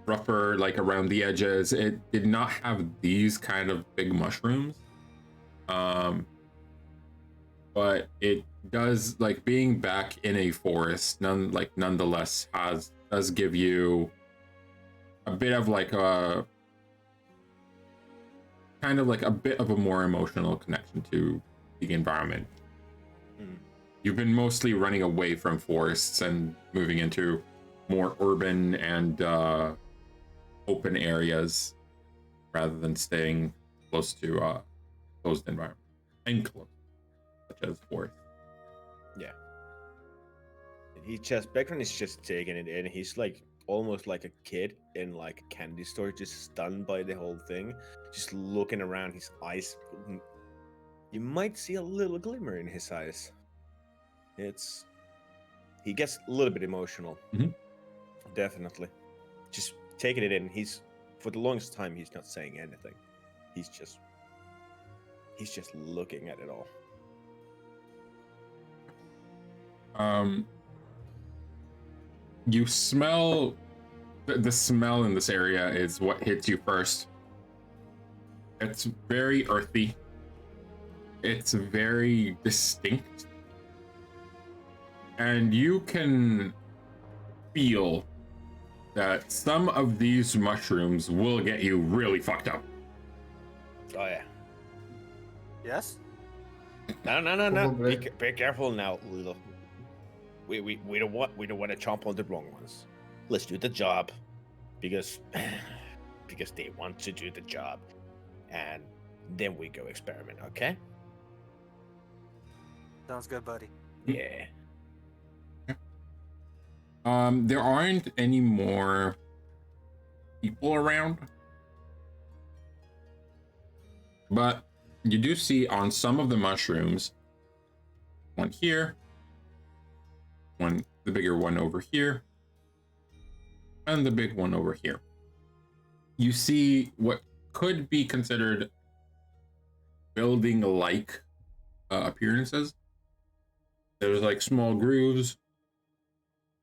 rougher, like around the edges. It did not have these kind of big mushrooms. But it does, like, being back in a forest, nonetheless does give you a bit of like a kind of like a bit of a more emotional connection to the environment. You've been mostly running away from forests and moving into more urban and open areas rather than staying close to closed environment, enclosed, such as forest. Yeah. He just Beckman is just taking it in. He's like almost like a kid in like a candy store, just stunned by the whole thing, just looking around. His eyes, you might see a little glimmer in his eyes. He gets a little bit emotional. Definitely, just taking it in. He's for the longest time he's not saying anything. He's just looking at it all. You smell the smell in this area is what hits you first. It's very earthy. It's very distinct. And you can feel that some of these mushrooms will get you really fucked up. Oh yeah. Yes? No. Probably. Be careful now, Lilo. We don't want to chomp on the wrong ones. Let's do the job, because they want to do the job, and then we go experiment. Okay? Sounds good, buddy. Yeah. There aren't any more people around, but you do see on some of the mushrooms, one here, the bigger one over here, and the big one over here. You see what could be considered building-like appearances. There's like small grooves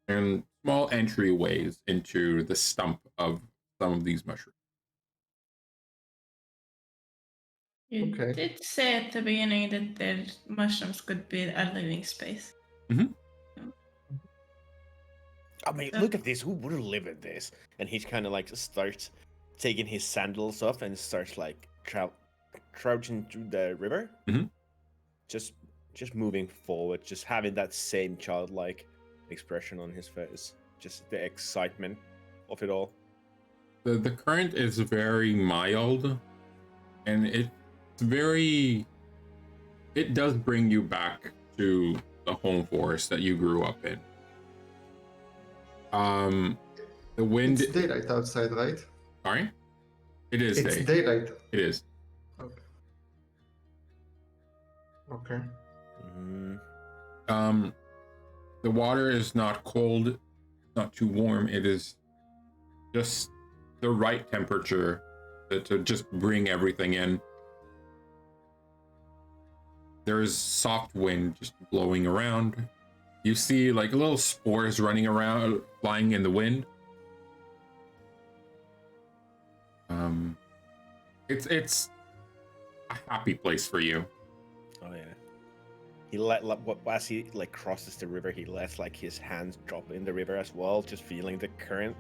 and small entryways into the stump of some of these mushrooms. You Okay. did say at the beginning that the mushrooms could be a living space. I mean, look at this. Who would live in this? And he's kind of like starts taking his sandals off and starts like crouching through the river. Just moving forward, just having that same childlike expression on his face, just the excitement of it all. The current is very mild, and it does bring you back to the home forest that you grew up in. The wind. It's daylight outside, right? Sorry, it is It's day. daylight. It is. Okay. Okay. The water is not cold, not too warm. It is just the right temperature to just bring everything in. There is soft wind just blowing around. You see like little spores running around, flying in the wind. It's a happy place for you. Oh yeah. He as he like crosses the river, he lets like his hands drop in the river as well, just feeling the current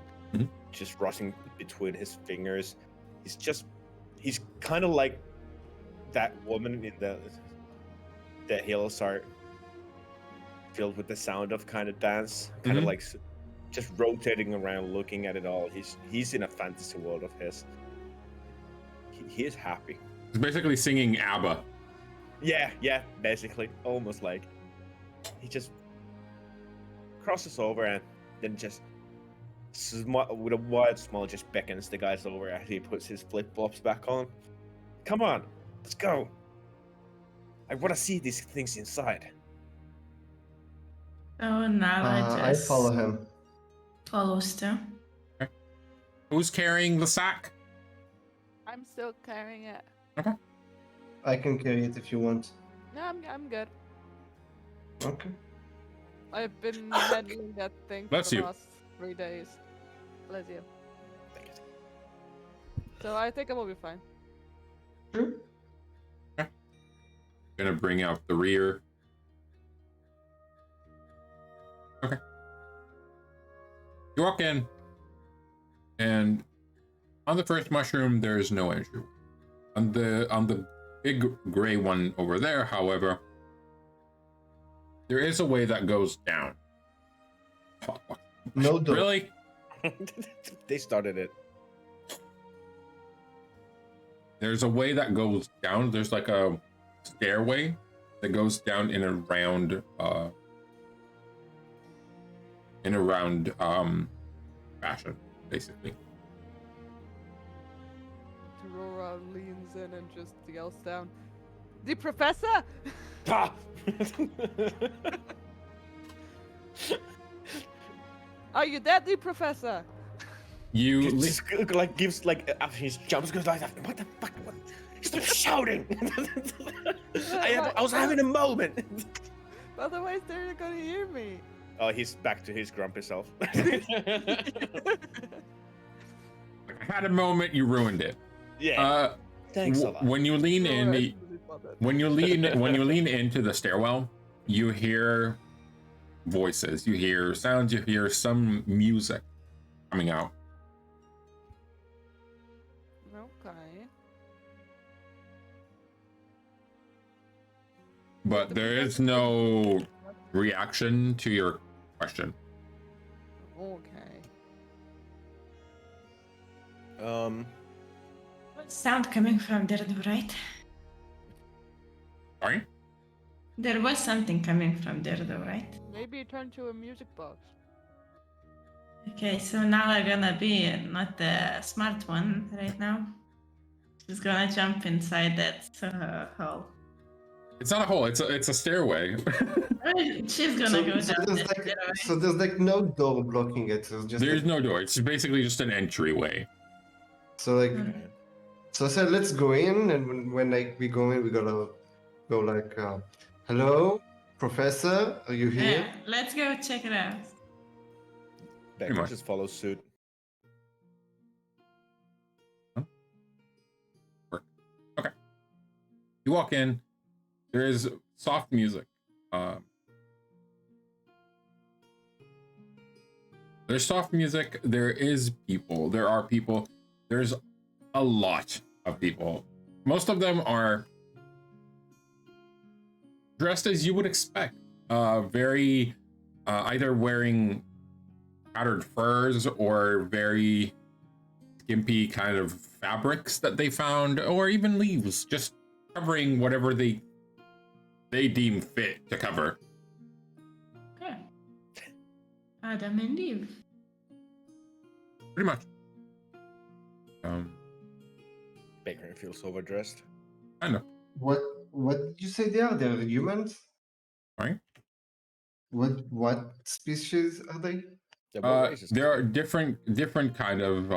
just rushing between his fingers. He's kind of like that woman in the hills are filled with the sound of kind of dance, kind of like just rotating around, looking at it all. He's in a fantasy world of his. He is happy. He's basically singing ABBA. Yeah, basically, almost like he just crosses over and then just with a wide smile just beckons the guys over as he puts his flip-flops back on. Come on, let's go. I want to see these things inside. Oh, now I I just follow him. follows too. Okay. Who's carrying the sack? I'm still carrying it. Okay. I can carry it if you want. No, I'm good. Okay. I've been handling that thing for Bless the you. last 3 days. Bless you. So I think I will be fine. Sure. Gonna bring out the rear. Okay. You walk in, and on the first mushroom, there is no entry. On the big gray one over there, however, there is a way that goes down. No door. Really? They started it. There's a way that goes down. There's like a stairway that goes down in a round fashion, basically. Aurora leans in and just yells down, "The professor!" Ah! Are you dead, the professor? You He just like gives like after his jumps goes like, what the fuck? Stop shouting! I was having a moment. Otherwise, they're gonna hear me. Oh, he's back to his grumpy self. I had a moment, you ruined it. Yeah. Thanks a lot. When you lean in, Alright. when you lean into the stairwell, you hear voices, you hear sounds, you hear some music coming out. Okay. But there is no reaction to your question. Okay. Sound coming from there, right? Sorry? There was something coming from there, though, right? Maybe it turned to a music box. Okay, so now I'm gonna be not the smart one right now. She's gonna jump inside that hole. It's not a hole, it's a stairway. She's gonna go down the stairway. So there's like no door blocking it. So just There's no door, it's basically just an entryway. So like, so I said, let's go in, and when like we go in, we gotta go like, hello, professor, are you here? Yeah, let's go check it out. Becker just follows suit. Okay. You walk in, there is soft music. There's soft music, there are people, there's a lot of people. Most of them are dressed as you would expect. Very, either wearing powdered furs or very skimpy kind of fabrics that they found, or even leaves, just covering whatever they deem fit to cover. Okay. Adam and Eve. Pretty much. Baker feels overdressed. I know. What did you say they are? They're humans? Right? What species are they? Yeah, what races There are are different kind of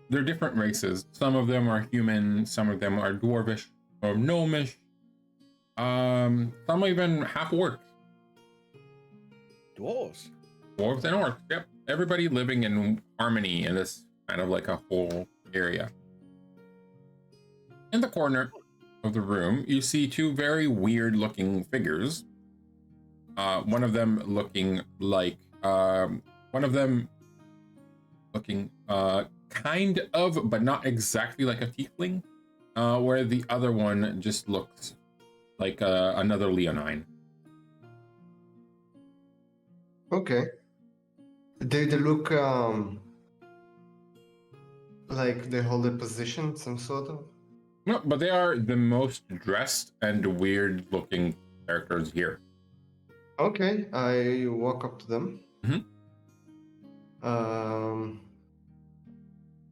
they're different races. Some of them are human, some of them are dwarvish or gnomish. Some even half orcs. dwarves? Dwarves and orcs. Yep. Everybody living in harmony in this kind of like a whole area. In the corner of the room, you see two very weird looking figures. One of them looking like kind of, but not exactly like a tiefling, where the other one just looks like another Leonine. Okay. They look like they hold a position, some sort of. No, but they are the most dressed and weird looking characters here. Okay, I walk up to them. Mhm.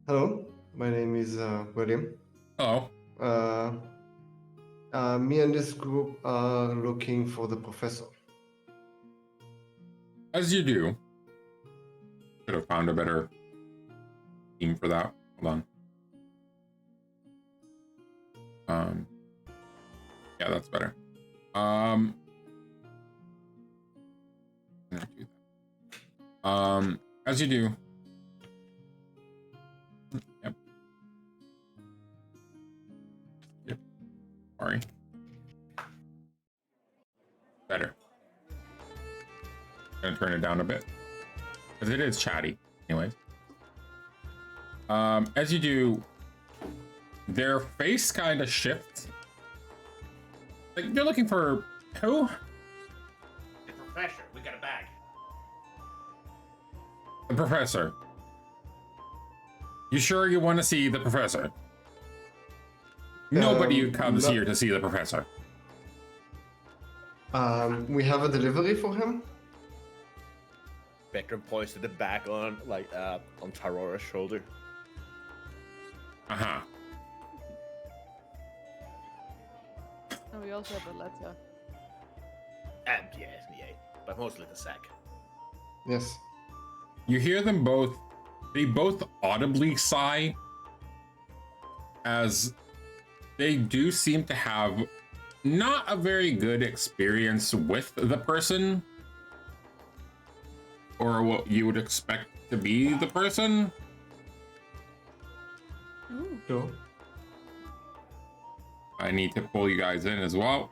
Hello, my name is William. Oh, Me and this group are looking for the professor. as you do. Could have found a better theme for that. Hold on. Yeah, that's better. I'm gonna do that. As you do. Yep. Sorry. Better. Gonna turn it down a bit because it is chatty. Anyways, as you do, their face kind of shifts. Like you're looking for who? The professor, we got a bag. The professor. You sure you want to see the professor? Nobody comes no. here to see the professor. We have a delivery for him. Spectrum points to the back on Tarora's shoulder. Uh-huh. And we also have a letter. Yeah, but mostly the sack. Yes. You hear them both. They both audibly sigh as they do seem to have not a very good experience with the person or what you would expect to be the person. Ooh. Sure. I need to pull you guys in as well.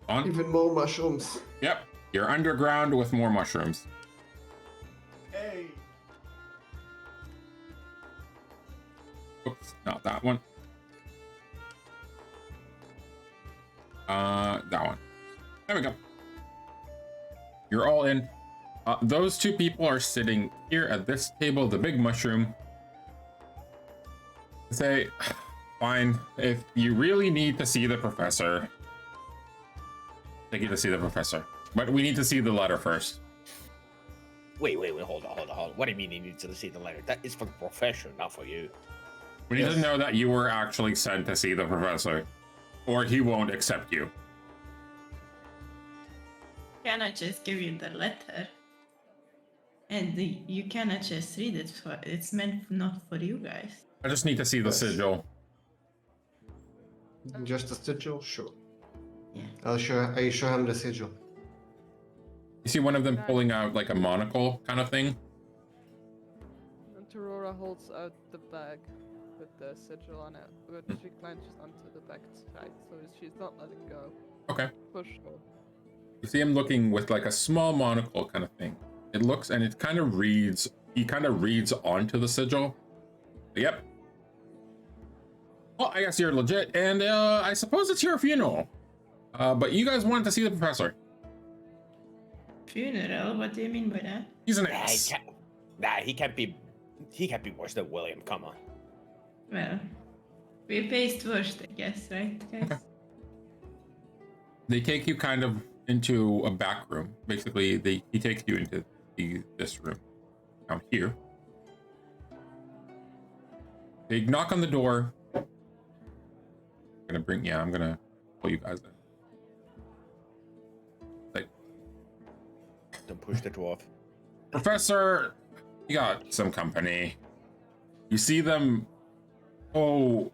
On. Even more mushrooms. Yep, you're underground with more mushrooms. Hey. Oops, not that one. That one. There we go. You're all in. Those two people are sitting here at this table, the big mushroom. Say, fine, if you really need to see the professor, take you to see the professor. But we need to see the letter first. Wait, hold on. What do you mean you need to see the letter? That is for the professor, not for you. We need to know that you were actually sent to see the professor, or he won't accept you. Cannot just give you the letter. And you cannot just read it. It's meant not for you guys. I just need to see the Yes. sigil. Just a sigil? Sure. Yeah. I show him the sigil. You see one of them pulling out like a monocle kind of thing. And Aurora holds out the bag with the sigil on it, which she clenches onto the back side, so she's not letting go. Okay. For sure. You see him looking with like a small monocle kind of thing. It looks and it kind of reads, he kind of reads onto the sigil. Yep. Well, I guess you're legit, and I suppose it's your funeral. But you guys wanted to see the professor. Funeral? What do you mean by that? He's an Nah, ass. he can't be worse than William. Come on. Well, we faced worst, I guess, right, guys? Okay. They take you kind of into a back room. Basically, he takes you into this room out here. They knock on the door. I'm gonna pull you guys in. Like, Don't push the dwarf. Professor, you got some company. You see them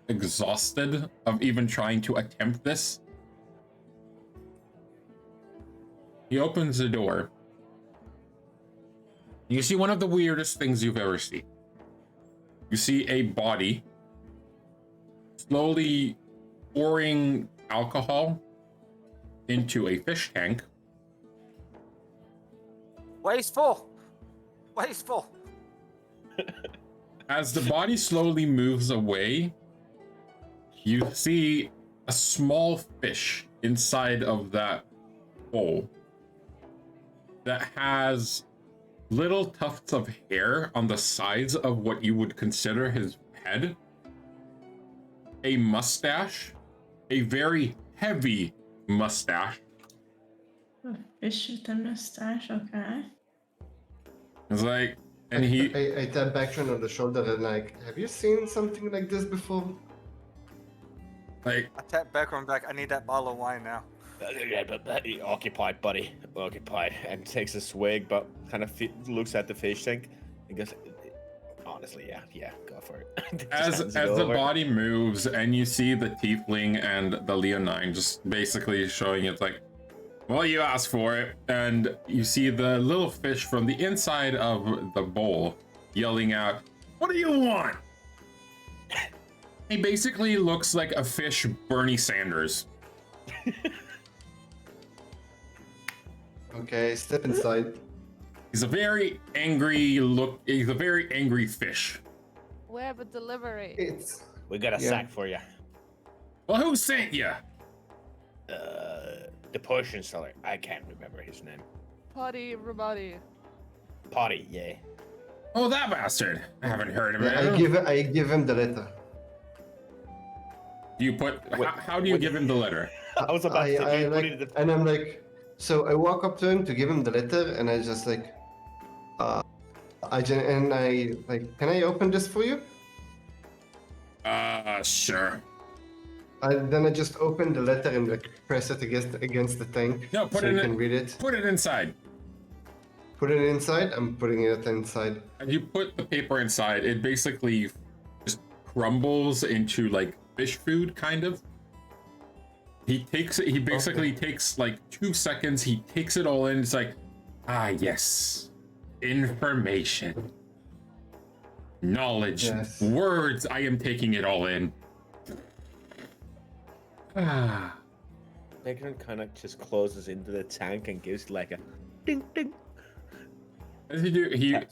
exhausted of even trying to attempt this. He opens the door. You see one of the weirdest things you've ever seen. You see a body slowly pouring alcohol into a fish tank. Wasteful! Wasteful! As the body slowly moves away, you see a small fish inside of that bowl that has little tufts of hair on the sides of what you would consider his head, a mustache, a very heavy mustache. A fish with a mustache, okay. It's like, and he I tap Bactron on the shoulder and like, have you seen something like this before? like I tap back, I need that bottle of wine now. Occupied, buddy. Occupied. And takes a swig, but kind of looks at the fish tank and goes, honestly, yeah, go for it. as the body moves and you see the tiefling and the leonine just basically showing it's like, well, you asked for it, and you see the little fish from the inside of the bowl yelling out, what do you want? He basically looks like a fish Bernie Sanders. Okay, step inside. He's a very angry fish. We have a delivery. It's We got a Yeah. sack for you. Well, who sent you? The potion seller. I can't remember his name. Potty Rabati. Potty, yeah. Oh, that bastard. I haven't heard of yeah, it. I give him the letter. You put, Wait, how do you give him the letter? I was about to say, I put like, it in the... and I'm like, so I walk up to him to give him the letter, and I just like, can I open this for you? Sure. Then I just open the letter and like press it against the tank, No, put so it you in can read it. Put it inside. Put it inside. I'm putting it inside. As you put the paper inside, it basically just crumbles into like fish food, kind of. He basically takes like 2 seconds. He takes it all in. It's like, yes, information, knowledge, Yes. words. I am taking it all in. Bacon kind of just closes into the tank and gives like a ding ding. As you do,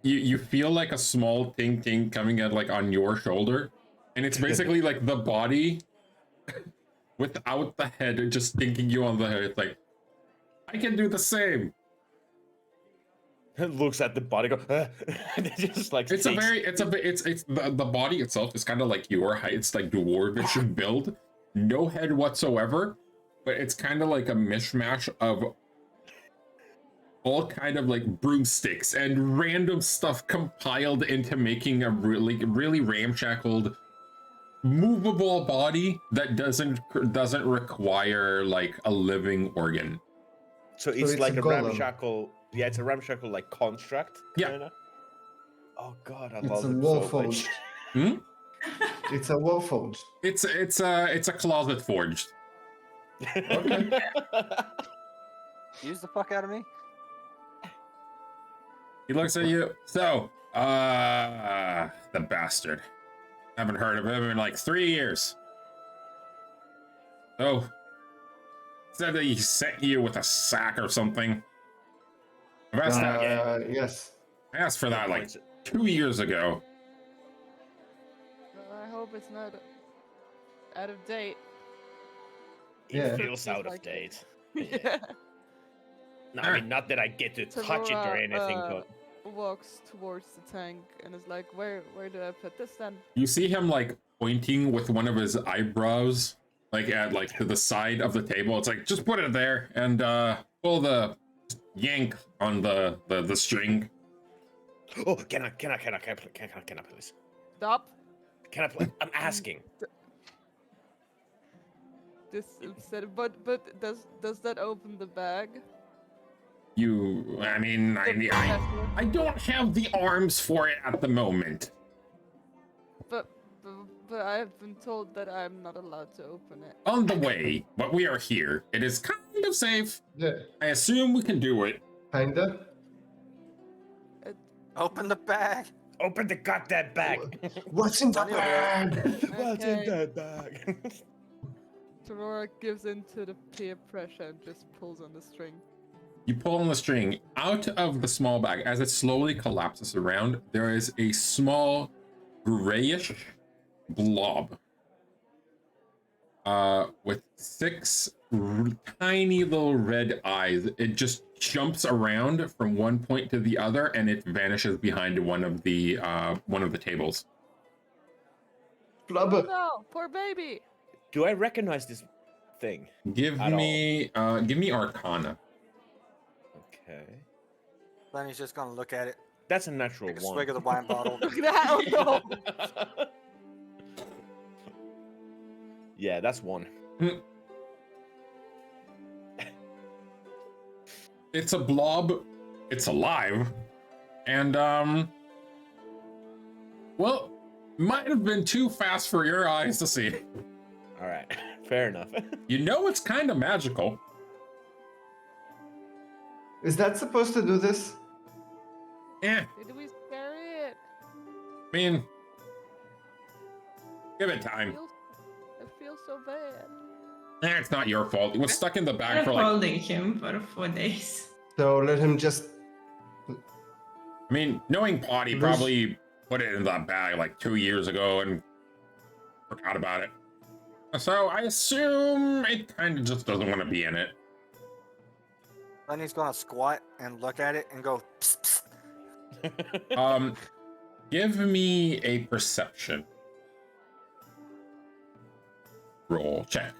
you feel like a small ting ting coming out like on your shoulder, and it's basically like the body without the head just stinking you on the head. It's like, I can do the same. Looks at the body, go, and just like It's the body itself is kind of like your height. It's like dwarvish build, no head whatsoever, but it's kind of like a mishmash of all kind of like broomsticks and random stuff compiled into making a really ramshackled movable body that doesn't require like a living organ. So it's it's like a a golem. ramshackle. Yeah, it's a ramshackle like construct. Yeah. Kinda. Oh god, I It's love a it so warforged. much. It's a warforged. It's a closet forged. Okay. Use the fuck out of me. He looks at you. So, the bastard. Haven't heard of him in like 3 years. Oh, said that he sent you with a sack or something. I've asked that. Yes. I asked for that like 2 years ago. Well, I hope it's not out of date. It Yeah. feels out of Like- date. Yeah. No, I mean, not that I get to touch it or Tamura, anything, but walks towards the tank and is like, where do I put this then? You see him like pointing with one of his eyebrows, like at like to the side of the table. It's like, just put it there and pull the yank on the string. oh, can I please? Stop. Can I please? I'm asking. this instead. But does that open the bag? I mean, The I professor? don't have the arms for it at the moment. But I have been told that I'm not allowed to open it. On the way, but we are here. It is kind of safe. Yeah, I assume we can do it. kinda. Open the bag. Open the goddamn bag. What's in the Daniel here. bag? What's in Okay. that bag? Torora gives in to the peer pressure and just pulls on the string. You pull on the string. Out of the small bag, as it slowly collapses around, there is a small grayish blob with 6 tiny little red eyes. It just jumps around from one point to the other, and it vanishes behind one of the tables. Oh Flubber. no, poor baby. Do I recognize this thing? Give At me Arcana. Okay. Then he's just gonna look at it. That's a natural Take a one. swig of the wine bottle. Look at that. Oh no. Yeah, that's 1. It's a blob. It's alive. And, well, might have been too fast for your eyes to see. All right, fair enough. You know it's kind of magical. Is that supposed to do this? Eh, Did we scare it? I mean, give it time. I feel so bad. It's not your fault. It was stuck in the bag I'm for like, holding him for 4 days. So let him just. I mean, knowing Potty Lose- probably put it in that bag like 2 years ago and forgot about it. So I assume it kind of just doesn't want to be in it. Then he's gonna squat and look at it and go. Psst, psst. Give me a perception roll. Check.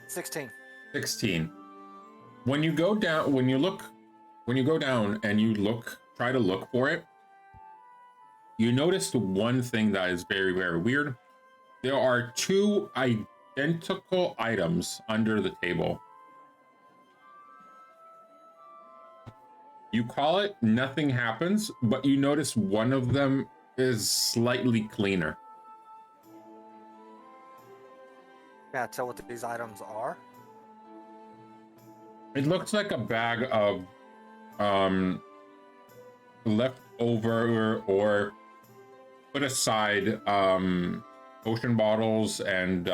$16. 16. When you go down, when you go down and you try to look for it, you notice the one thing that is very, very weird. There are 2 identical items under the table. You call it, nothing happens, but you notice one of them is slightly cleaner. Can I tell what these items are? It looks like a bag of leftover or put aside ocean bottles and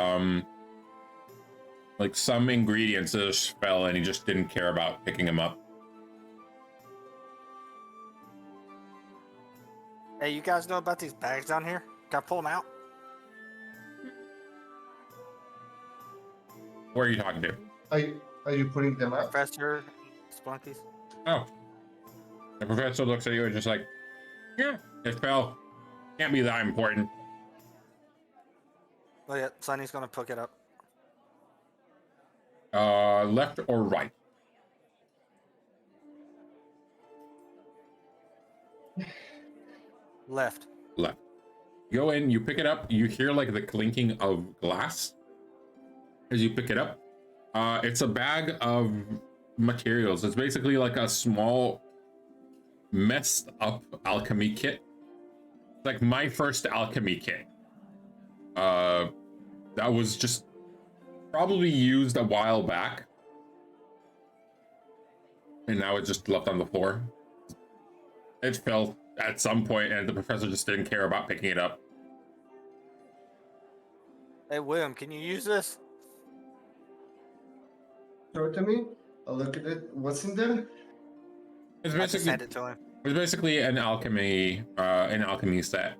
like some ingredients that just fell and he just didn't care about picking them up. Hey, you guys know about these bags down here? Can I pull them out? Who are you talking to? Are you putting them up? Professor, Splunkies. Oh. The professor looks at you and just like, yeah, it fell. Can't be that important. Oh yeah, Sonny's gonna pick it up. Left or right? Left. Left. You go in, you pick it up, you hear like the clinking of glass as you pick it up. It's a bag of materials. It's basically like a small messed up alchemy kit. It's like my first alchemy kit. That was just probably used a while back. And now it's just left on the floor. It fell at some point and the professor just didn't care about picking it up. Hey William, can you use this? Show it to me. I'll look at it. What's in there? It's I just basically hand it to him. it's basically an alchemy set.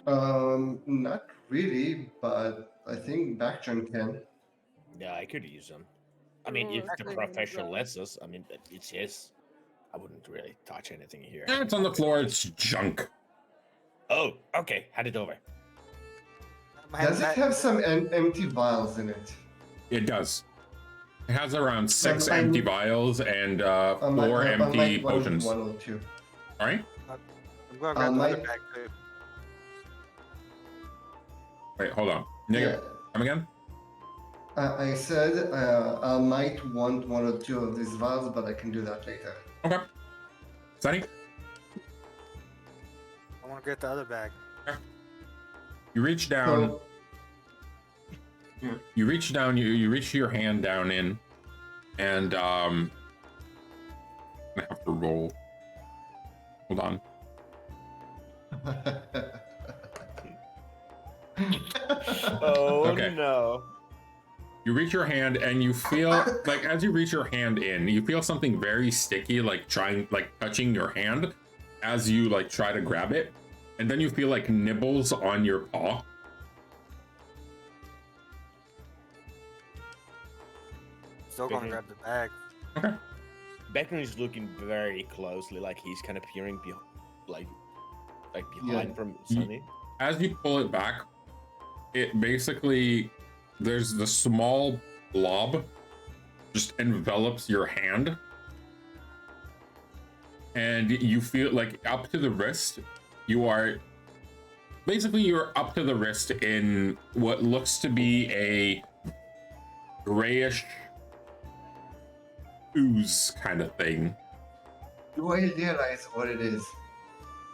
Not really, but I think Backjump can. Yeah, I could use them. I mean, if the professor lets us, I mean, it's his. I wouldn't really touch anything here. It's on the floor. It's junk. Oh, okay. Hand it over. Does it have some empty vials in it? It does. It has around 6 I'm- empty vials and I 4 empty might want potions. one or two. All right. I'm going to grab the other might- bag too. Wait, hold on. Neggev, come again? I said I might want one or two of these vials, but I can do that later. Okay. Sunny, I want to get the other bag. you reach down. So, You reach down. You reach your hand down in, and I have to roll. Hold on. Oh Okay. no. You reach your hand and you feel like as you reach your hand in, you feel something very sticky, like touching your hand as you like try to grab it. And then you feel like nibbles on your paw. Still going to Mhm. grab the bag. Okay. Beckman is looking very closely, like he's kind of peering like behind Yeah. from Sunny. As you pull it back, it basically there's the small blob just envelops your hand. And you feel like up to the wrist, you're up to the wrist in what looks to be a grayish ooze kind of thing. do I realize what it is?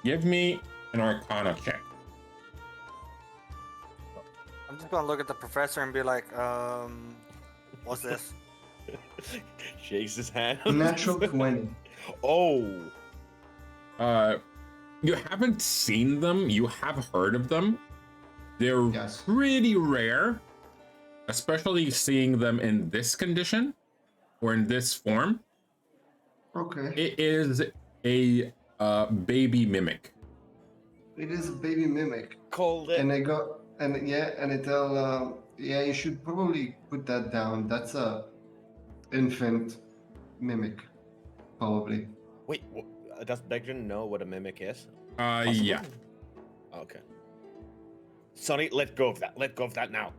Give me an Arcana check. I'm just going to look at the professor and be like, what's this? Shakes his hand. Natural 20. Oh. You haven't seen them, you have heard of them. They're Yes. pretty rare, especially seeing them in this condition or in this form. Okay. It is a baby mimic. It is a baby mimic. Called it. And I go, and it tell, yeah, you should probably put that down. That's a infant mimic, probably. Wait, does Beckman know what a mimic is? Possibly? Yeah. Okay. Sonny, let go of that. Let go of that now.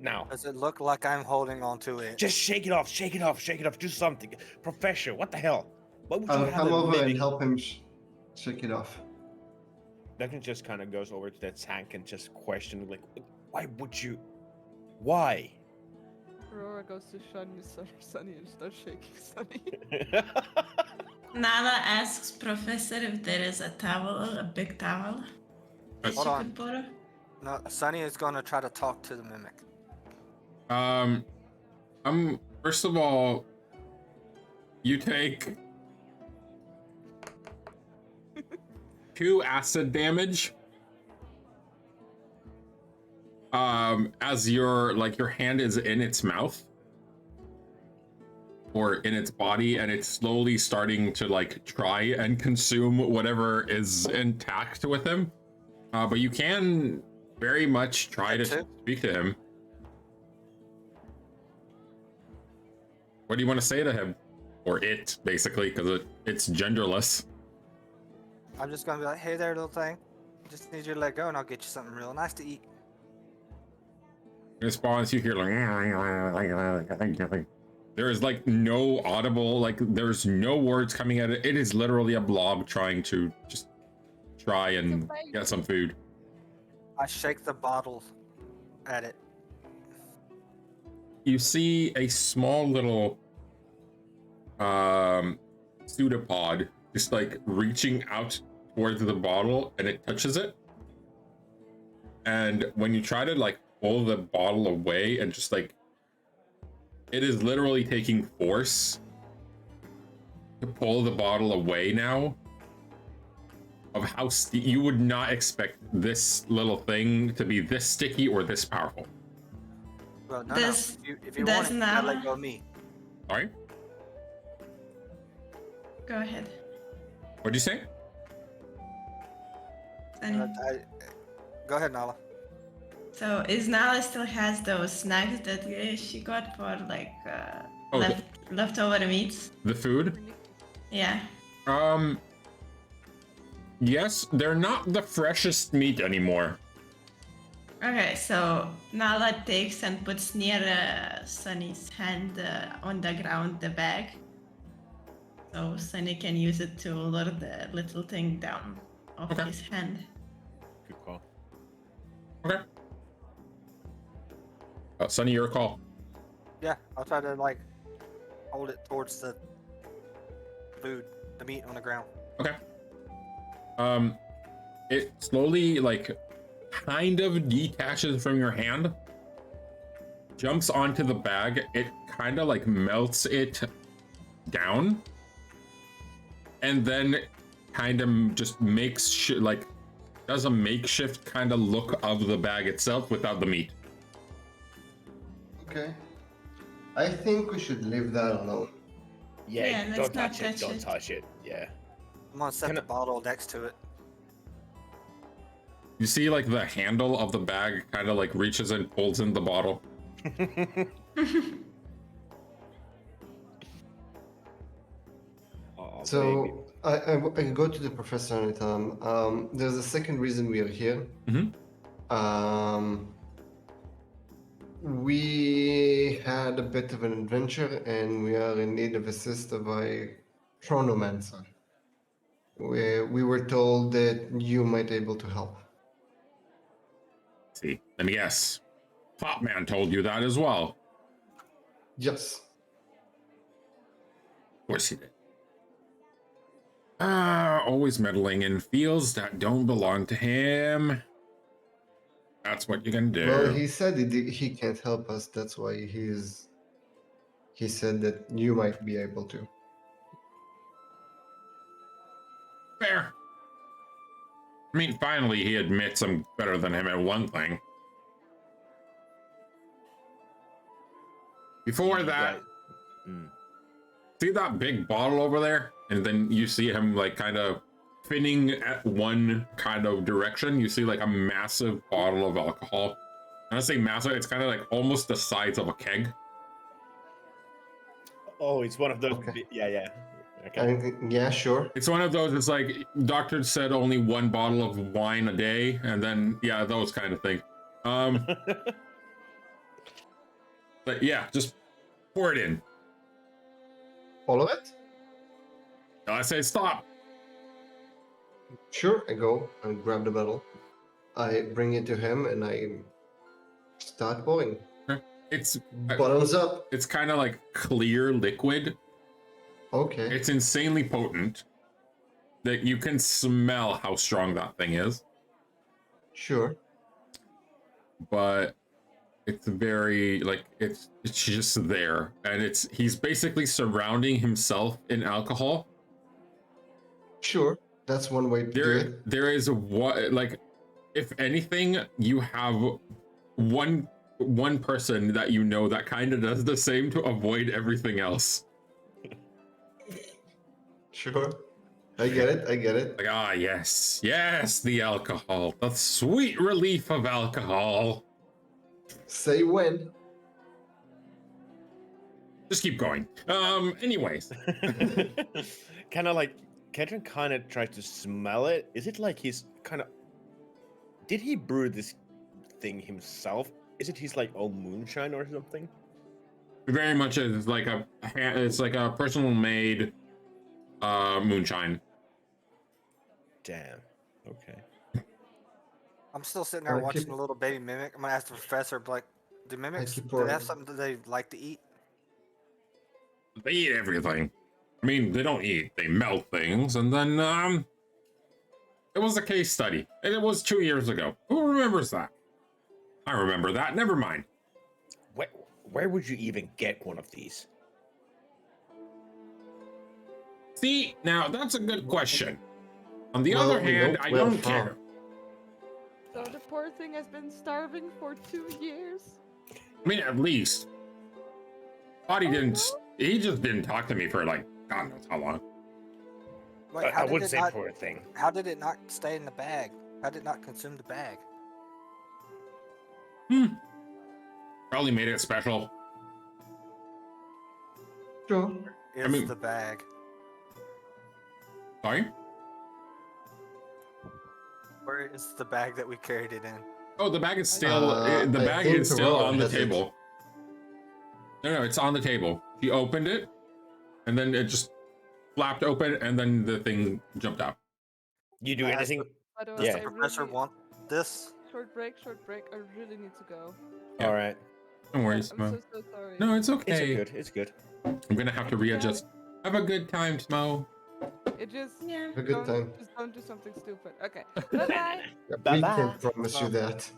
Now. Does it look like I'm holding on to it? Just shake it off. Shake it off. Shake it off. Do something. Professor, what the hell? Why would you I'll have come a over mimic? and help him shake it off. Beckman just kind of goes over to that tank and just questions, like, why would you? Why? Aurora goes to Sunny and starts shaking Sunny. Nala asks Professor if there is a towel, a big towel that she Hold on. could borrow. No, Sunny is going to try to talk to the mimic. First of all, you take 2 acid damage. As your hand is in its mouth or in its body, and it's slowly starting to try and consume whatever is intact with him. But you can very much try to speak to him. What do you want to say to him? Or it, basically, because it's genderless. I'm just going to be like, hey there, little thing. Just need you to let go and I'll get you something real nice to eat. In response, you hear there is no audible, there's no words coming at it. It is literally a blob trying to just try and get some food. I shake the bottle at it. You see a small little pseudopod just reaching out towards the bottle, and it touches it. And when you try to pull the bottle away and just it is literally taking force to pull the bottle away now. Of how you would not expect this little thing to be this sticky or this powerful. Well, no, Does- no. If you does want it, you gotta let Nala- go of me. All right. Go ahead. What'd you say? Sunny. Go ahead, Nala. So is Nala still has those snacks that she got for leftover meats? The food? Yeah. Yes, they're not the freshest meat anymore. Okay, so Nala takes and puts near Sunny's hand on the ground the bag. So Sunny can use it to lower the little thing down off Okay. his hand. Good call. Okay. Sunny, your call. Yeah, I'll try to like hold it towards the food, the meat on the ground. Okay. It slowly, like, kind of detaches from your hand, jumps onto the bag. It kind of like melts it down, and then kind of just makes like does a makeshift kind of look of the bag itself without the meat. Okay. I think we should leave that alone. Yeah, Yeah, let's don't not touch it. touch Don't it. touch it. Yeah. I'm gonna set Can the I- bottle next to it. You see, like, the handle of the bag kind of like reaches and pulls in the bottle. Oh, baby. So I go to the professor and tell him, there's a second reason we are here. We had a bit of an adventure and we are in need of assist of a chronomancer. We were told that you might be able to help. See, let me guess. Popman told you that as well. Yes. Of course he did. Always meddling in fields that don't belong to him. That's what you can do. Well, he said he can't help us. That's why he said that you might be able to. Fair. I mean, finally he admits I'm better than him at one thing. Before that, see that big bottle over there? And then you see him like kind of spinning at one kind of direction. You see like a massive bottle of alcohol. When I say massive, it's kind of like almost the size of a keg. Oh, it's one of those. Okay. Yeah. Okay. Yeah, sure. It's one of those, it's like, doctor said only one bottle of wine a day, and then, yeah, those kind of things. But yeah, just pour it in. All of it? I say stop. Sure, I go and grab the bottle. I bring it to him and I start pouring. It's Bottoms up. It's kind of like clear liquid. Okay. It's insanely potent. That you can smell how strong that thing is. Sure. But it's very like it's just there, and he's basically surrounding himself in alcohol. Sure, that's one way to do it. There is what, like, if anything, you have one person that you know that kind of does the same to avoid everything else. Sure. I get it. Like, yes, the alcohol. The sweet relief of alcohol. Say when. Just keep going. Anyways. Kind of like, Ketron kind of tries to smell it. Is it like he's kind of... Did he brew this thing himself? Is it his like own moonshine or something? Very much is like it's like a personal made moonshine. Damn. Okay. I'm still sitting there watching the little baby mimic. I'm gonna ask the professor, like, do mimics do they have something that they like to eat? They eat everything. I mean, they don't eat. They melt things, and then it was a case study, and it was 2 years ago. Who remembers that? I remember that. Never mind. Where would you even get one of these? See, now that's a good question. On the other hand, I don't care. So the poor thing has been starving for 2 years? I mean, at least. He just didn't talk to me for like, God knows how long. Wait, I wouldn't say poor thing. How did it not stay in the bag? How did it not consume the bag? Probably made it special. Sure. Is the bag? Sorry? Where is the bag that we carried it in? Oh, the bag is still the I bag think is still Aurora on the has it. table. No, it's on the table. She opened it, and then it just flapped open, and then the thing jumped out. You do As anything? the- By the way, Does Yeah. the professor really, want this? short break. I really need to go. Yeah. All right. Don't worry, I'm Smo. so sorry. No, it's It's okay. good. It's good. I'm gonna have to readjust. Have a good time, Smo. It just Yeah. Have a good time. just don't do something stupid. Okay. Bye bye. We Bye-bye. can't promise you that.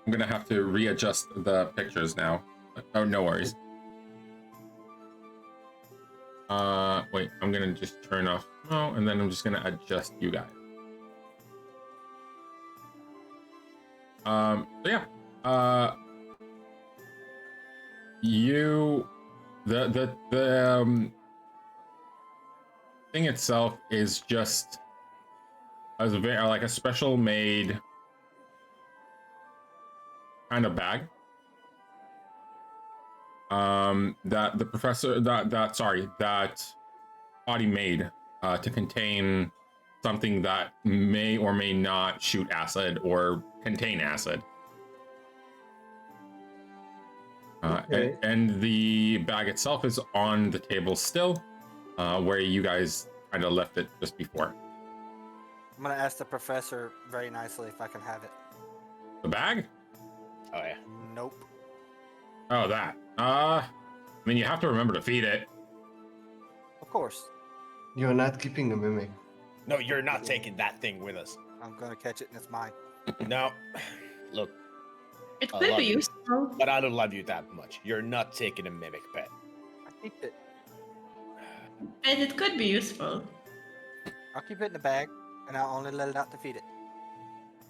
I'm gonna have to readjust the pictures now. Oh, no worries. Wait, I'm gonna just turn off Smo, and then I'm just gonna adjust you guys. So yeah, the thing itself is just as a very like a special made kind of bag. That the professor that Audie made to contain something that may or may not shoot acid or contain acid. Okay. And the bag itself is on the table still, where you guys kind of left it just before. I'm gonna ask the professor very nicely if I can have it. The bag? Oh yeah. Nope. Oh, that. I mean, you have to remember to feed it. Of course. You're not keeping a mimic. No, you're not taking that thing with us. I'm gonna catch it and it's mine. No. Look, It I could love be you. useful. but I don't love you that much. You're not taking a mimic pet. I keep it. But it could be useful. I'll keep it in the bag and I'll only let it out to feed it.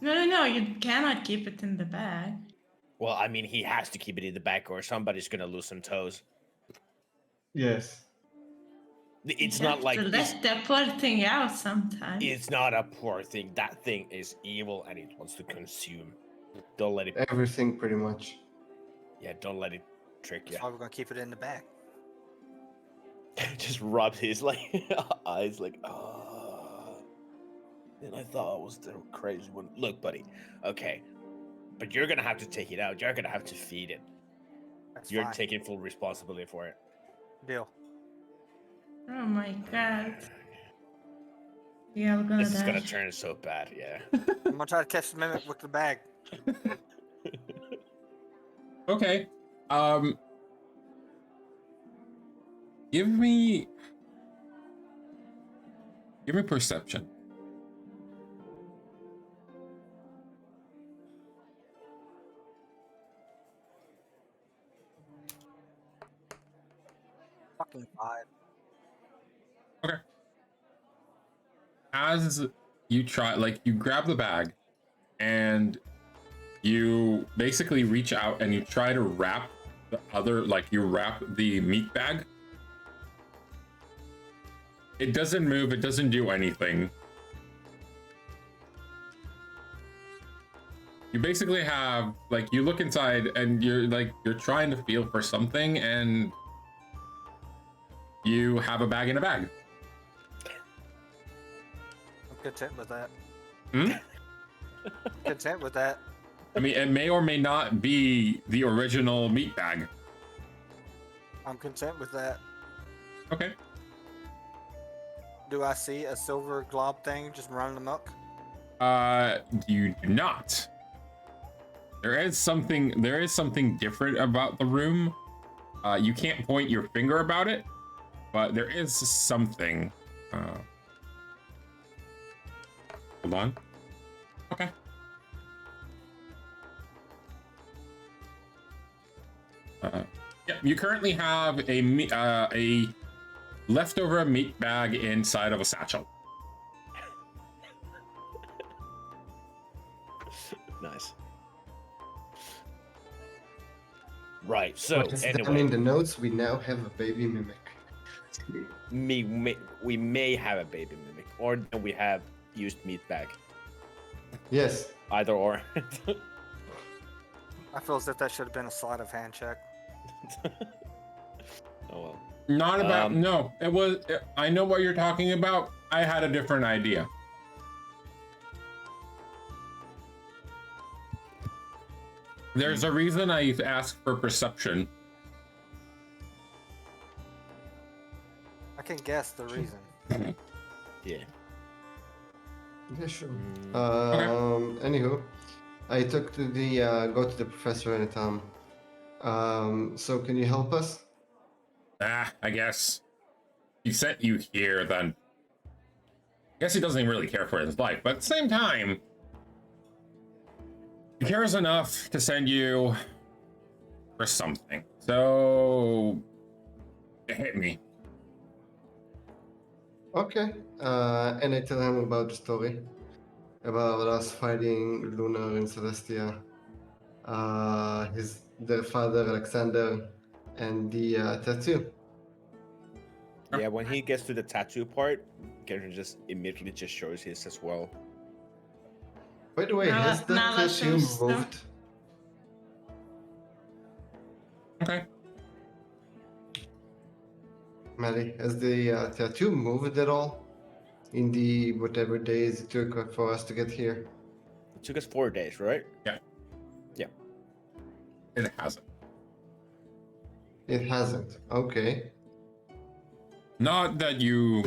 No, you cannot keep it in the bag. Well, I mean, he has to keep it in the back, or somebody's gonna lose some toes. Yes. It's You not have like to let the poor thing out sometimes. it's not a poor thing. That thing is evil and it wants to consume. Don't let it. Everything pretty much. Yeah, don't let it trick you. That's why we're gonna keep it in the bag. Just rub his like eyes, like And I thought I was the crazy one. Look, buddy. Okay, but you're gonna have to take it out. You're gonna have to feed it. That's You're fine. taking full responsibility for it. Deal. Oh my god. We are gonna This is die. gonna turn so bad. Yeah. I'm gonna try to catch the mimic with the bag. Okay. Give me perception. Fucking 5. Okay. As you try, like, you grab the bag and you basically reach out and you try to wrap the other, like, you wrap the meat bag. It doesn't move, it doesn't do anything. You basically have, like, you look inside and you're trying to feel for something and you have a bag in a bag. I'm content with that. Hmm? Content with that. I mean, it may or may not be the original meat bag. I'm content with that. Okay. Do I see a silver glob thing just running amok? You do not. There is something different about the room. You can't point your finger about it, but there is something. Hold on. Okay. Yeah, you currently have a leftover meat bag inside of a satchel. Nice. Right. So What is down anyway, in the notes, we now have a baby mimic. we may have a baby mimic, or we have used meat bag. Yes. Either or. I feel as if that should have been a sleight of hand check. Oh well. Not about no. It was. I know what you're talking about. I had a different idea. There's a reason I asked for perception. I can guess the reason. Yeah. Yeah, sure. Okay. Anywho, I took to the go to the professor and so can you help us? I guess he sent you here. Then I guess he doesn't really care for his life, but at the same time, he cares enough to send you for something. So hit me. Okay. And I tell him about the story about us fighting Lunar and Celestia, their father Alexander, and the tattoo. Yeah, when he gets to the tattoo part, Garen just immediately just shows his as well. By the way, has the Nala tattoo shows them. moved? Okay. Maddie, has the tattoo moved at all in the whatever days it took for us to get here? It took us 4 days, right? It hasn't. It hasn't. Okay. Not that you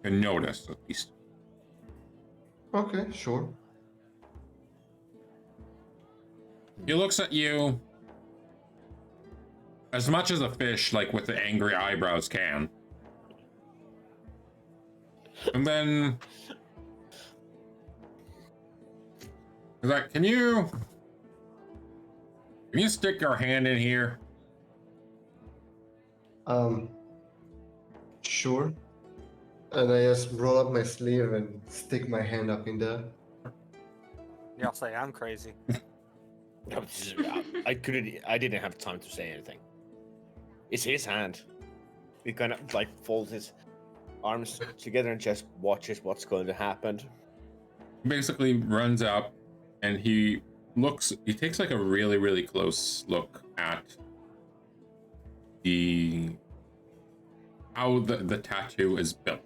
can notice, at least. Okay, sure. He looks at you as much as a fish, like with the angry eyebrows, can. And then he's like, can you stick your hand in here? Sure. And I just roll up my sleeve and stick my hand up in there. Y'all say I'm crazy. I didn't have time to say anything. It's his hand. He kind of like folds his arms together and just watches what's going to happen. Basically runs up and he takes like a really, really close look at how the tattoo is built.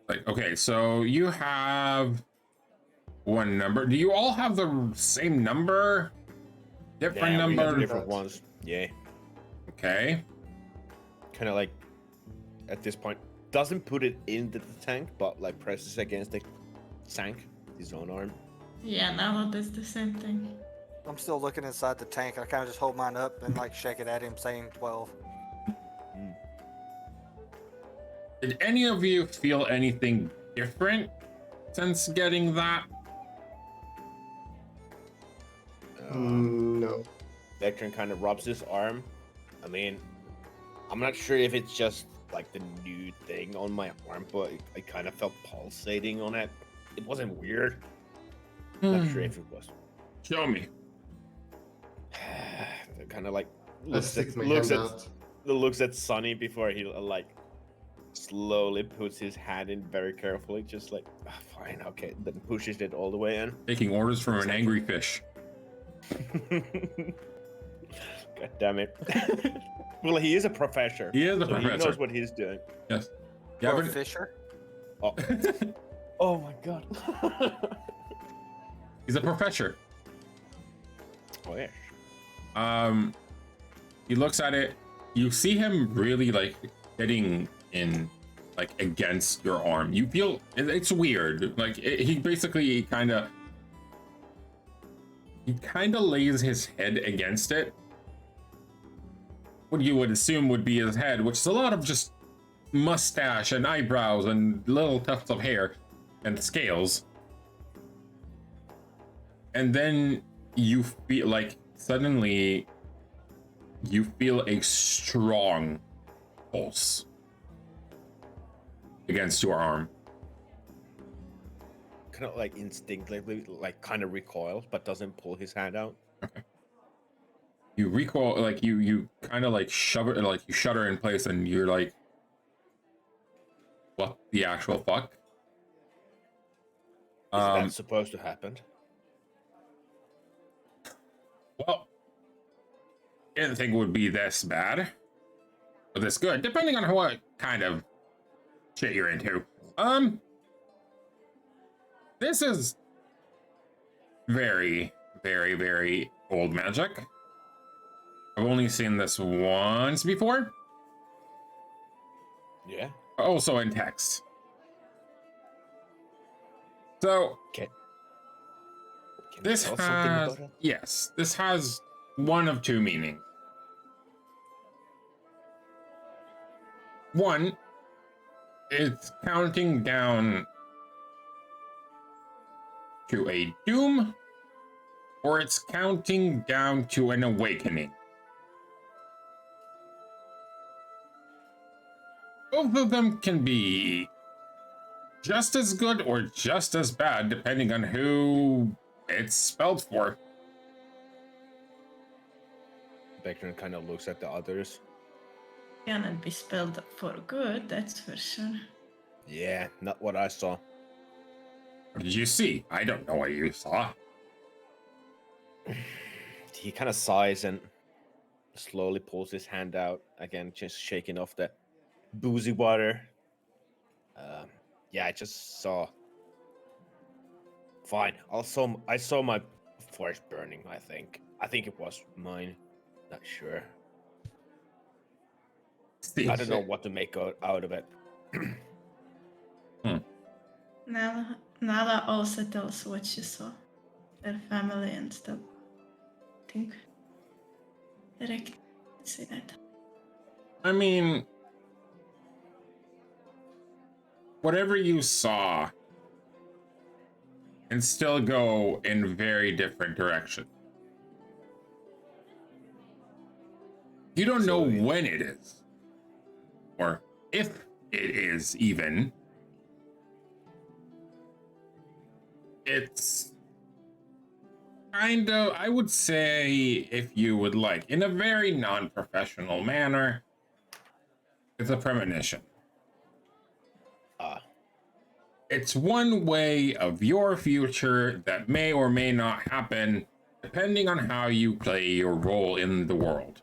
Like, okay, so you have one number. Do you all have the same number? Different Yeah, we number? have different ones. Yeah. Okay. Kind of like, at this point, doesn't put it into the tank, but like presses against the tank, his own arm. Yeah, Nala does the same thing. I'm still looking inside the tank. I kind of just hold mine up and like shake it at him, saying 12. Did any of you feel anything different since getting that? No. Vectron kind of rubs his arm. I mean, I'm not sure if it's just like the new thing on my arm, but I kind of felt pulsating on it. It wasn't weird. Not sure if it was. Show me. Kind of like I stick my hand out. looks at Sonny before he like slowly puts his hand in very carefully, just like fine, okay, then pushes it all the way in. Taking orders from an angry fish. God damn it. Well, he is a professor. He is a so professor. He knows what he's doing. Yes. Or Yeah, Fisher. Oh, oh my god. he's a professor. Oh yeah. He looks at it. You see him really like hitting in like against your arm. You feel it's weird. Like he basically kind of lays his head against it. What you would assume would be his head, which is a lot of just mustache and eyebrows and little tufts of hair and scales. And then you feel like suddenly you feel a strong pulse against your arm. Kind of like instinctively, like kind of recoils, but doesn't pull his hand out. Okay. You recoil, like you kind of like shove it, like you shudder in place, and you're like, "What the actual fuck?" Is that supposed to happen? Well, I didn't think it would be this bad, or this good, depending on what kind of shit you're into. This is very, very, very old magic. I've only seen this once before. Yeah. Also in text. So Can this you tell something has, about it? yes, this has one of two meanings. One, it's counting down to a doom, or it's counting down to an awakening. Both of them can be just as good or just as bad, depending on who it's spelled for. Vectron kind of looks at the others. Cannot be spelled for good, that's for sure. Yeah, not what I saw. What did you see? I don't know what you saw. He kind of sighs and slowly pulls his hand out again, just shaking off the boozy water. Yeah, I just saw. Fine. Also, I saw my flesh burning. I think it was mine. Not sure. I don't know what to make out of it. Nala also tells what she saw. Their family and stuff. I think Derek say that. I mean, whatever you saw can still go in very different directions. You don't know when it is, or if it is even. It's kind of, I would say, if you would like, in a very non-professional manner, it's a premonition. It's one way of your future that may or may not happen, depending on how you play your role in the world.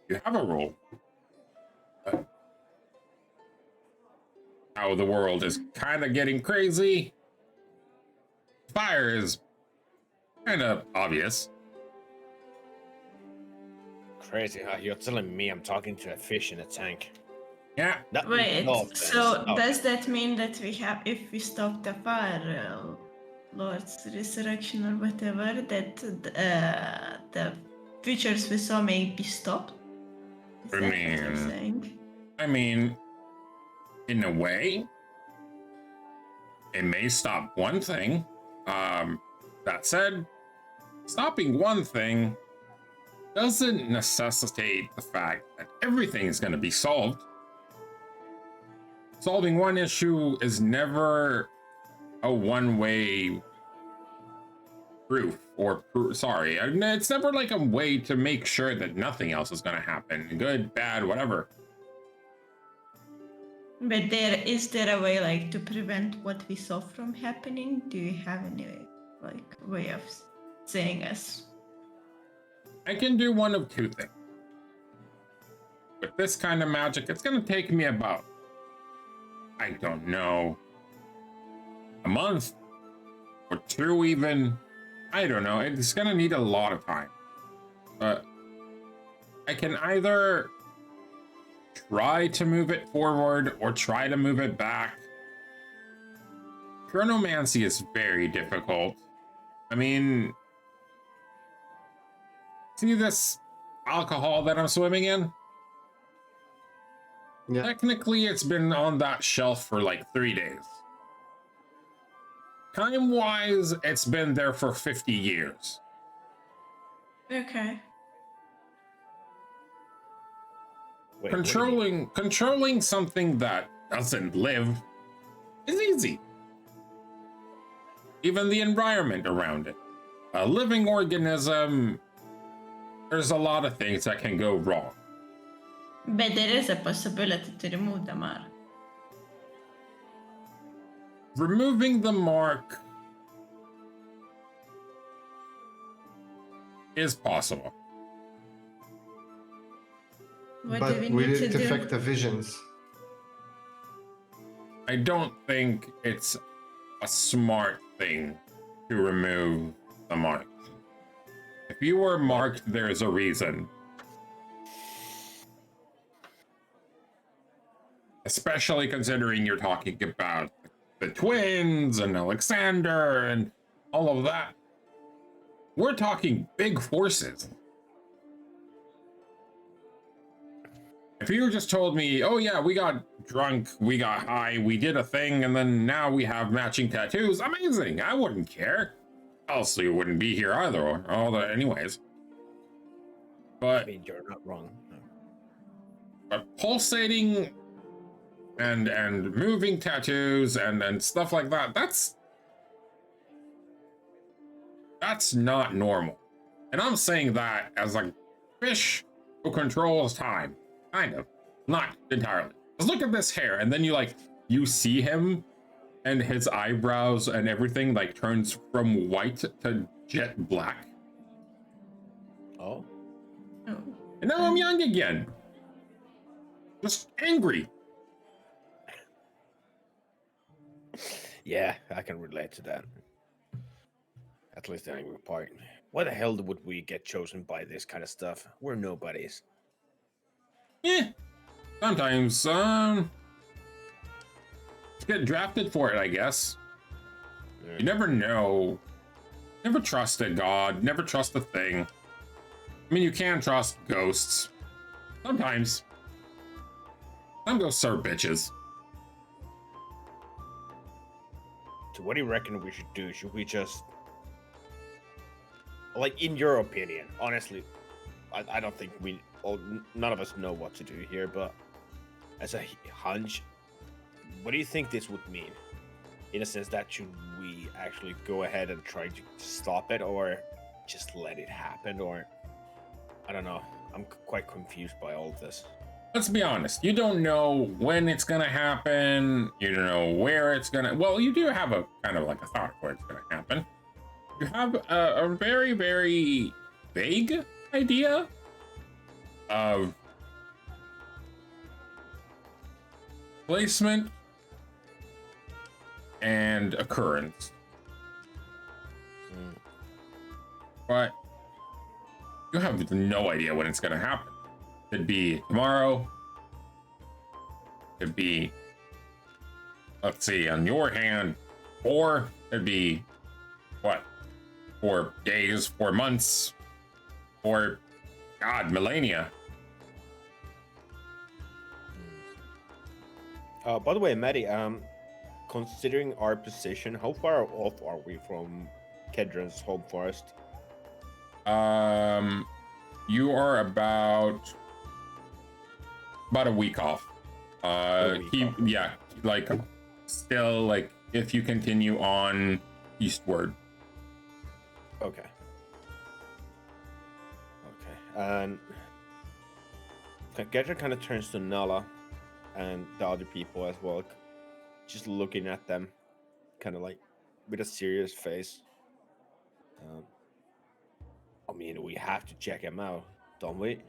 You have a role. How the world is kind of getting crazy. Fire is kind of obvious. Crazy how you're telling me I'm talking to a fish in a tank. Yeah. Wait, No so offense. does that mean that we have, if we stop the fire, Lord's resurrection or whatever, that the features we saw may be stopped? Is that what you're saying? I mean, in a way, it may stop one thing. That said, stopping one thing doesn't necessitate the fact that everything is going to be solved. Solving one issue is never a one-way proof, or sorry, it's never like a way to make sure that nothing else is going to happen. Good, bad, whatever. But is there a way like to prevent what we saw from happening? Do you have any like way of saying us? I can do one of two things. With this kind of magic, it's going to take me about, I don't know, a month or two even. I don't know. It's going to need a lot of time. But I can either try to move it forward or try to move it back. Chronomancy is very difficult. I mean, see this alcohol that I'm swimming in? Yeah. Technically, it's been on that shelf for like 3 days. Time-wise, it's been there for 50 years. Okay. Wait, Controlling something that doesn't live is easy. Even the environment around it. A living organism, there's a lot of things that can go wrong. But there is a possibility to remove the mark. Removing the mark is possible. What But do we will need to it do? affect the visions? I I don't think it's a smart thing to remove the mark. If you were marked, there's a reason. Especially considering you're talking about the twins and Alexander and all of that. We're talking big forces. If you just told me, oh yeah, we got drunk, we got high, we did a thing, and then now we have matching tattoos, amazing, I wouldn't care. Else you wouldn't be here either, all that anyways. But I mean, you're not wrong. No. But pulsating and moving tattoos and stuff like that, that's not normal. And I'm saying that as a fish who controls time. Kind of. Not entirely. Just look at this hair, and then you see him and his eyebrows and everything like turns from white to jet black. Oh. Oh. And now I'm young again. Just angry. Yeah, I can relate to that. At least the angry part. Why the hell would we get chosen by this kind of stuff? We're nobodies. Yeah. Sometimes, get drafted for it, I guess. Yeah. You never know. Never trust a god. Never trust a thing. I mean, you can trust ghosts. Sometimes. Some ghosts are bitches. So what do you reckon we should do? Should we just... Like, in your opinion, honestly, I don't think none of us know what to do here, but as a hunch, what do you think this would mean? In a sense that should we actually go ahead and try to stop it, or just let it happen, or I don't know. I'm quite confused by all of this. Let's be honest. You don't know when it's gonna happen. You don't know where it's gonna. Well, you do have a kind of like a thought where it's gonna happen. You have a very, very vague idea of placement and occurrence. But you have no idea when it's going to happen. Could be tomorrow. Could be, let's see, on your hand, or could be, what, 4 days, 4 months, or, God, millennia. By the way, Maddie, considering our position, how far off are we from Kedron's home forest? You are about a week off. Yeah, like still like if you continue on eastward. Okay. And Kedron kind of turns to Nala and the other people as well, just looking at them, kind of like with a serious face. I mean, we have to check him out, don't we?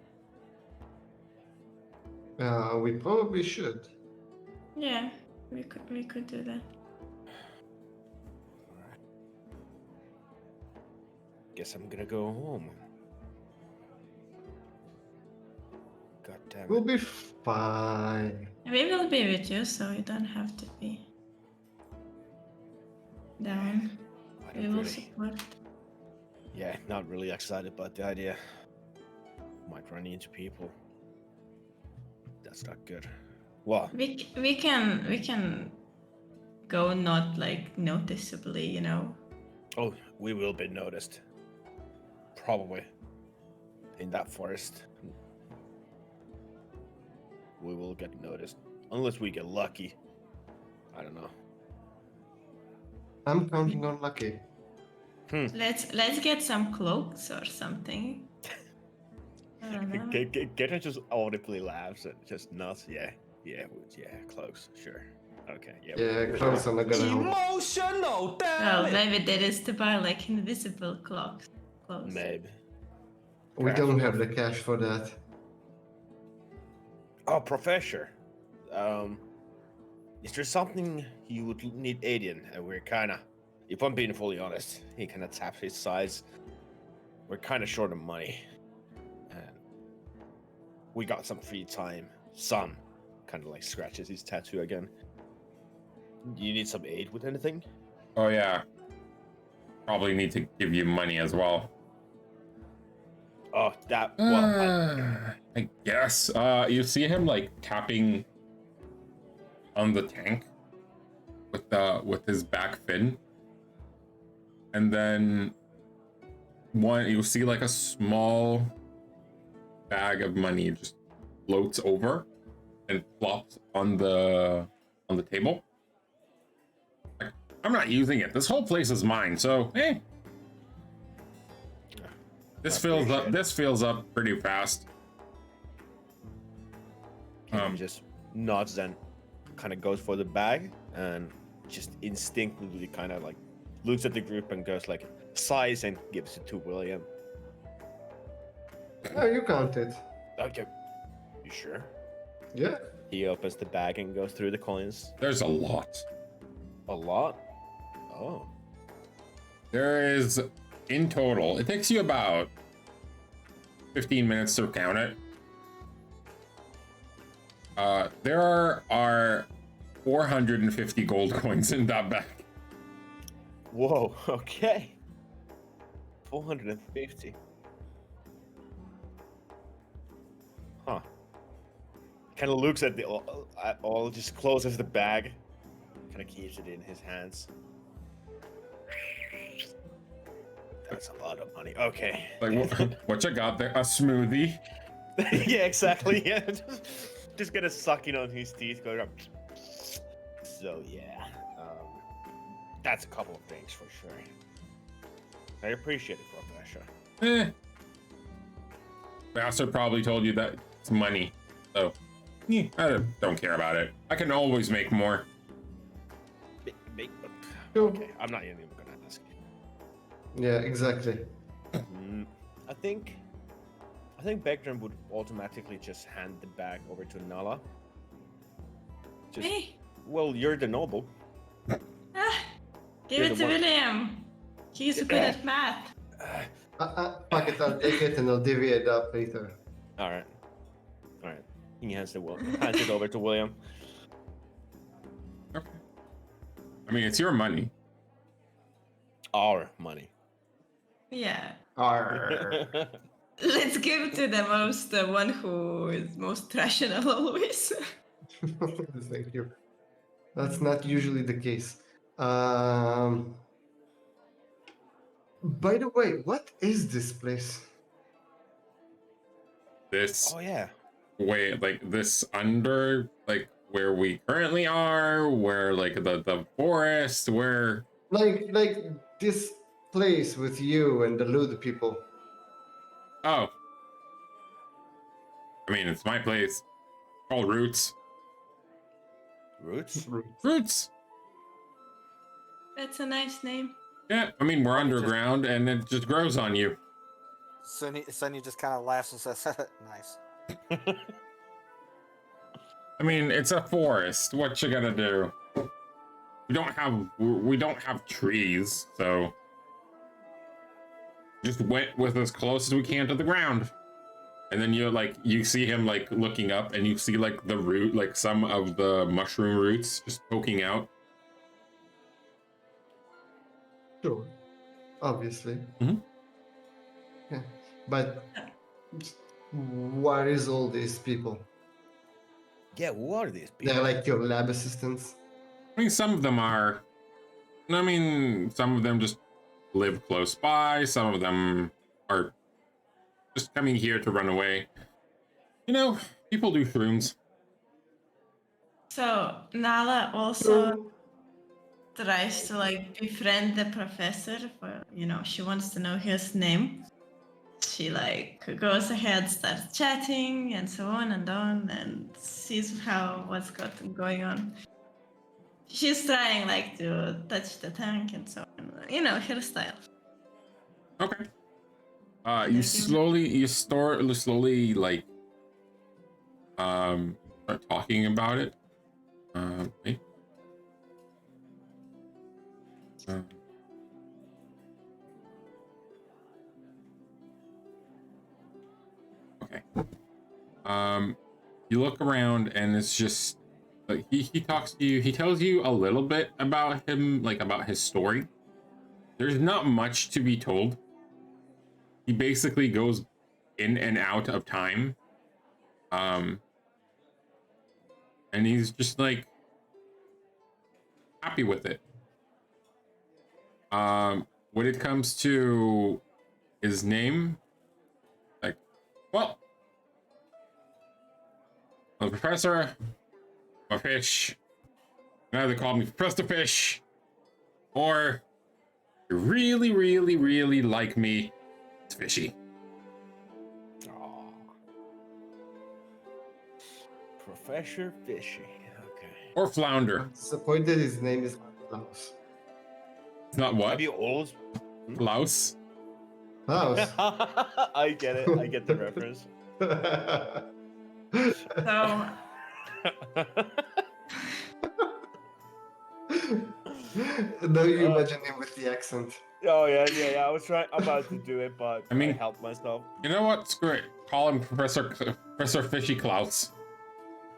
We probably should. Yeah, we could do that. Alright. Guess I'm gonna go home. God damn We'll it. be fine. We will be with you, so you don't have to be down. I We don't will really, support. yeah, not really excited about the idea. Might run into people. That's not good. Well, We can go not like noticeably, you know. oh, we will be noticed. Probably. In that forest. We will get noticed. Unless we get lucky. I don't know. I'm counting on lucky. Let's get some cloaks or something. I don't know. Gedra just audibly laughs and just nods. Yeah, close, sure. Okay, yeah. Yeah, close are not gonna help. Emotional, damn Well, it! maybe that is to buy like invisible clothes. Maybe. We don't have the cash for that. Oh, Professor. is there something you would need aid in? We're kinda, if I'm being fully honest, he kinda taps his sides. We're kinda short of money. And we got some free time. Some. Kinda like scratches his tattoo again. You need some aid with anything? Oh yeah. Probably need to give you money as well. Oh, that, well, I guess. You see him like tapping on the tank with his back fin. And then you'll see like a small bag of money just floats over and flops on the table. Like, I'm not using it. This whole place is mine, so hey. This fills up pretty fast. He just nods and kind of goes for the bag and just instinctively kind of like looks at the group and goes like sighs and gives it to William. Oh, you count it. Okay, you sure? Yeah. He opens the bag and goes through the coins. There's a lot. A lot? Oh. There is, in total, it takes you about 15 minutes to count it. There are 450 gold coins in that bag. Whoa, okay. 450. Huh. Kind of looks at all, just closes the bag, kind of keeps it in his hands. That's a lot of money. Okay. Like, what you got there? A smoothie? Yeah, exactly. Yeah, just gonna sucking on his teeth, going up. So yeah, that's a couple of things for sure. I appreciate it, Professor. Master probably told you that it's money, so I don't care about it. I can always make more. Okay, I'm not even gonna ask. Yeah, exactly. I think Beckdrum would automatically just hand the bag over to Nala. Just, Hey. well, you're the noble. Give You're it the to one- William. He's good at math. Fuck it, I'll take it and I'll divvy it up later. All right. He hands it over to William. Okay. I mean, it's your money. Our money. Yeah. Arr. Let's give to the one who is most rational always. Thank you. That's not usually the case. By the way, what is this place? This Oh yeah. way, like this under, like where we currently are, where like the forest, where Like this place with you and the Lude people. oh, I mean, it's my place. Called Roots. Roots? Roots. That's a nice name. Yeah, I mean, we're Probably just- underground and it just grows on you. Sunny just kind of laughs and says, "Nice." I mean, it's a forest. What you gonna do? We don't have trees, so just went with as close as we can to the ground. And then you see him like looking up and you see like the root, like some of the mushroom roots just poking out. Sure. Obviously. Mhm. Yeah. But what is all these people? Yeah, who are these people? They're like your lab assistants. I mean, some of them are. I mean, some of them just live close by. Some of them are just coming here to run away. You know, people do shrooms. So Nala also tries to like befriend the professor for, she wants to know his name. She like goes ahead, starts chatting and so on and sees what's going on. She's trying like to touch the tank and so on, her style. Okay. You slowly like start talking about it. Hey, Okay. You look around and it's just like he talks to you. He tells you a little bit about him, like about his story. There's not much to be told. He basically goes in and out of time. And he's just like happy with it. When it comes to his name, like, well, I'm a professor, I'm a fish. You can either call me Professor Fish, or you really, really, really like me, it's Fishy. Aw. Professor Fishy. Okay. Or Flounder. I'm disappointed his name is not Klaus. It's not what? Have you all? Klaus? Klaus. I get it. I get the reference. So Now you imagine him with the accent. Oh yeah. I was trying. I'm about to do it, but I mean- I helped myself. You know what? Screw it. Call him Professor Fishy Klaus.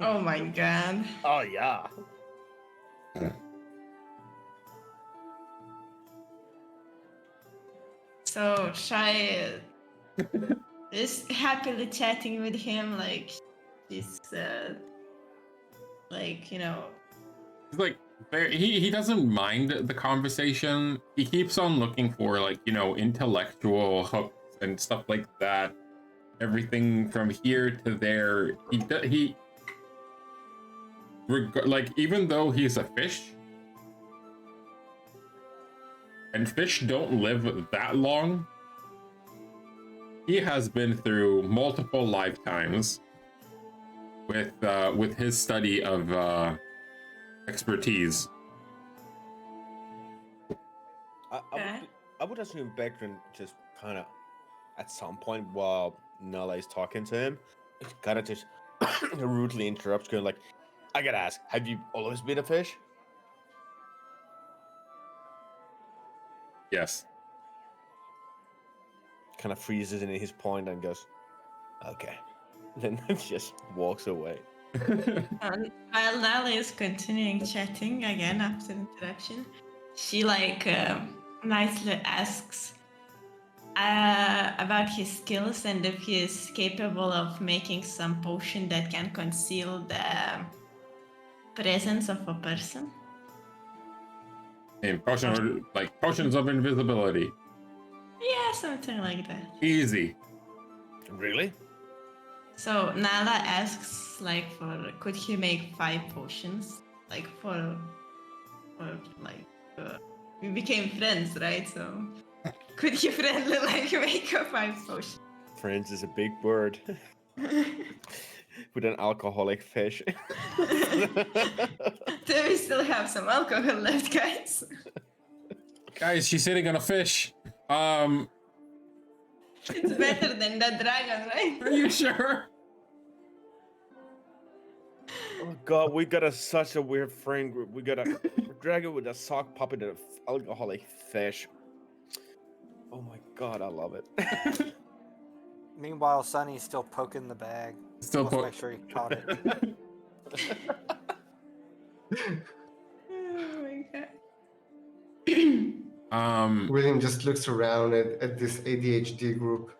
oh my god. Oh yeah. So Shy is happily chatting with him, like she's like, you know. He's like, he doesn't mind the conversation. He keeps on looking for, like, you know, intellectual hooks and stuff like that. Everything from here to there. Like, even though he's a fish, and fish don't live that long, he has been through multiple lifetimes with his study of expertise. I would assume Beckton just kind of, at some point while Nala is talking to him, kind of just rudely interrupts, going like, I gotta ask, have you always been a fish? Yes. Kind of freezes in his point and goes, okay. Then just walks away. And while Nala is continuing chatting again after interruption, she like nicely asks about his skills and if he is capable of making some potion that can conceal the presence of a person. And potions of invisibility. Yeah, something like that. Easy. Really? So Nala asks like could he make 5 potions? Like we became friends, right? So could he friendly like make a 5 potion? Friends is a big word. With an alcoholic fish. Do we still have some alcohol left, guys? Guys, she's sitting on a fish. It's better than that dragon, right? Are you sure? Oh god, we got such a weird friend group. We got a dragon with a sock puppet and an alcoholic fish. Oh my god, I love it. Meanwhile, Sunny's still poking the bag. Still Let's make sure he caught it. Oh my god. William just looks around at this ADHD group.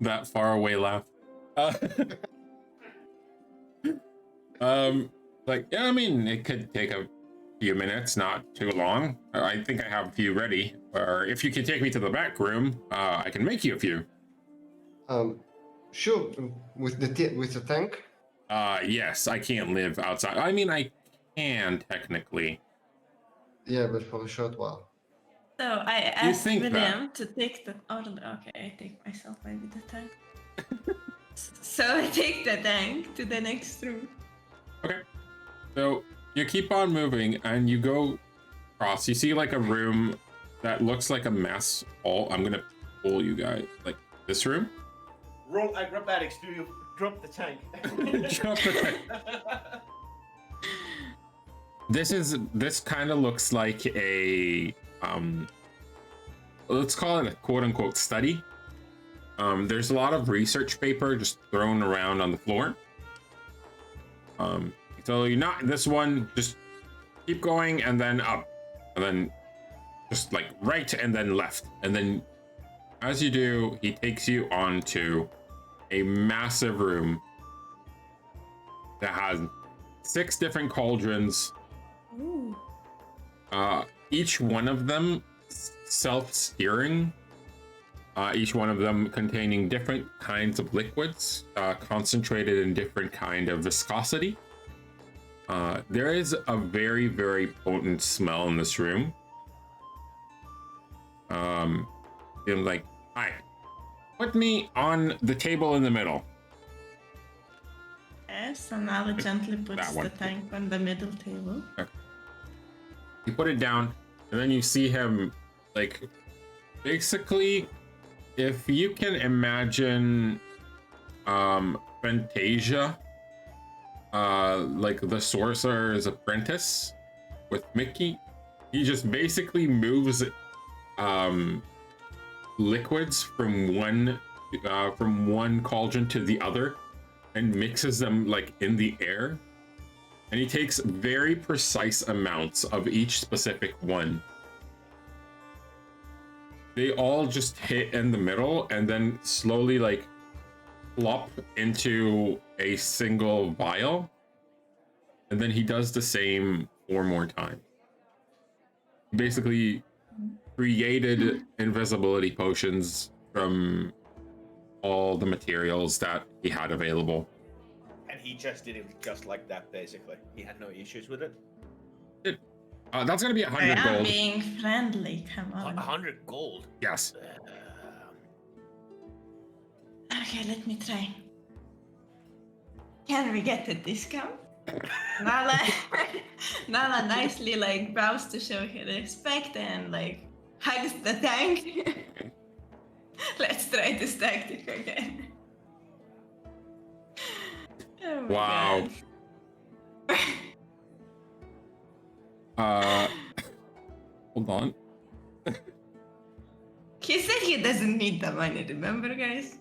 That far away laugh. Like, yeah, I mean, it could take a few minutes, not too long. I think I have a few ready. Or if you can take me to the back room, I can make you a few. Sure. With the tank. Yes, I can't live outside. I mean, I can technically. Yeah, but for a short while. So I asked think William to take the order. Okay, I take myself maybe the tank. So I take the tank to the next room. Okay. So you keep on moving and you go across. You see like a room that looks like a mess. I'm gonna pull you guys like this room. Roll acrobatics, do you drop the tank? Drop the tank. This kind of looks like a let's call it a quote unquote study. There's a lot of research paper just thrown around on the floor. So you're not this one, just keep going and then up, and then just like right and then left, and then as you do, he takes you onto a massive room that has 6 different cauldrons. Ooh. Each one of them self-steering. Each one of them containing different kinds of liquids, concentrated in different kind of viscosity. There is a very, very potent smell in this room. I'm like, hi, put me on the table in the middle. Yes, and Nala gently puts the tank on the middle table. Okay. You put it down, and then you see him, like, basically, if you can imagine Fantasia, like the Sorcerer's Apprentice with Mickey, he just basically moves liquids from one cauldron to the other and mixes them like in the air, and he takes very precise amounts of each specific one. They all just hit in the middle and then slowly like plop into a single vial, and then he does the same 4 more times. Basically created invisibility potions from all the materials that he had available. And he just did it just like that, basically. He had no issues with it. That's gonna be 100 I am gold. being friendly, come on. 100 gold? Yes. Okay, let me try. Can we get a discount? Nala nicely like bows to show her respect and like hugs the tank. Let's try this tactic again. Oh my Wow. God. Hold on. He said he doesn't need the money, remember, guys?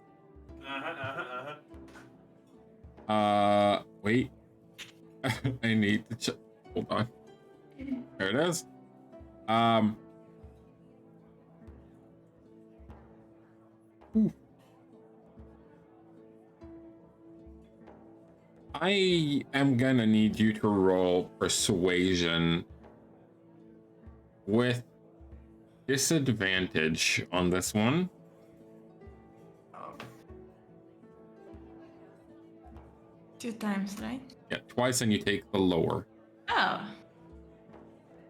Wait. I need to check. Hold on. There it is. Ooh. I am gonna need you to roll persuasion with disadvantage on this one. 2 times, right? Yeah, twice, and you take the lower. Oh.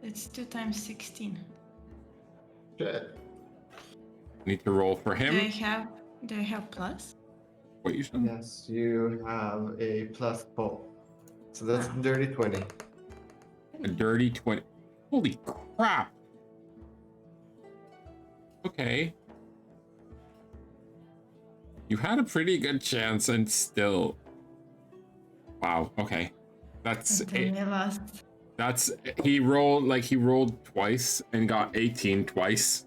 It's 2 times 16. Shit. Need to roll for him. Do I have plus? What you said? Yes, you have a plus 4. So that's dirty 20. A dirty 20. Holy crap. Okay. You had a pretty good chance and still. Wow, okay. That's it. That's he rolled twice and got 18 twice.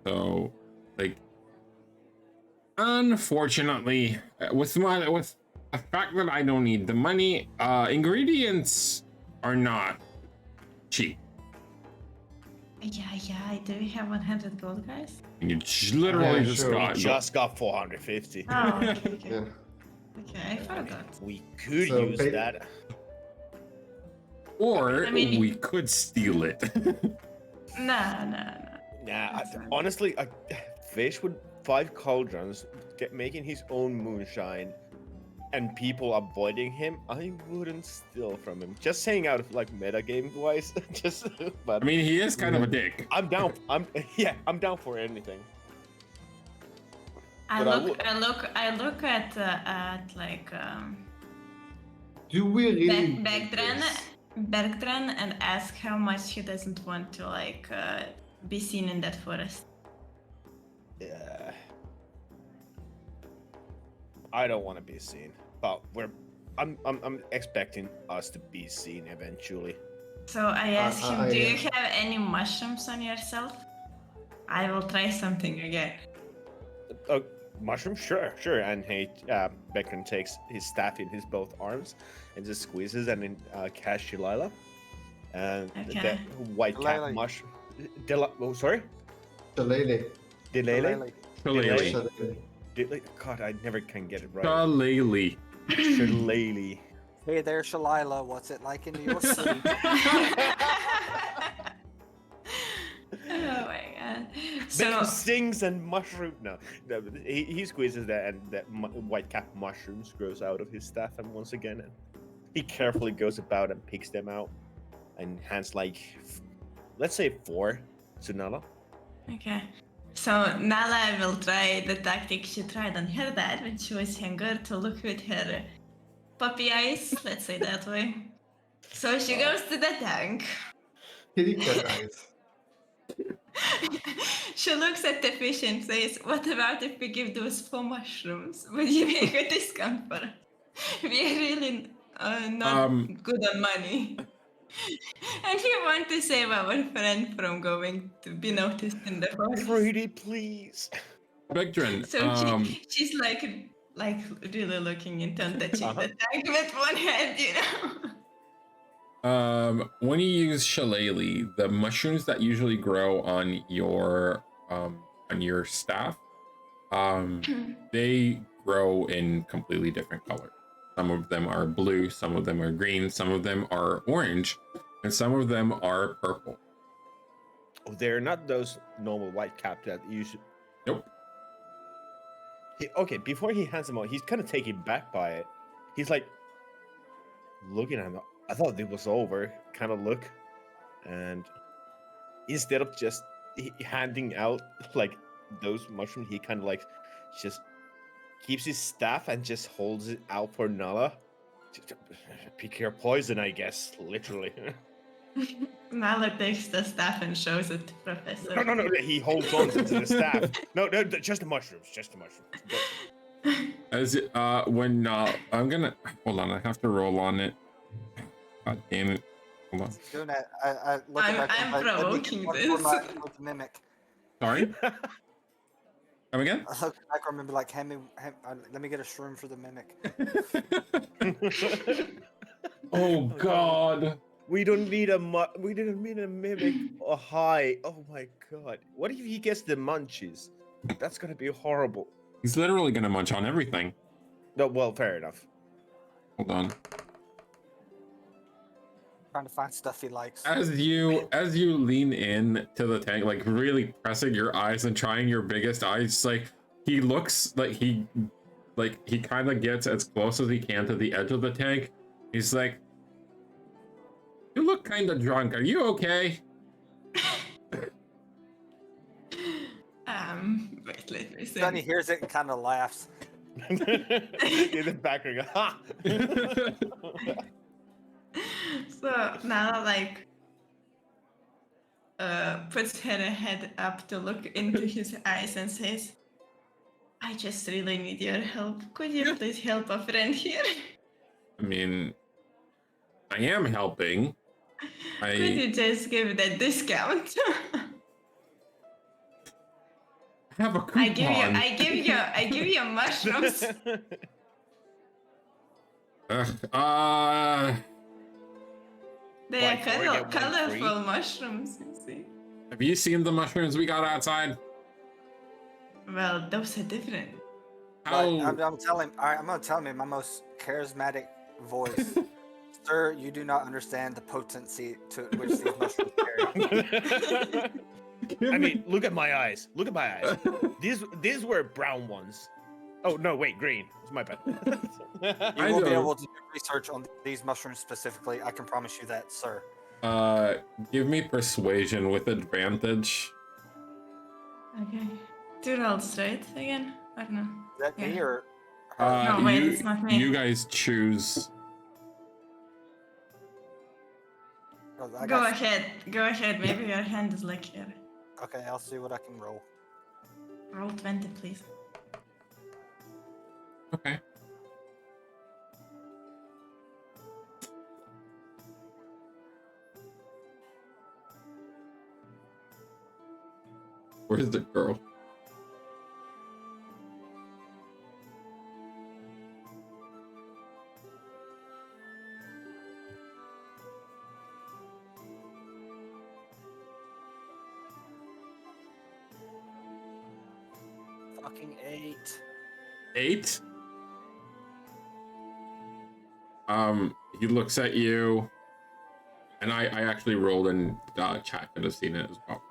So like unfortunately with the fact that I don't need the money, ingredients are not cheap. Yeah, do we have 100 gold, guys? And you literally just got 450. Oh, okay. Yeah. Okay, I forgot. We could So use that. Or I mean, we could steal it. No. Nah, honestly, Fish with 5 cauldrons, making his own moonshine, and people avoiding him, I wouldn't steal from him. Just saying out of like metagame wise, but I mean, he is kind of a dick. I'm down. I'm down for anything. I look at like Do we really Bergdren and ask how much he doesn't want to like be seen in that forest. Yeah. I don't want to be seen, but we're I'm expecting us to be seen eventually. So I ask him, I do you have any mushrooms on yourself? I will try something again. Mushroom, sure. And Becton takes his staff in his both arms and just squeezes and then casts Shalila. And Okay. that white cap Shillelagh. mushroom. Sorry? Shillelagh. Delele? Shillelagh. Shillelagh. God, I never can get it right. Shillelagh. Shillelagh. Hey there, Shalila. What's it like in New York City? Oh my god. So Becton sings and mushroom. No, he squeezes that, and that white cap mushrooms grows out of his staff, and once again, and he carefully goes about and picks them out, and hands like, let's say 4 to Nala. okay. So Nala will try the tactic she tried on her dad when she was younger to look with her puppy eyes, let's say that way. So she goes to the tank. Kitty cat eyes. She looks at the fish and says, what about if we give those 4 mushrooms? Would you make a discount for us? We are really not good on money. And we want to save our friend from going to be noticed in the forest. Pretty please. Vectrin, So she's like really looking into and touching the tank with one hand, you know? when you use Shillelagh, the mushrooms that usually grow on your staff, they grow in completely different colors. Some of them are blue, some of them are green, some of them are orange, and some of them are purple. Oh, they're not those normal white cap that you should. Nope. Okay, before he hands them out, he's kind of taken back by it. He's like looking at him. I thought it was over, kind of look, and instead of just handing out like those mushrooms, he kind of like just keeps his staff and just holds it out for Nala. Pick your poison, I guess, literally. Nala takes the staff and shows it to Professor. No. He holds on to the staff. No, just the mushrooms. Just the mushrooms. As when I'm gonna hold on. I have to roll on it. God damn it! Hold on. Doing that, I look back. I'm provoking this. Mimic. Sorry. Come again? I look back and remember like, let me get a shroom for the mimic. Oh God. We don't need a mimic. Oh hi. Oh my God. What if he gets the munchies? That's gonna be horrible. He's literally gonna munch on everything. No, well, fair enough. Hold on. Trying to find stuff he likes. As you lean in to the tank, like really pressing your eyes and trying your biggest eyes, like he looks like he kind of gets as close as he can to the edge of the tank. He's like, "You look kind of drunk. Are you okay?" Wait, let me see. Then he hears it and kind of laughs. In the background, ha! So now, like, puts her head up to look into his eyes and says, I just really need your help. Could you please help a friend here? I mean, I am helping. Could you just give that discount? I have a coupon. I give you mushrooms. They are colorful mushrooms, you see. Have you seen the mushrooms we got outside? Well, those are different. How? I'm gonna tell him in my most charismatic voice. Sir, you do not understand the potency to which these mushrooms carry. I mean, look at my eyes. Look at my eyes. These were brown ones. Oh no, wait, green. It's my bad. You will be able to do research on these mushrooms specifically. I can promise you that, sir. Give me persuasion with advantage. Okay. Do roll straight again? Or no? Is that me or? No, wait, it's not me. You guys choose. Go ahead. Maybe your hand is like here. Okay, I'll see what I can roll. Roll 20, please. Okay. Where's the girl? Fucking 8. 8? He looks at you, and I actually rolled in chat, could have seen it as well.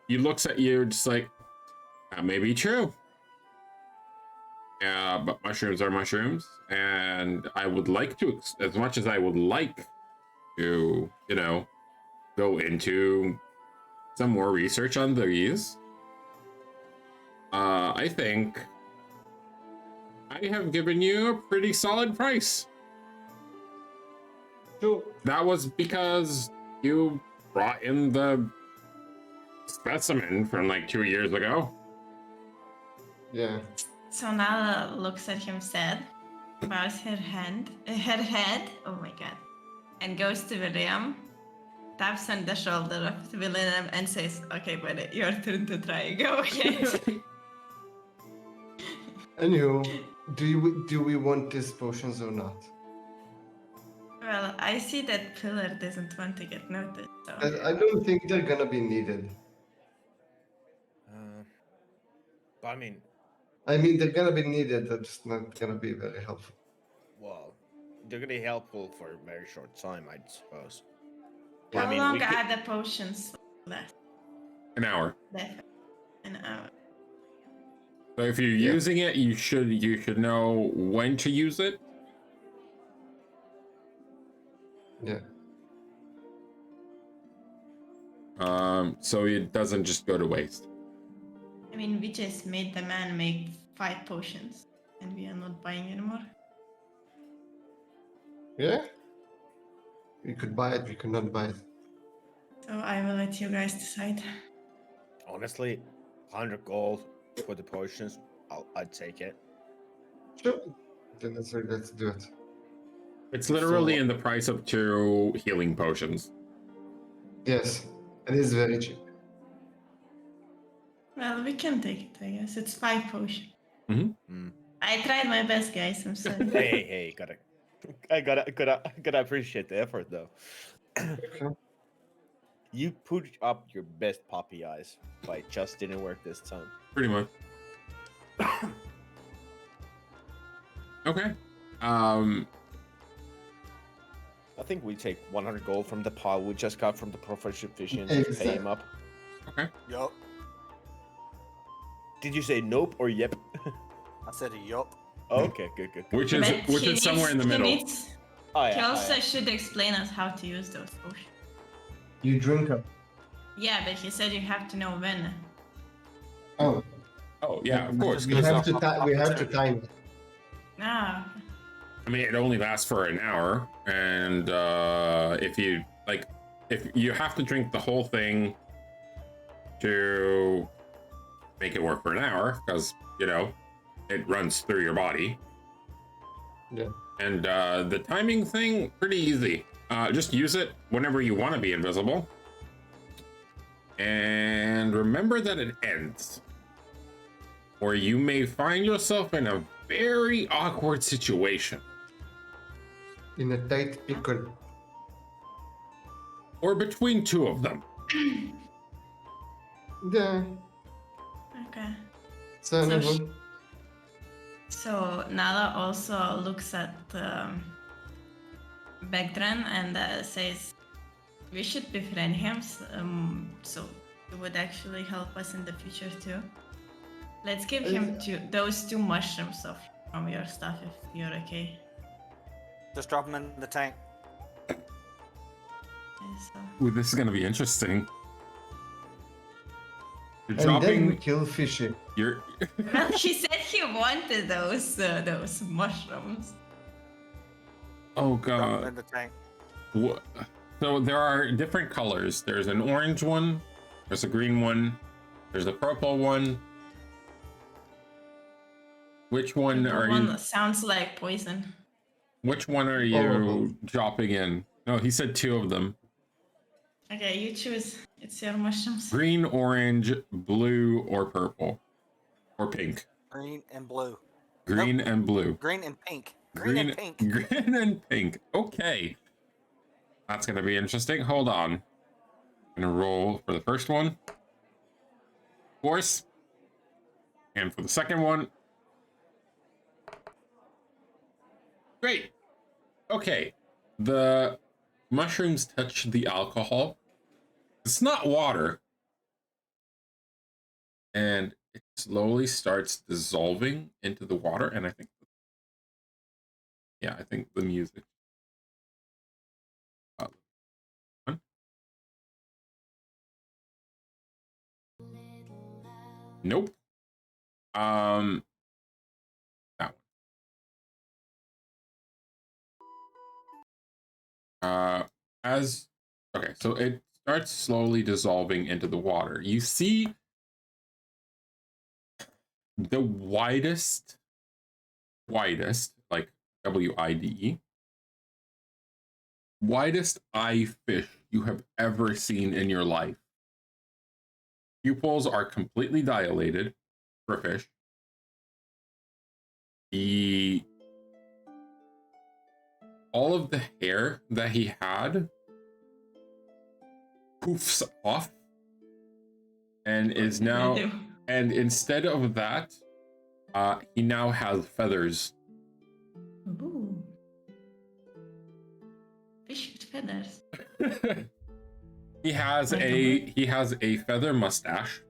He looks at you just like, that may be true. Yeah, but mushrooms are mushrooms, and I would like to, as much as I would like to, you know, go into some more research on these. I think I have given you a pretty solid price. Sure. That was because you brought in the specimen from like 2 years ago. Yeah. So Nala looks at him sad, bows her head, oh my god, and goes to William, taps on the shoulder of William and says, okay buddy, your turn to try, go ahead. Anywho, do we want these potions or not? Well, I see that Pillar doesn't want to get noticed, so... I don't think they're gonna be needed. But I mean, they're gonna be needed, they're just not gonna be very helpful. well, they're gonna be helpful for a very short time, I suppose. How I mean, long we could- are the potions left? An hour. An hour. So if you're using it, you should know when to use it. Yeah. So it doesn't just go to waste. I mean, we just made the man make 5 potions, and we are not buying anymore. Yeah? We could buy it, we could not buy it. So I will let you guys decide. honestly, 100 gold for the potions, I'd take it. Sure. Then let's do it. It's literally So- in the price of 2 healing potions. Yes. It is very cheap. Well, we can take it, I guess. It's 5 potions. Mm-hmm. I tried my best, guys. I'm sorry. hey, I gotta appreciate the effort though. Okay. You put up your best puppy eyes, but it just didn't work this time. Pretty much. Okay. I think we take 100 gold from the pile we just got from the professional fishing and Exactly. pay him up. Okay. Yup. Did you say nope or yep? I said yup. Okay, good. Which But is he somewhere in the middle. He Oh yeah. also should explain us how to use those potions. You drink up. Yeah, but he said you have to know when. Oh. Oh yeah, of course. We have to time it. Ah, I mean, it only lasts for an hour, and if you have to drink the whole thing to make it work for an hour, because it runs through your body. Yeah. And the timing thing, pretty easy. Just use it whenever you want to be invisible, and remember that it ends, or you may find yourself in a very awkward situation. In a tight pickle. Or between 2 of them. Yeah. okay. So, So Nala also looks at Begdran and says, we should befriend him, so it would actually help us in the future too. Let's give him those 2 mushrooms from your stuff if you're okay. Just drop him in the tank. Okay, so. Ooh, this is gonna be interesting. You're and then we dropping kill Fishy. your Well, he said he wanted those mushrooms. oh Drop him god. in the tank. What? So there are different colors. There's an orange one, there's a green one, there's a purple one. Which one are One you that sounds like poison. which one are you dropping in? No, he said 2 of them. Okay, you choose It's your mushrooms. Green, orange, blue, or purple, or pink. Green and blue. Green Nope. and blue. Green and pink. Green and pink. Green and pink. Okay. That's gonna be interesting. Hold on. I'm gonna roll for the first one. Of course. And for the second one. Great. Okay. The mushrooms touch the alcohol. It's not water. And it slowly starts dissolving into the water. And I think, yeah, I think the music. Nope. That one. Okay, so it starts slowly dissolving into the water. You see the widest, like WIDE, widest eye fish you have ever seen in your life. Pupils are completely dilated for a fish. All of the hair that he had poofs off and is now, and instead of that, he now has feathers. Ooh. Fish with feathers. He has a feather mustache,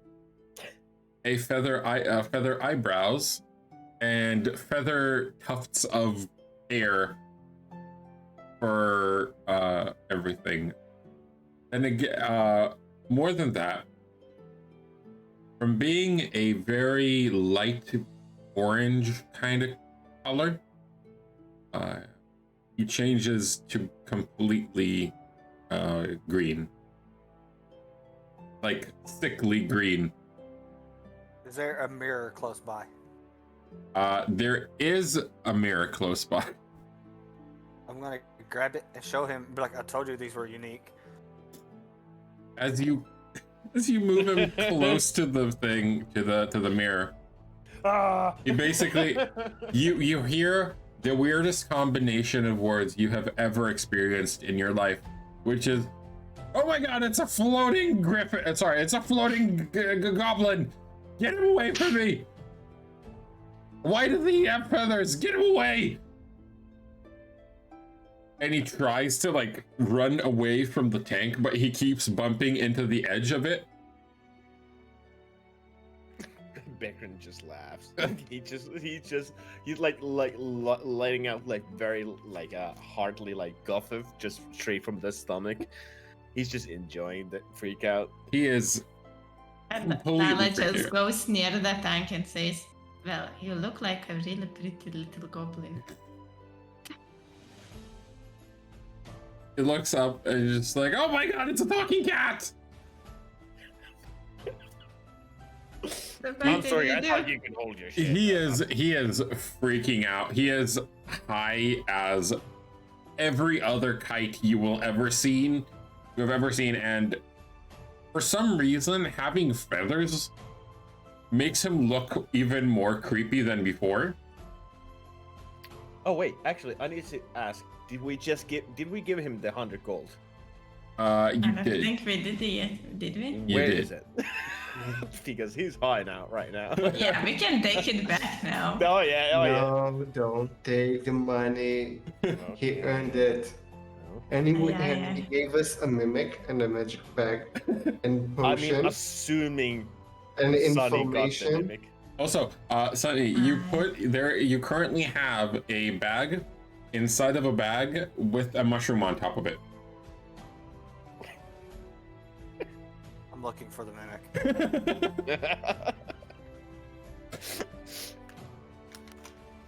a feather eyebrows, and feather tufts of hair for everything. And again, more than that, from being a very light orange kind of color, he changes to completely green. Like sickly green. Is there a mirror close by? There is a mirror close by. I'm gonna grab it and show him. Be like, I told you these were unique. As you move him close to the thing, to the mirror, you basically you hear the weirdest combination of words you have ever experienced in your life, which is, "Oh my God, it's a floating griffin! Sorry, it's a floating goblin! Get him away from me! Why does he have feathers? Get him away!" And he tries to like run away from the tank, but he keeps bumping into the edge of it. Becron just laughs. He's like letting out like very like heartily like guff just straight from the stomach. He's just enjoying the freak out. He is. And completely Lala freaked just out. goes near the tank and says, "Well, you look like a really pretty little goblin." He looks up and he's just like, "Oh my God, it's a talking cat!" I'm sorry, I thought you could hold your shit. He is freaking out. He is high as every other kite you have ever seen, and for some reason, having feathers makes him look even more creepy than before. Oh wait, actually, I need to ask: Did we give him the 100 gold? You I don't did. think we did it yet, did we? You Where did. is it? Because he's high now, right now. Yeah, we can take it back now. Oh yeah, oh yeah. No, don't take the money. He earned it. No. And he, Yeah, and yeah. he gave us a mimic and a magic bag and I mean, potion assuming and Sonny got the information. mimic. Also, Sonny, you currently have a bag inside of a bag with a mushroom on top of it. I'm looking for the mimic.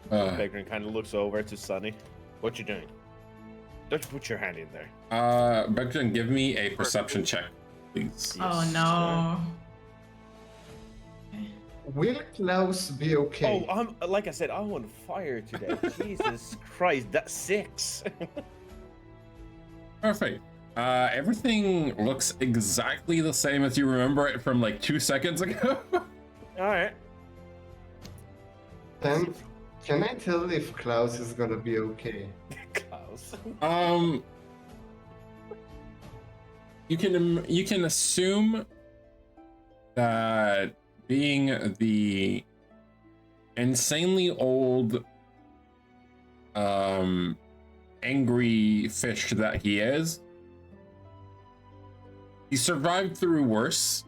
Begrin kind of looks over to Sonny. What you doing? Don't you put your hand in there. Begrin, give me a perception check, please. Oh Yes, no. Will Klaus be okay? Oh, I'm like I said, I'm on fire today. Jesus Christ, that's 6. Perfect. Everything looks exactly the same as you remember it from like 2 seconds ago. All right. Then, can I tell if Klaus is gonna be okay? Klaus. You can assume that being the insanely old, angry fish that he is, he survived through worse.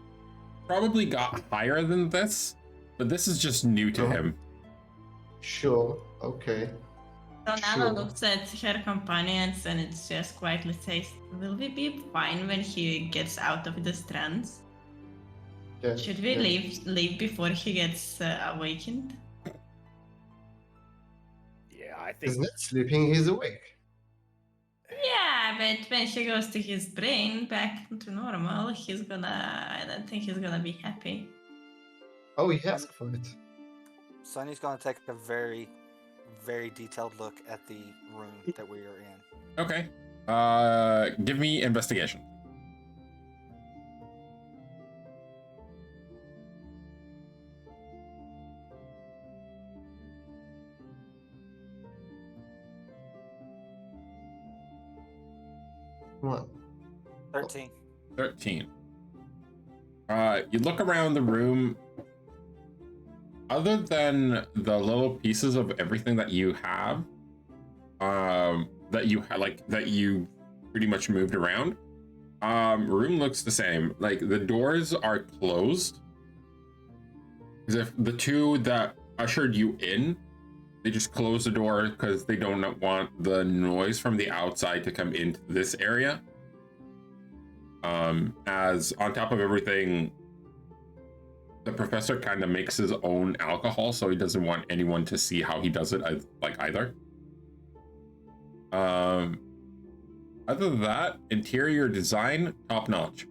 Probably got higher than this, but this is just new to him. Sure, okay. So Nala Sure. looks at her companions and it's just quietly says, "Will we be fine when he gets out of this trance? Yeah, Should we yeah. leave before he gets awakened?" Yeah, I think. He's not sleeping, he's awake. Yeah, but when he goes to his brain back to normal, I don't think he's gonna be happy. Oh, he asked for it. Sunny's gonna take a very, very detailed look at the room that we are in. Okay. Give me investigation. What? 13. 13. You look around the room. Other than the little pieces of everything that you have, that you pretty much moved around, room looks the same. Like the doors are closed, as if the two that ushered you in, they just closed the door because they don't want the noise from the outside to come into this area. As on top of everything, the professor kind of makes his own alcohol, so he doesn't want anyone to see how he does it, either. Other than that, interior design, top notch.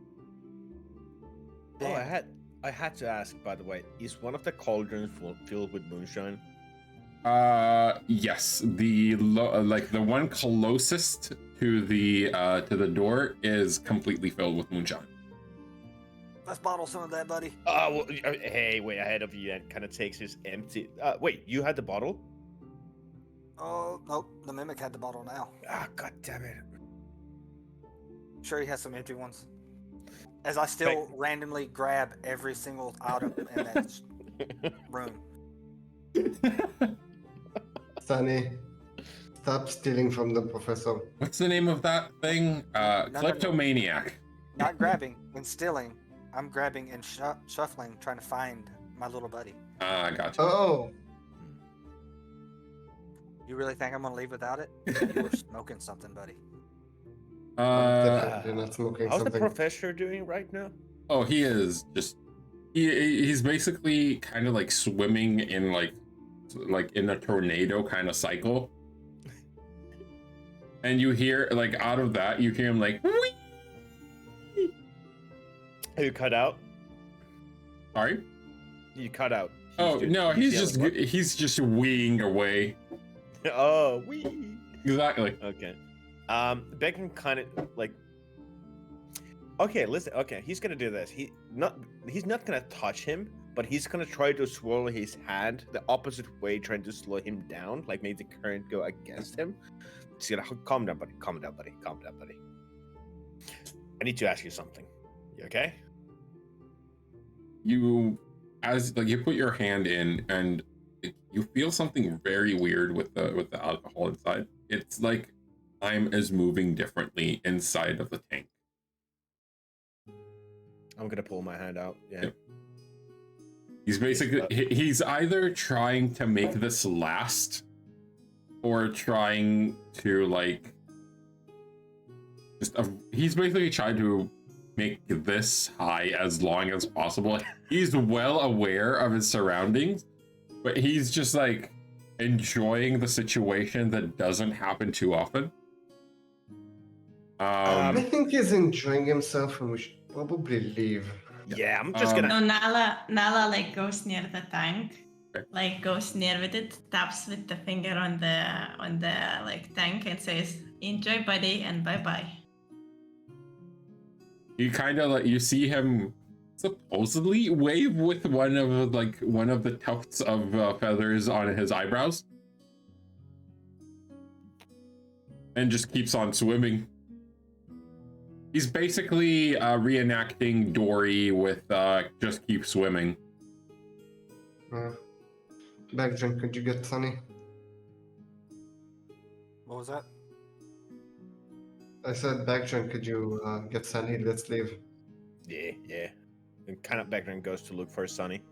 Oh, I had to ask, by the way, is one of the cauldrons filled with moonshine? Yes, the one closest to the door is completely filled with moonshine. Let's bottle some of that, buddy. Oh, well, hey, way ahead of you, and kind of takes his empty. Wait, you had the bottle? Oh, nope. The mimic had the bottle now. Ah, god damn it. Sure, he has some empty ones. As I still randomly grab every single item in that room. Sunny, stop stealing from the professor. What's the name of that thing? No. Kleptomaniac. Not grabbing and stealing. I'm grabbing and shuffling, trying to find my little buddy. Gotcha. Oh, You really think I'm gonna leave without it? You were smoking something, buddy. definitely not smoking How's something. the professor doing right now? Oh, he is just he's basically kind of like swimming in like in a tornado kind of cycle. And you hear like out of that, you hear him like, whee! You cut out? Sorry? You cut out. Oh no, he's just what? weeing away. Oh, wee. Exactly. Okay. Beckham kind of like. Okay, listen. Okay, he's gonna do this. He's not gonna touch him, but he's gonna try to swirl his hand the opposite way, trying to slow him down, like make the current go against him. He's gonna calm down, buddy. Calm down, buddy. Calm down, buddy. I need to ask you something. You okay? You put your hand in and you feel something very weird with the alcohol inside. It's like time is moving differently inside of the tank. I'm gonna pull my hand out. Yeah. Yep. He's basically he's either trying to make this last or trying to like he's basically trying to make this high as long as possible. He's well aware of his surroundings, but he's just like enjoying the situation that doesn't happen too often. I think he's enjoying himself and we should probably leave. Yeah, I'm just gonna. No, Nala like goes near the tank, like goes near with it, taps with the finger on the like tank and says, "Enjoy, buddy, and bye bye." You kind of like you see him supposedly wave with one of the tufts of feathers on his eyebrows, and just keeps on swimming. He's basically reenacting Dory with just keep swimming. Backdrink, could you get Sunny? What was that? I said, Backdrink, could you get Sunny? Let's leave. Yeah. And kind of background goes to look for Sunny.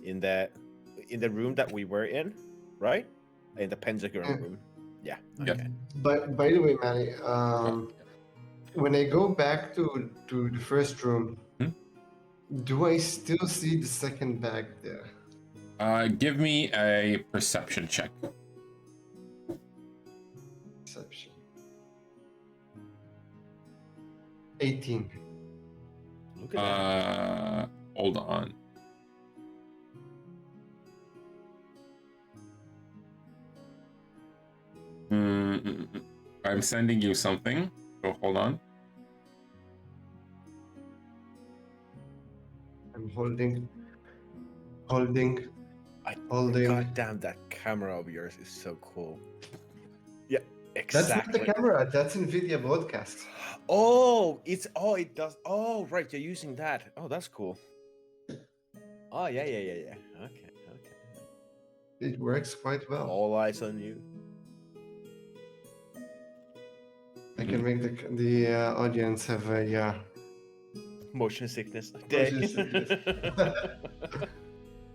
In the room that we were in, right? In the pentagram room. Yeah. Okay. But by the way, Manny, when I go back to the first room, do I still see the second bag there? Give me a perception check. Perception. 18. Look at that. Hold on. I'm sending you something. So hold on. I'm holding. God damn, that camera of yours is so cool. Yeah, exactly. That's not the camera. That's NVIDIA broadcast. It does. Oh, right, you're using that. Oh, that's cool. Oh, yeah. Okay. It works quite well. All eyes on you. I can make the audience have a motion sickness. Motion sickness.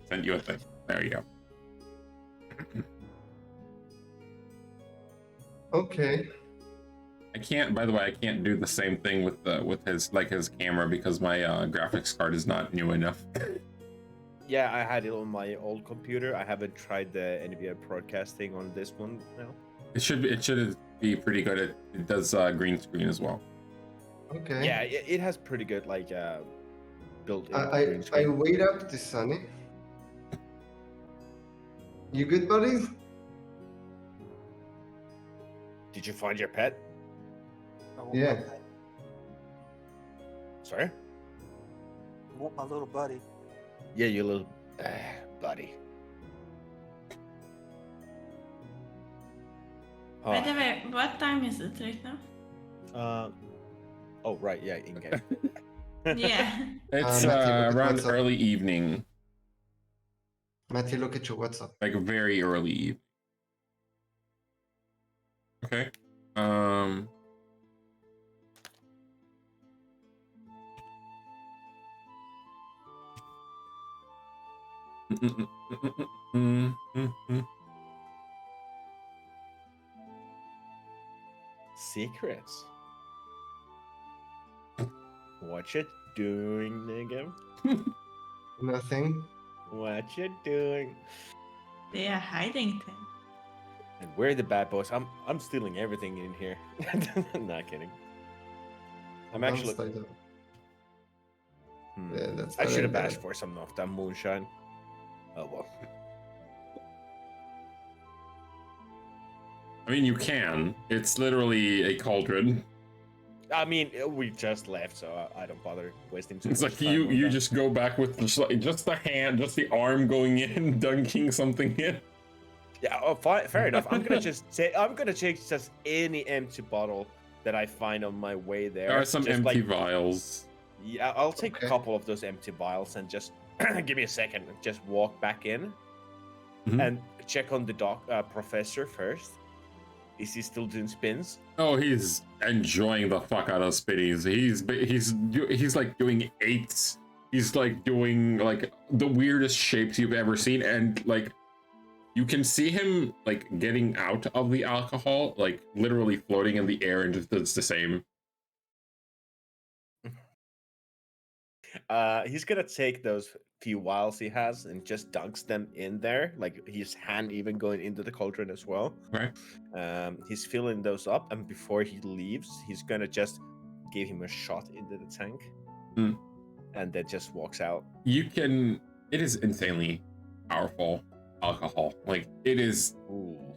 Send you a thing. There you go. Okay. I can't. By the way, I can't do the same thing with his camera because my graphics card is not new enough. Yeah, I had it on my old computer. I haven't tried the NVIDIA broadcasting on this one now. It should be pretty good. It does green screen as well. Okay. Yeah, it has pretty good built-in green I screen. wait up to Sunny. You good, buddies? Did you find your pet? I want Yeah. my pet. Sorry? I want my little buddy. Yeah, you little buddy. By the way, what time is it right now? Oh right, yeah, in game. Yeah. It's Matthew, look at around what's up. early evening, Matthew, look at your WhatsApp. like very early evening. Okay. Secrets. What you doing, Neggev? Nothing. What you doing? They are hiding things. And we're the bad boys. I'm stealing everything in here. Not kidding. I'm actually. Yeah, that's I what should have did. asked for some of that moonshine. Oh well. I mean, you can. It's literally a cauldron. I mean, we just left, so I don't bother wasting too It's much like time on you that. just go back with just the hand, just the arm going in, dunking something in. Yeah, oh, fine, fair enough. I'm gonna take just any empty bottle that I find on my way there. There are some just empty vials. Yeah, I'll take Okay. a couple of those empty vials and just give me a second. Just walk back in Mhm. and check on the professor first. Is he still doing spins? Oh, he's enjoying the fuck out of spinnies. He's like doing eights. He's like doing like the weirdest shapes you've ever seen, and like you can see him like getting out of the alcohol, like literally floating in the air, and just does the same. He's gonna take those few vials he has and just dunks them in there, like his hand even going into the cauldron as well. Okay. He's filling those up, and before he leaves, he's gonna just give him a shot into the tank, and then just walks out. It is insanely powerful alcohol. Like it is Ooh.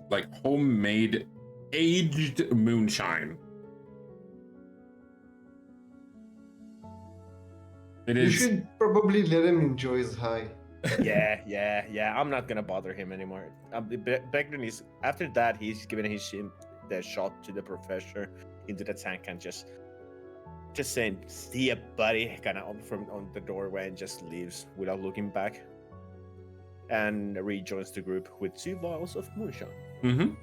like homemade aged moonshine. It You is. should probably let him enjoy his high. Yeah. I'm not gonna bother him anymore. Beckton is after that. He's giving the shot to the professor into the tank and just saying, "See ya, buddy," kind of on the doorway and just leaves without looking back. And rejoins the group with 2 vials of moonshine, Mm-hmm.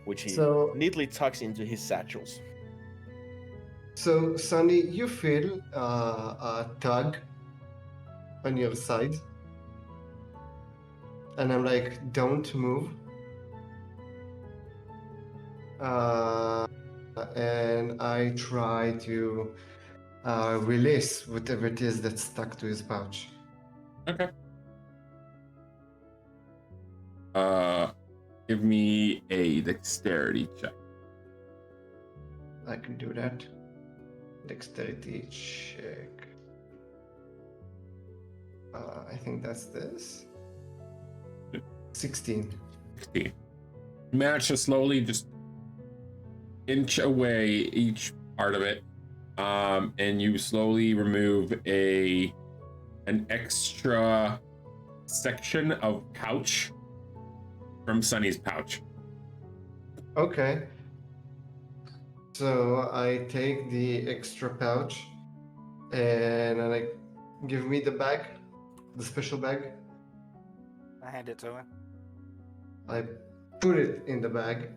which he So- neatly tucks into his satchels. So, Sunny, you feel a tug on your side. And I'm like, don't move. And I try to release whatever it is that's stuck to his pouch. Okay. Give me a dexterity check. I can do that. Dexterity check. I think that's this. 16. 16. You manage to slowly just inch away each part of it, and you slowly remove an extra section of pouch from Sunny's pouch. Okay. So I take the extra pouch and I like give me the bag, the special bag. I hand it to him. I put it in the bag.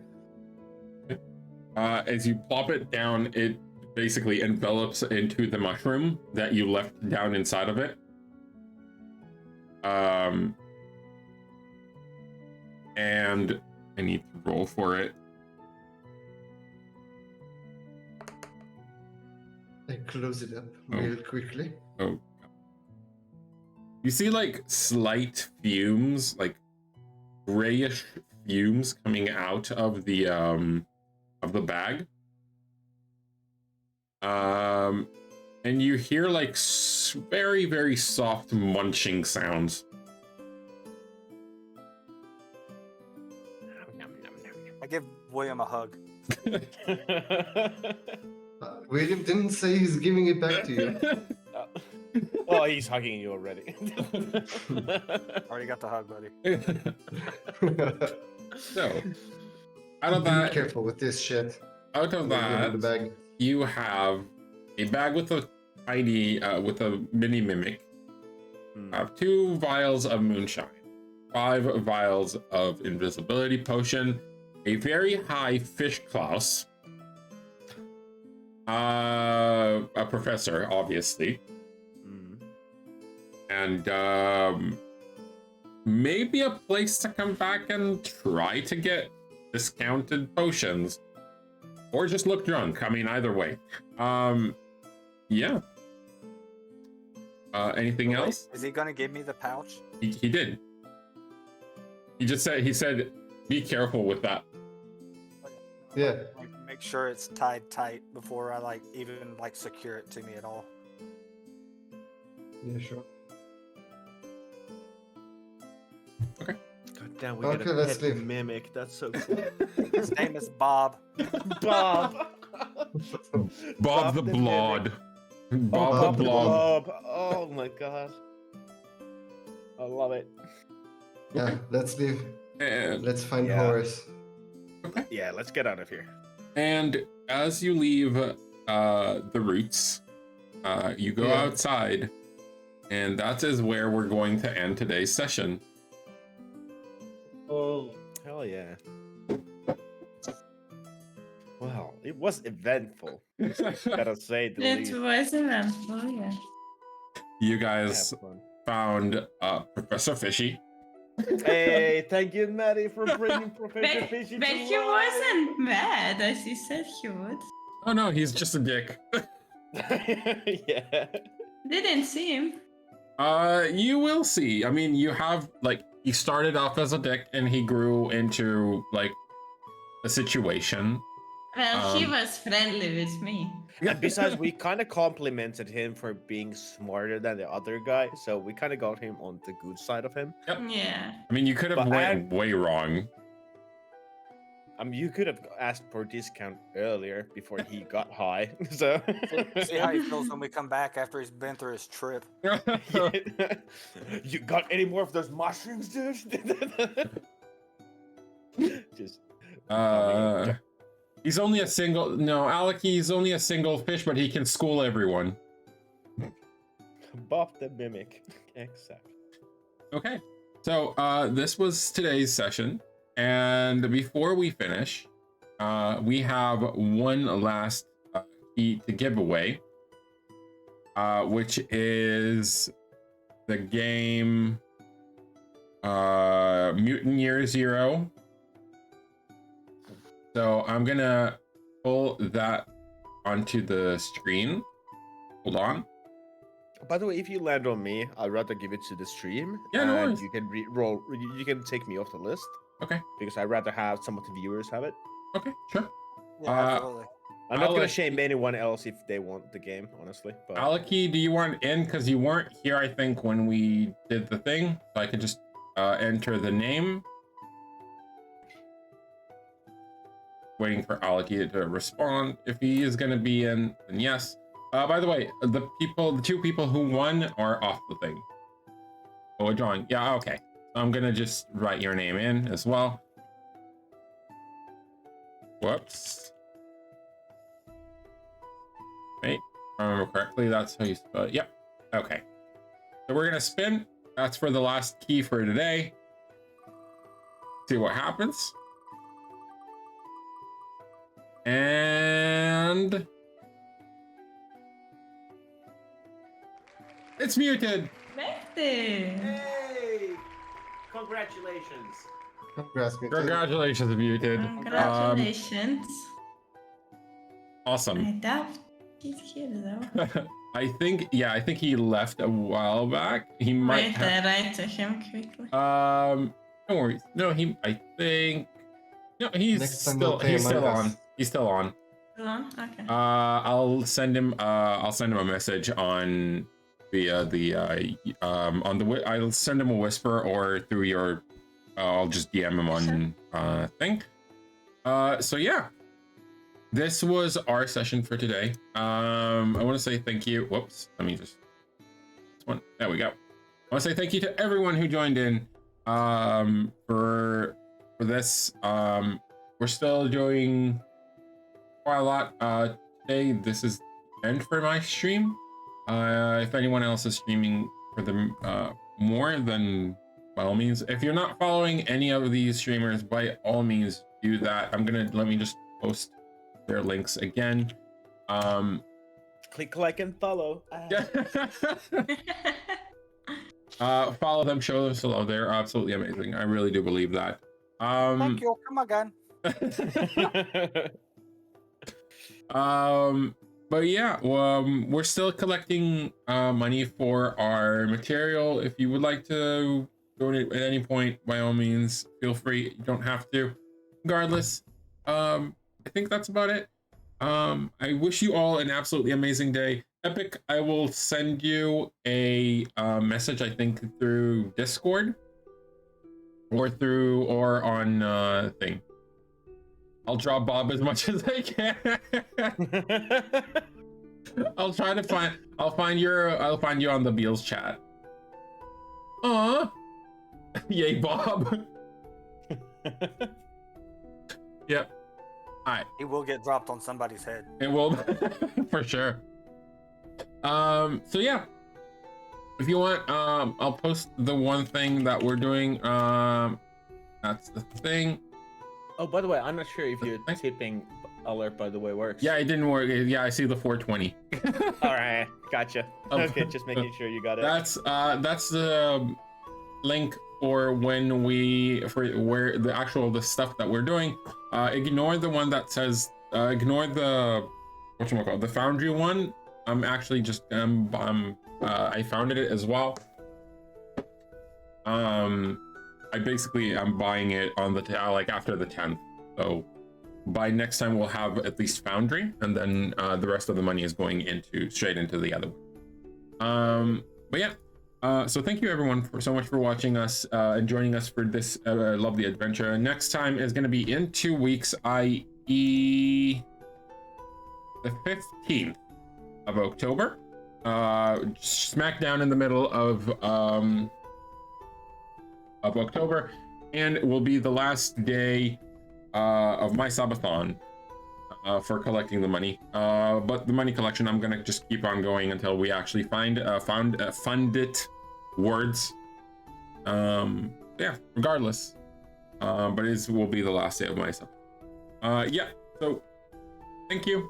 As you plop it down, it basically envelops into the mushroom that you left down inside of it. And I need to roll for it. I close it up real quickly. Oh. You see like slight fumes, like grayish fumes coming out of the bag. And you hear like very, very soft munching sounds. I give William a hug. William didn't say he's giving it back to you. Oh, he's hugging you already. Already got the hug, buddy. So, out of Be that, careful with this shit. out of Give him the that, bag. you have a bag with a tiny, with a mini mimic. Have 2 vials of moonshine, 5 vials of invisibility potion, a very high fish claws, a professor, obviously, and maybe a place to come back and try to get discounted potions, or just look drunk. I mean, either way. Yeah. Anything Wait, else? Is he gonna give me the pouch? He did. He said, be careful with that. Yeah. Like, make sure it's tied tight before I even secure it to me at all. Yeah, sure. Okay. God damn, we Okay, got a let's pet leave. mimic. That's so cool. His name is Bob. Bob. Bob the the Blood. mimic. Bob Bob the the Blob. Bob. Oh my god. I love it. Yeah, let's leave. And, Let's find Yeah. Horace. Yeah, let's get out of here. and as you leave the roots, you go Yeah. outside, and that is where we're going to end today's session. Oh, hell yeah. Well, it was eventful. Gotta say the It least. was eventful, yeah. You guys Have fun. found Professor Fishy. Hey, thank you, Maddie, for bringing Professor But, Fishy but to he life. wasn't mad as he said he would. Oh no, he's just a dick. Yeah. Didn't see him. You will see. I mean, you have he started off as a dick and he grew into a situation. Well, he was friendly with me. And besides, we kind of complimented him for being smarter than the other guy, so we kind of got him on the good side of him. Yeah. I mean, you could have But went way wrong. You could have asked for a discount earlier before he got high. So See how he feels when we come back after he's been through his trip. You got any more of those mushrooms, dude? Just he's only a single. No, Alec. He's only a single fish, but he can school everyone. Bob the Mimic. Except. Okay, so this was today's session, and before we finish, we have one last key to give away, which is the game Mutant Year Zero. So I'm gonna pull that onto the screen. Hold on. By the way, if you land on me, I'd rather give it to the stream. Yeah, no and worries. you can roll. You can take me off the list. Okay. Because I'd rather have some of the viewers have it. Okay, sure. Yeah, absolutely. I'm not gonna Alec- shame anyone else if they want the game, honestly. But Aleki, do you want in? Because you weren't here, I think, when we did the thing. So I could just enter the name. Waiting for Aleki to respond. If he is going to be in, then yes. By the way, the two people who won are off the thing. Oh, we're drawing. Yeah, okay. I'm going to just write your name in as well. Whoops. Wait, if I remember correctly, that's how you spell it. Yep. Okay. So we're going to spin. That's for the last key for today. See what happens. And it's muted. Expected. Hey! Congratulations. Congrats, Muted. Congratulations, muted. Congratulations. Awesome. I doubt he's here though. I think he left a while back. He might Wait, write to him quickly. no worries. No, he's Next time we'll play he's still Among on. Us. He's still on. Okay. I'll send him a message on I'll send him a whisper or through your I'll just DM him on thing. So yeah. This was our session for today. I want to say thank you. Whoops. Let me just this one. There we go. I want to say thank you to everyone who joined in for this. We're still doing quite a lot today. This is the end for my stream. If anyone else is streaming for them more, then by all means. If you're not following any of these streamers, by all means do that. Let me just post their links again. click like and follow. Follow them, show them some love. They're absolutely amazing. I really do believe that. Thank you. Come again. But yeah, we're still collecting money for our material. If you would like to donate at any point, by all means, feel free. You don't have to. Regardless, I think that's about it. I wish you all an absolutely amazing day. Epic, I will send you a message, I think, through Discord or on thing. I'll draw Bob as much as I can. I'll find you on the Beals chat. Aw. Yay, Bob. Yep. Alright. He will get dropped on somebody's head. It will for sure. So yeah. If you want, I'll post the one thing that we're doing. That's the thing. Oh, by the way, I'm not sure if your tipping alert, by the way, works. Yeah, it didn't work. Yeah, I see the 420. All right, gotcha. Okay, just making sure you got it. That's the link for where the stuff that we're doing. Ignore the one that says ignore the whatchamacallit, the Foundry one. I'm actually just I founded it as well. I'm buying it on the after the 10th. So by next time we'll have at least Foundry, and then the rest of the money is going straight into the other one. But yeah, So thank you everyone so much for watching us and joining us for this lovely adventure. Next time is going to be in 2 weeks, i.e. the 15th of October. Smack down in the middle of October, and it will be the last day of my subathon for collecting the money. But the money collection, I'm gonna just keep on going until we actually find funded words. Yeah, regardless. But it will be the last day of my subathon. Yeah. So, thank you.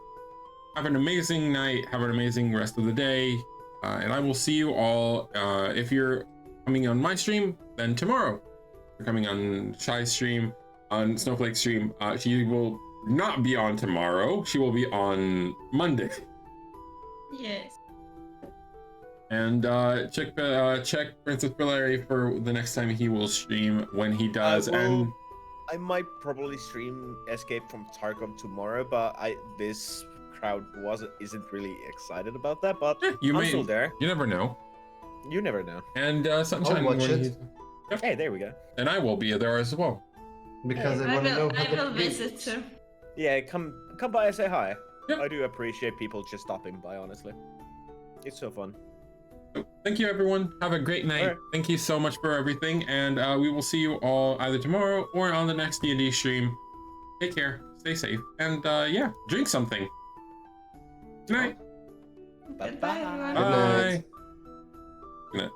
Have an amazing night. Have an amazing rest of the day. And I will see you all. If you're coming on my stream, then tomorrow. If you're coming on Shy's stream, on Snowflake's stream. She will not be on tomorrow. She will be on Monday. Yes. And check PrincessPilleri for the next time he will stream when he does. And I might probably stream Escape from Tarkov tomorrow, but this crowd isn't really excited about that. But I'm still there. You never know. You never know. And Sunshine. I'll watch it. Yep. Hey, there we go. And I will be there as well. Because I want to know will, how I will to visit too. Yeah, come by and say hi. Yep. I do appreciate people just stopping by, honestly. It's so fun. So, thank you everyone. Have a great night. Right. Thank you so much for everything, and we will see you all either tomorrow or on the next D&D stream. Take care, stay safe, and yeah, drink something. Good night. Goodbye, everyone. Bye. night. Good night.